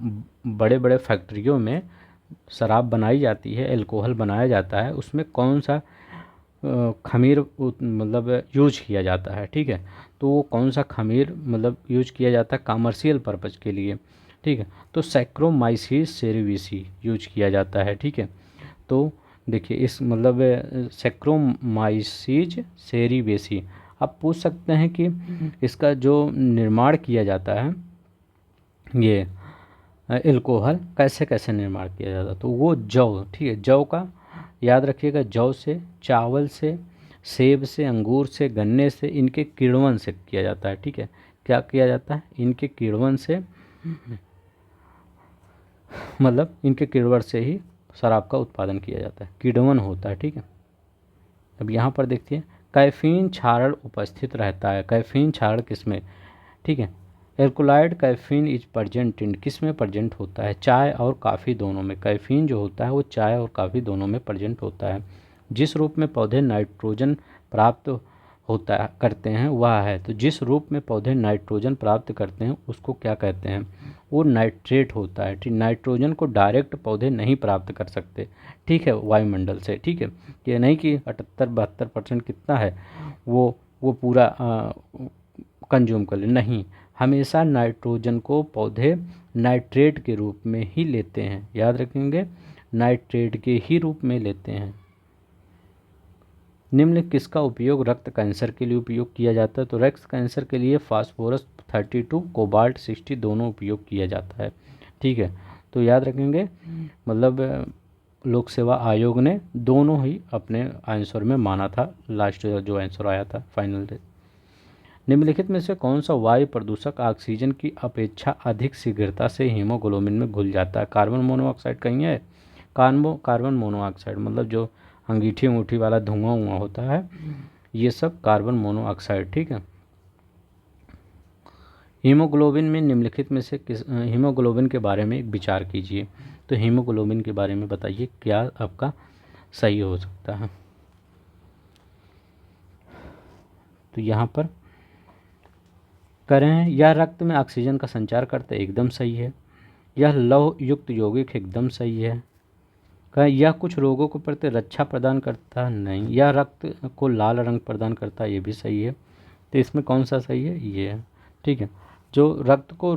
[SPEAKER 1] बड़े बड़े फैक्ट्रियों में शराब बनाई जाती है, अल्कोहल बनाया जाता है, उसमें कौन सा खमीर मतलब यूज किया जाता है। ठीक है, तो वो कौन सा खमीर मतलब यूज किया जाता है कमर्शियल पर्पज के लिए। ठीक है, तो सैक्रोमाइसिस सेरेविसी यूज किया जाता है। ठीक है, तो देखिए इस मतलब सैक्रोमाइसिस सेरेविसी, आप पूछ सकते हैं कि इसका जो निर्माण किया जाता है ये एल्कोहल कैसे कैसे निर्माण किया जाता है, तो वो जौ, ठीक है, जौ का याद रखिएगा, जौ से, चावल से, सेब से, अंगूर से, गन्ने से, इनके किण्वन से किया जाता है। ठीक है, क्या किया जाता है, इनके किण्वन से, मतलब इनके किण्वन से ही शराब का उत्पादन किया जाता है, किण्वन होता है। ठीक है, अब यहाँ पर देखिए कैफीन क्षारण उपस्थित रहता है, कैफीन क्षारण किसमें, ठीक है, alkaloid caffeine is present in, किस में प्रेजेंट होता है, चाय और कॉफ़ी दोनों में, कैफीन जो होता है वो चाय और कॉफ़ी दोनों में प्रेजेंट होता है। जिस रूप में पौधे नाइट्रोजन प्राप्त होता करते हैं वह है, तो जिस रूप में पौधे नाइट्रोजन प्राप्त करते हैं उसको क्या कहते हैं, वो नाइट्रेट होता है। ठीक, नाइट्रोजन को डायरेक्ट पौधे नहीं प्राप्त कर सकते, ठीक है, वायुमंडल से। ठीक है, ये नहीं कि 78-72% कितना है वो पूरा कंज्यूम कर ले, नहीं, हमेशा नाइट्रोजन को पौधे नाइट्रेट के रूप में ही लेते हैं, याद रखेंगे, नाइट्रेट के ही रूप में लेते हैं। निम्न किसका उपयोग रक्त कैंसर के लिए उपयोग किया जाता है, तो रक्त कैंसर के लिए फास्फोरस 32 कोबाल्ट 60 दोनों उपयोग किया जाता है। ठीक है, तो याद रखेंगे मतलब लोक सेवा आयोग ने दोनों ही अपने आंसर में माना था, लास्ट जो आंसर आया था फाइनल। निम्नलिखित में से कौन सा वायु प्रदूषक ऑक्सीजन की अपेक्षा अधिक शीघ्रता से हीमोग्लोबिन में घुल जाता है, कार्बन मोनोऑक्साइड कहीं है, कार्बन मोनोऑक्साइड मतलब जो अंगीठी अंगूठी वाला धुआं होता है ये सब कार्बन मोनोऑक्साइड। ठीक है, हीमोग्लोबिन में निम्नलिखित में से किस, हीमोग्लोबिन के बारे में एक विचार कीजिए, तो हीमोग्लोबिन के बारे में बताइए क्या आपका सही हो सकता है। तो यहाँ पर करें, यह रक्त में ऑक्सीजन का संचार करता है, एकदम सही है। यह लौह युक्त यौगिक एकदम सही है। कहें यह कुछ रोगों को प्रति रक्षा प्रदान करता है, नहीं। यह रक्त को लाल रंग प्रदान करता है, ये भी सही है। तो इसमें कौन सा सही है, ये है। ठीक है, जो रक्त को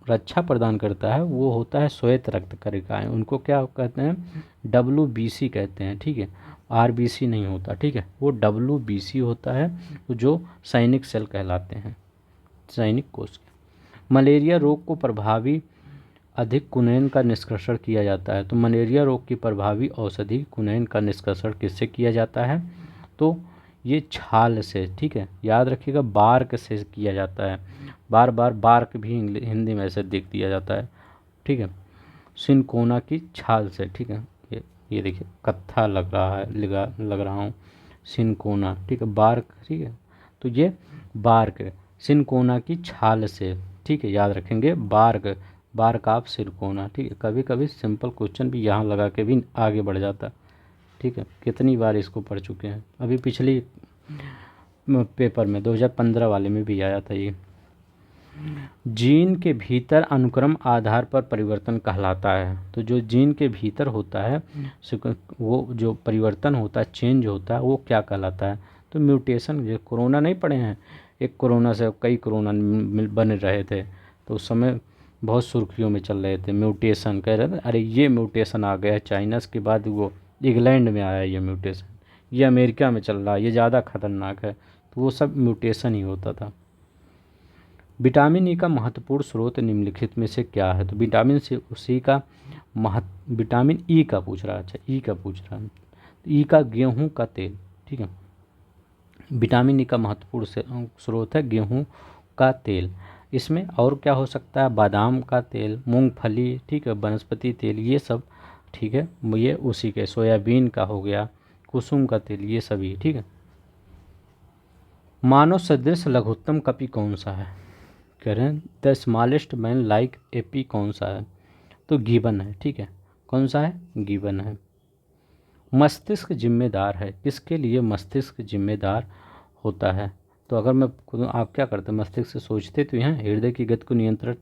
[SPEAKER 1] रक्षा प्रदान करता है वो होता है श्वेत रक्त कणिकाएं, उनको क्या कहते हैं, WBC कहते हैं। ठीक है, RBC नहीं होता। ठीक है, वो WBC होता है, तो जो सैनिक सेल कहलाते हैं, सैनिक कोष। मलेरिया रोग को प्रभावी अधिक कुनैन का निष्कर्षण किया जाता है, तो मलेरिया रोग की प्रभावी औषधि कुनैन का निष्कर्षण किससे किया जाता है, तो ये छाल से। ठीक है, याद रखिएगा बार्क से किया जाता है, बार बार बार्क भी हिंदी में ऐसे देख दिया जाता है। ठीक है, सिनकोना की छाल से। ठीक है, ये देखिए कत्था लग रहा है, लग रहा हूँ, सिनकोना। ठीक है, बार्क। ठीक है, तो ये बार्क सिनकोना की छाल से। ठीक है, याद रखेंगे बार्क, बार्क ऑफ सिरकोना। ठीक है, कभी कभी सिंपल क्वेश्चन भी यहाँ लगा के भी आगे बढ़ जाता। ठीक है, कितनी बार इसको पढ़ चुके हैं, अभी पिछली पेपर में 2015 वाले में भी आया था ये। जीन के भीतर अनुक्रम आधार पर परिवर्तन कहलाता है, तो जो जीन के भीतर होता है वो जो परिवर्तन होता है, चेंज होता है, वो क्या कहलाता है, तो म्यूटेशन। जो कोरोना नहीं पढ़े हैं, एक कोरोना से कई कोरोना बन रहे थे, तो उस समय बहुत सुर्खियों में चल रहे थे, म्यूटेशन कह रहे थे, अरे ये म्यूटेशन आ गया चाइना के बाद, वो इंग्लैंड में आया ये म्यूटेशन, ये अमेरिका में चल रहा है, ये ज़्यादा खतरनाक है, तो वो सब म्यूटेशन ही होता था। विटामिन ई का महत्वपूर्ण स्रोत निम्नलिखित में से क्या है, तो विटामिन सी का विटामिन ई का पूछ रहा है, अच्छा ई का पूछ रहा है, तो ई का गेहूं का तेल। ठीक है, विटामिन ई का महत्वपूर्ण स्रोत है गेहूं का तेल। इसमें और क्या हो सकता है, बादाम का तेल, मूंगफली, ठीक है, वनस्पति तेल, ये सब, ठीक है, ये उसी के, सोयाबीन का हो गया, कुसुम का तेल, ये सभी, ठीक है। मानव सदृश लघुत्तम कपि कौन सा है, कह रहे हैं the smallest man like AP कौन सा है, तो गिबन है, ठीक है। कौन सा है, गिबन है। मस्तिष्क जिम्मेदार है, किसके लिए मस्तिष्क जिम्मेदार होता है, तो अगर मैं आप क्या करते हैं, मस्तिष्क से सोचते तो हैं, हृदय की गति को नियंत्रण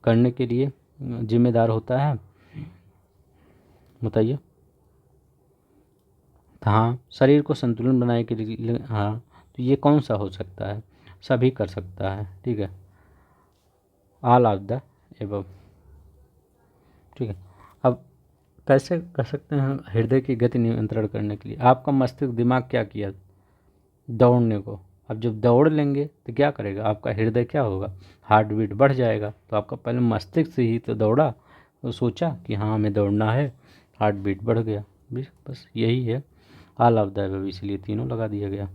[SPEAKER 1] करने के लिए जिम्मेदार होता है, बताइए। हाँ, शरीर को संतुलन बनाने के लिए, हाँ, तो ये कौन सा हो सकता है, सभी कर सकता है, ठीक है, ऑल ऑफ द एबव, ठीक है। अब कैसे कर सकते हैं हृदय की गति नियंत्रण करने के लिए, आपका मस्तिष्क दिमाग क्या किया, दौड़ने को, अब जब दौड़ लेंगे तो क्या करेगा, आपका हृदय क्या होगा, हार्ट बीट बढ़ जाएगा, तो आपका पहले मस्तिष्क से ही तो दौड़ा, तो सोचा कि हाँ हमें दौड़ना है, हार्ट बीट बढ़ गया, बस यही है ऑल ऑफ द अबव, इसलिए तीनों लगा दिया गया।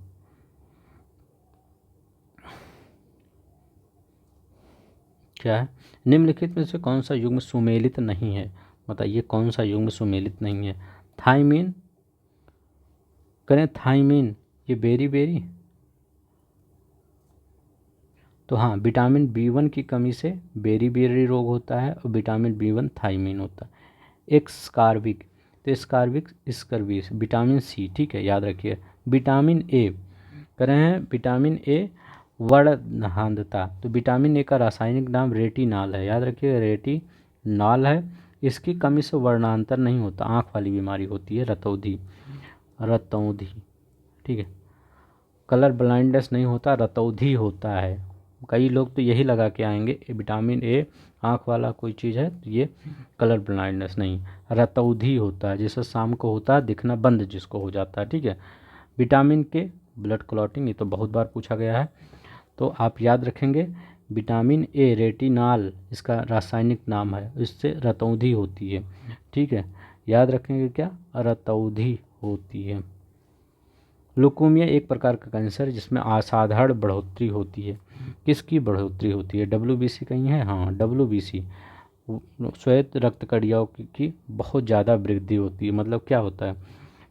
[SPEAKER 1] क्या है, निम्नलिखित में से कौन सा युग्म सुमेलित नहीं है, बताइए कौन सा युग्म सुमेलित नहीं है। थाइमीन, करें थाइमीन, ये बेरी बेरी, तो हाँ, विटामिन B1 की कमी से बेरी बेरी रोग होता है, और विटामिन B1 थाइमीन होता है। एक्सकार्बिक, तो स्कार्बिक स्कर्विस, विटामिन C, ठीक है, याद रखिए। विटामिन ए, कह रहे हैं विटामिन ए वर्णहांधता, तो विटामिन ए का रासायनिक नाम रेटिनॉल है, याद रखिए रेटिनॉल है। इसकी कमी से वर्णांतर नहीं होता, आँख वाली बीमारी होती है, रतौंधी, रतौंधी, ठीक है। कलर ब्लाइंडनेस नहीं होता, रतौंधी होता है। कई लोग तो यही लगा के आएंगे विटामिन ए आँख वाला कोई चीज़ है, तो ये कलर ब्लाइंडनेस नहीं, रतौंधी होता है, जिससे शाम को होता है दिखना बंद, जिसको हो जाता है, ठीक है। विटामिन के ब्लड क्लॉटिंग, ये तो बहुत बार पूछा गया है, तो आप याद रखेंगे विटामिन ए रेटिनॉल इसका रासायनिक नाम है, इससे रतौंधी होती है, ठीक है, याद रखेंगे क्या, रतौंधी होती है। लुकोमिया एक प्रकार का कैंसर जिसमें असाधारण बढ़ोतरी होती है, किसकी बढ़ोतरी होती है, WBC कहीं है, हाँ WBC, श्वेत रक्त कणियों की बहुत ज़्यादा वृद्धि होती है। मतलब क्या होता है,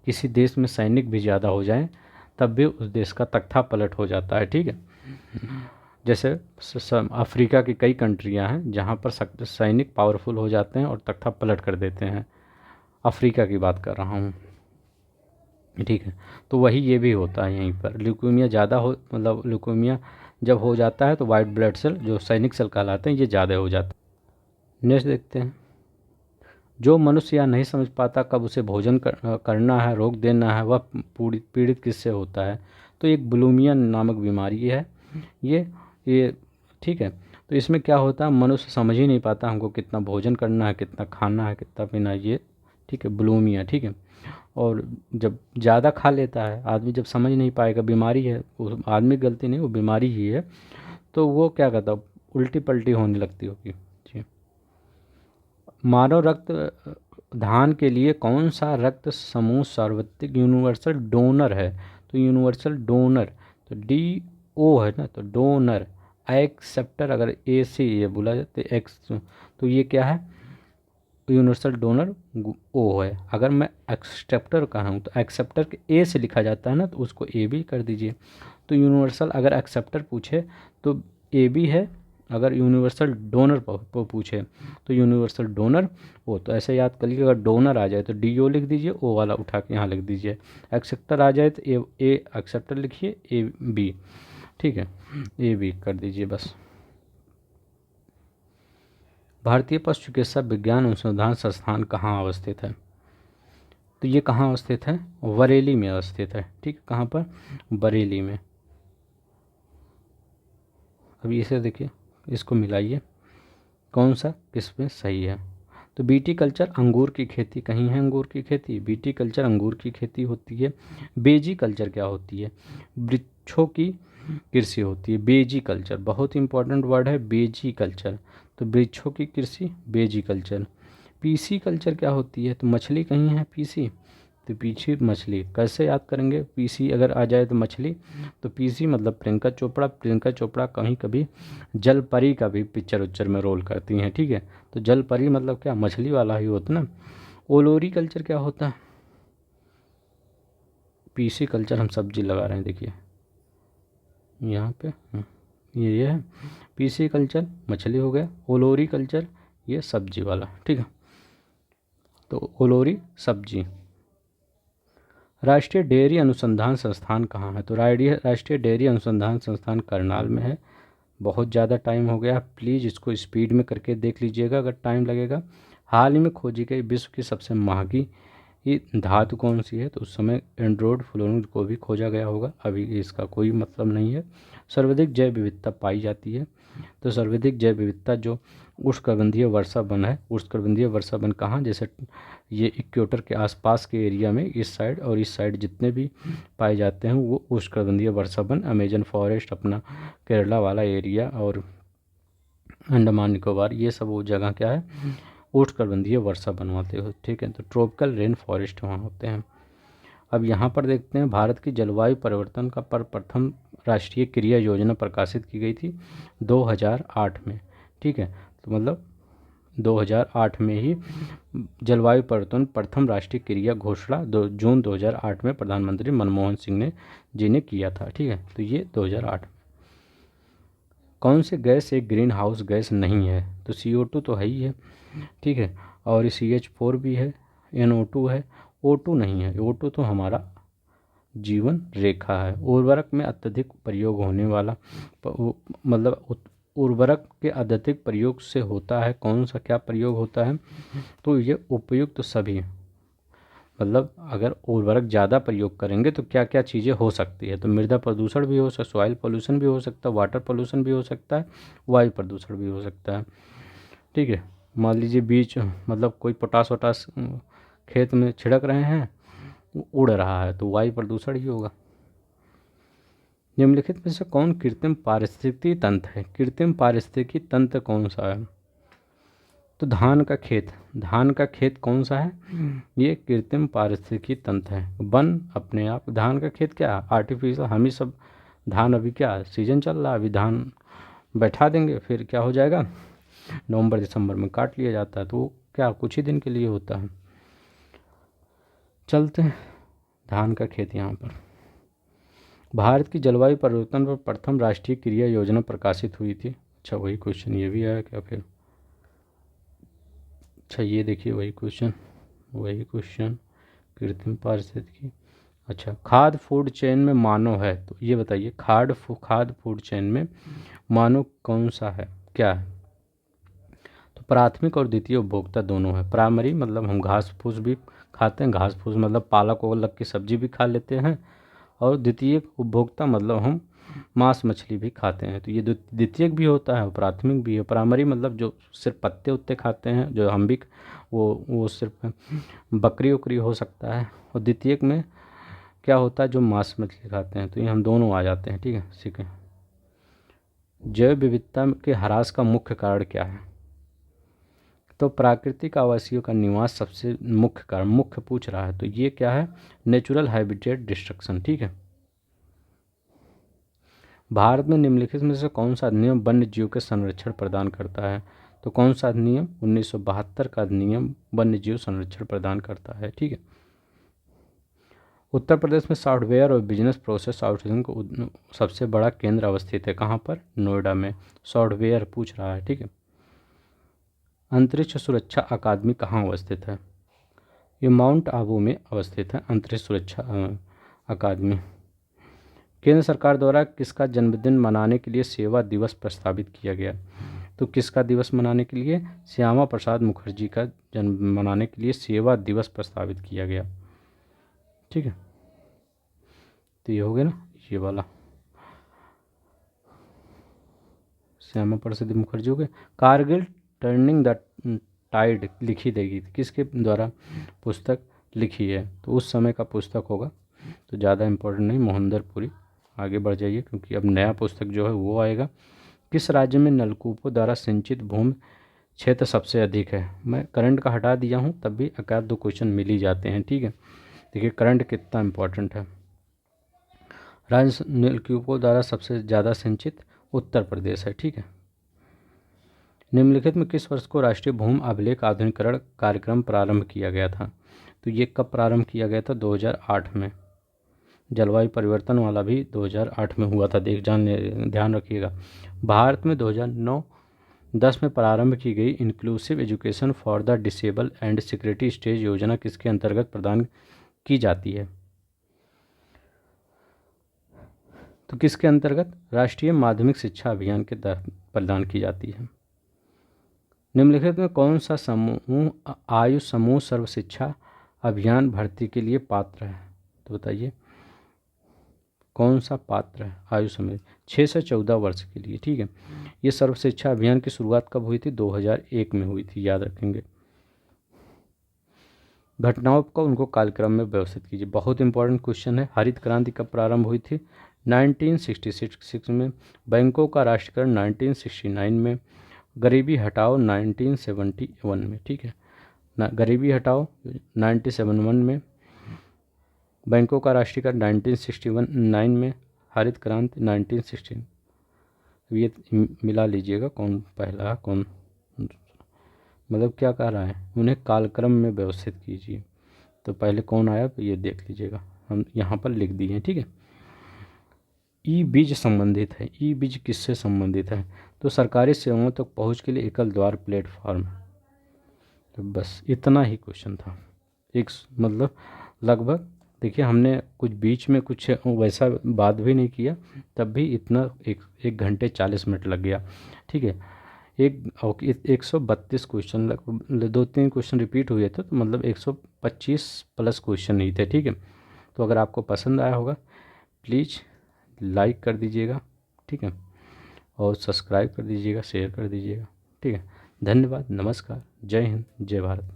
[SPEAKER 1] किसी देश में सैनिक भी ज़्यादा हो जाएं तब भी उस देश का तख्ता पलट हो जाता है, ठीक है। जैसे अफ्रीका की कई कंट्रियां हैं जहां पर सैनिक पावरफुल हो जाते हैं और तख्ता पलट कर देते हैं, अफ्रीका की बात कर रहा हूँ, ठीक है। तो वही ये भी होता है यहीं पर, ल्यूकेमिया ज़्यादा हो, मतलब ल्यूकेमिया जब हो जाता है तो वाइट ब्लड सेल जो सैनिक सेल कहलाते हैं ये ज़्यादा हो जाते हैं। नेक्स्ट देखते हैं, जो मनुष्य यह नहीं समझ पाता कब उसे भोजन करना है, रोक देना है, वह पीड़ित किससे होता है, तो एक बुलिमिया नामक बीमारी है ये, ठीक है। तो इसमें क्या होता है, मनुष्य समझ ही नहीं पाता हमको कितना भोजन करना है, कितना खाना है, कितना पीना है, ये, ठीक है, बुलिमिया, ठीक है। और जब ज़्यादा खा लेता है आदमी, जब समझ नहीं पाएगा बीमारी है, वो आदमी की गलती नहीं, वो बीमारी ही है, तो वो क्या करता, उल्टी पल्टी होने लगती होगी, जी। मानव रक्त दान के लिए कौन सा रक्त समूह सर्वोत्तम यूनिवर्सल डोनर है, तो यूनिवर्सल डोनर, तो DO है ना, तो डोनर, एक्सेप्टर अगर A से ये बोला जाए तो एक्स, तो ये क्या है, यूनिवर्सल डोनर O है। अगर मैं एक्सेप्टर कहा हूँ तो एक्सेप्टर के A से लिखा जाता है ना, तो उसको A भी कर दीजिए। तो यूनिवर्सल अगर एक्सेप्टर पूछे तो A भी है, अगर यूनिवर्सल डोनर पूछे तो यूनिवर्सल डोनर वो, तो ऐसे याद कर लीजिए, अगर डोनर आ जाए तो DO लिख दीजिए, O वाला उठा के यहाँ लिख दीजिए। एक्सेप्टर आ जाए तो A एक्सेप्टर लिखिए, AB, ठीक है, AB कर दीजिए बस। भारतीय पशु चिकित्सा विज्ञान अनुसंधान संस्थान कहाँ अवस्थित है, तो ये कहाँ अवस्थित है, बरेली में अवस्थित है, ठीक है, कहाँ पर, बरेली में। अभी इसे देखिए, इसको मिलाइए, कौन सा किस में सही है। तो बीटी कल्चर अंगूर की खेती, कहीं है अंगूर की खेती, बीटी कल्चर अंगूर की खेती होती है। बेजी कल्चर क्या होती है, वृक्षों की कृषि होती है। बेजी कल्चर बहुत इंपॉर्टेंट वर्ड है, बेजी कल्चर, तो वृक्षों की कृषि बेजी कल्चर। पीसी कल्चर क्या होती है, तो मछली कहीं है पीसी, तो पीछे मछली कैसे याद करेंगे, पीसी अगर आ जाए तो मछली, तो पीसी मतलब प्रियंका चोपड़ा। प्रियंका चोपड़ा कहीं कभी जल परी का भी पिक्चर उच्चर में रोल करती हैं, ठीक है। तो जल परी मतलब क्या, मछली वाला ही होता ना। ओलोरी कल्चर क्या होता है, पीसी कल्चर हम सब्जी लगा रहे हैं, देखिए यहाँ पे ये है पीसी कल्चर, मछली हो गया। ओलोरी कल्चर ये सब्जी वाला, ठीक है। तो ओलोरी सब्जी। राष्ट्रीय डेयरी अनुसंधान संस्थान कहाँ है, तो राष्ट्रीय डेयरी अनुसंधान संस्थान करनाल में है। बहुत ज़्यादा टाइम हो गया, प्लीज़ इसको स्पीड में करके देख लीजिएगा अगर टाइम लगेगा। हाल ही में खोजी गई विश्व की सबसे महंगी ये धातु कौन सी है, तो उस समय एंड्रोइड फ्लोरिन को भी खोजा गया होगा, अभी इसका कोई मतलब नहीं है। सर्वाधिक जैव विविधता पाई जाती है, तो सर्वाधिक जैव विविधता जो उष्णकटिबंधीय वर्षा वन है, उष्णकटिबंधीय वर्षा वन कहाँ, जैसे ये इक्वेटर के आसपास के एरिया में इस साइड और इस साइड जितने भी पाए जाते हैं वो उष्णकटिबंधीय वर्षा वन, अमेजन फॉरेस्ट अपना केरला वाला एरिया और अंडमान निकोबार, ये सब वो जगह क्या है, उष्णकटिबंधीय वर्षा बनवाते हो, ठीक है। तो ट्रॉपिकल रेन फॉरेस्ट वहाँ होते हैं। अब यहाँ पर देखते हैं भारत की जलवायु परिवर्तन का पर प्रथम राष्ट्रीय क्रिया योजना प्रकाशित की गई थी 2008 में, ठीक है। तो मतलब 2008 में ही जलवायु परिवर्तन प्रथम राष्ट्रीय क्रिया घोषणा जून 2008 में प्रधानमंत्री मनमोहन सिंह जी ने किया था, ठीक है। तो ये 2008 में। कौन से गैस एक ग्रीन हाउस गैस नहीं है, तो CO2 तो है ही है, ठीक है। और CH4 भी है, NO2 है, O2 नहीं है। O2 तो हमारा जीवन रेखा है। उर्वरक में अत्यधिक प्रयोग होने वाला मतलब उर्वरक के अत्यधिक प्रयोग से होता है कौन सा, क्या प्रयोग होता है, तो ये उपयुक्त सभी, मतलब अगर उर्वरक ज़्यादा प्रयोग करेंगे तो क्या क्या चीज़ें हो सकती है, तो मृदा प्रदूषण भी हो सकता है, सॉइल पोल्यूशन भी हो सकता है, वाटर पोल्यूशन भी हो सकता है, वायु प्रदूषण भी हो सकता है, ठीक है। मान लीजिए बीज मतलब कोई पोटास वटास खेत में छिड़क रहे हैं, उड़ रहा है तो वायु प्रदूषण ही होगा। निम्नलिखित में से कौन कृत्रिम पारिस्थितिकी तंत्र है, कृत्रिम पारिस्थितिकी तंत्र कौन सा है, तो धान का खेत कौन सा है, ये कृत्रिम पारिस्थितिकी तंत्र है। वन अपने आप, धान का खेत क्या है, आर्टिफिशियल, हम ही सब धान अभी क्या सीजन चल रहा है, अभी धान बैठा देंगे फिर क्या हो जाएगा, नवंबर दिसंबर में काट लिया जाता है, तो वो क्या कुछ ही दिन के लिए होता है। चलते हैं धान का खेत यहाँ पर। भारत की जलवायु परिवर्तन पर प्रथम राष्ट्रीय क्रिया योजना प्रकाशित हुई थी, अच्छा वही क्वेश्चन ये भी आया क्या फिर, अच्छा ये देखिए वही क्वेश्चन कृत्रिम पारिस्थितिकी। अच्छा खाद्य फूड चेन में मानव है, तो ये बताइए खाद्य फूड चेन में मानव कौन सा है, क्या है, तो प्राथमिक और द्वितीय उपभोक्ता दोनों है। प्राइमरी मतलब हम घास फूस भी खाते हैं, घास फूस मतलब पालक वालक की सब्जी भी खा लेते हैं, और द्वितीय उपभोक्ता मतलब हम मांस मछली भी खाते हैं, तो ये द्वितीयक भी होता है और प्राथमिक भी है। प्राइमरी मतलब जो सिर्फ पत्ते उत्ते खाते हैं, जो हम भी वो सिर्फ बकरी उकरी हो सकता है, और द्वितीयक में क्या होता है जो मांस मछली खाते हैं, तो ये हम दोनों आ जाते हैं, ठीक है। ठीक है, जैव विविधता के ह्रास का मुख्य कारण क्या है, तो प्राकृतिक आवासीय का निवास सबसे मुख्य कारण, मुख्य पूछ रहा है, तो ये क्या है, नेचुरल हैबिटेट डिस्ट्रक्शन, ठीक है। भारत में निम्नलिखित में से कौन सा अधिनियम वन्य जीव के संरक्षण प्रदान करता है, तो कौन सा अधिनियम 1972 का अधिनियम वन्य जीव संरक्षण प्रदान करता है, ठीक है। उत्तर प्रदेश में सॉफ्टवेयर और बिजनेस प्रोसेस आउटसोर्सिंग को सबसे बड़ा केंद्र अवस्थित है, कहाँ पर, नोएडा में। सॉफ्टवेयर पूछ रहा है, ठीक है। अंतरिक्ष सुरक्षा अकादमी कहाँ अवस्थित है, ये माउंट आबू में अवस्थित है अंतरिक्ष सुरक्षा अकादमी। केंद्र सरकार द्वारा किसका जन्मदिन मनाने के लिए सेवा दिवस प्रस्तावित किया गया, तो किसका दिवस मनाने के लिए, श्यामा प्रसाद मुखर्जी का जन्म मनाने के लिए सेवा दिवस प्रस्तावित किया गया, ठीक है। तो ये हो गया ना ये वाला, श्यामा प्रसाद मुखर्जी हो गए। कारगिल टर्निंग द टाइड लिखी देगी, किसके द्वारा पुस्तक लिखी है, तो उस समय का पुस्तक होगा, तो ज़्यादा इम्पोर्टेंट नहीं, मोहनदर पुरी। आगे बढ़ जाइए क्योंकि अब नया पुस्तक जो है वो आएगा। किस राज्य में नलकूपों द्वारा सिंचित भूमि क्षेत्र सबसे अधिक है, मैं करंट का हटा दिया हूँ तब भी एक आध दो क्वेश्चन मिल ही जाते हैं, ठीक है। देखिए करंट कितना इम्पोर्टेंट है। राज्य नलकूपों द्वारा सबसे ज़्यादा सिंचित उत्तर प्रदेश है। ठीक है। निम्नलिखित में किस वर्ष को राष्ट्रीय भूमि अभिलेख आधुनिकीकरण कार्यक्रम प्रारंभ किया गया था? तो ये कब प्रारंभ किया गया था? 2008 में। जलवायु परिवर्तन वाला भी 2008 में हुआ था, ध्यान रखिएगा। भारत में 2009-10 में प्रारंभ की गई inclusive education for the disable and security stage योजना किसके अंतर्गत प्रदान की जाती है? तो किसके अंतर्गत? राष्ट्रीय माध्यमिक शिक्षा अभियान के तहत प्रदान की जाती है। निम्नलिखित में कौन सा समूह आयु समूह सर्व शिक्षा अभियान भर्ती के लिए पात्र है? तो बताइए कौन सा पात्र है आयु समूह 6 से 14 वर्ष के लिए। ठीक है। ये सर्व शिक्षा अभियान की शुरुआत कब हुई थी? 2001 में हुई थी, याद रखेंगे। घटनाओं को उनको कालक्रम में व्यवस्थित कीजिए। बहुत इंपॉर्टेंट क्वेश्चन है। हरित क्रांति कब प्रारंभ हुई थी? 1966 में। बैंकों का राष्ट्रीयकरण 1969 में। गरीबी हटाओ 1971 में। ठीक है ना, गरीबी हटाओ 1971 में। बैंकों का राष्ट्रीयकरण 1969 में। हरित क्रांति 1960। ये मिला लीजिएगा कौन पहला कौन, मतलब क्या कह रहा है, उन्हें कालक्रम में व्यवस्थित कीजिए। तो पहले कौन आया तो ये देख लीजिएगा, हम यहाँ पर लिख दिए हैं। ठीक है। ई बीज संबंधित है। ई बीज किससे संबंधित है? तो सरकारी सेवाओं तक पहुँच के लिए एकल द्वार प्लेटफॉर्म। तो बस इतना ही क्वेश्चन था। एक मतलब लगभग देखिए हमने कुछ बीच में कुछ वैसा बात भी नहीं किया, तब भी इतना 1 घंटे 40 मिनट लग गया। ठीक है। 132 क्वेश्चन, 2-3 क्वेश्चन रिपीट हुए थे, तो मतलब 125 प्लस क्वेश्चन ही थे। ठीक है। तो अगर आपको पसंद आया होगा प्लीज़ लाइक कर दीजिएगा। ठीक है। और सब्सक्राइब कर दीजिएगा, शेयर कर दीजिएगा। ठीक है। धन्यवाद, नमस्कार, जय हिंद, जय भारत।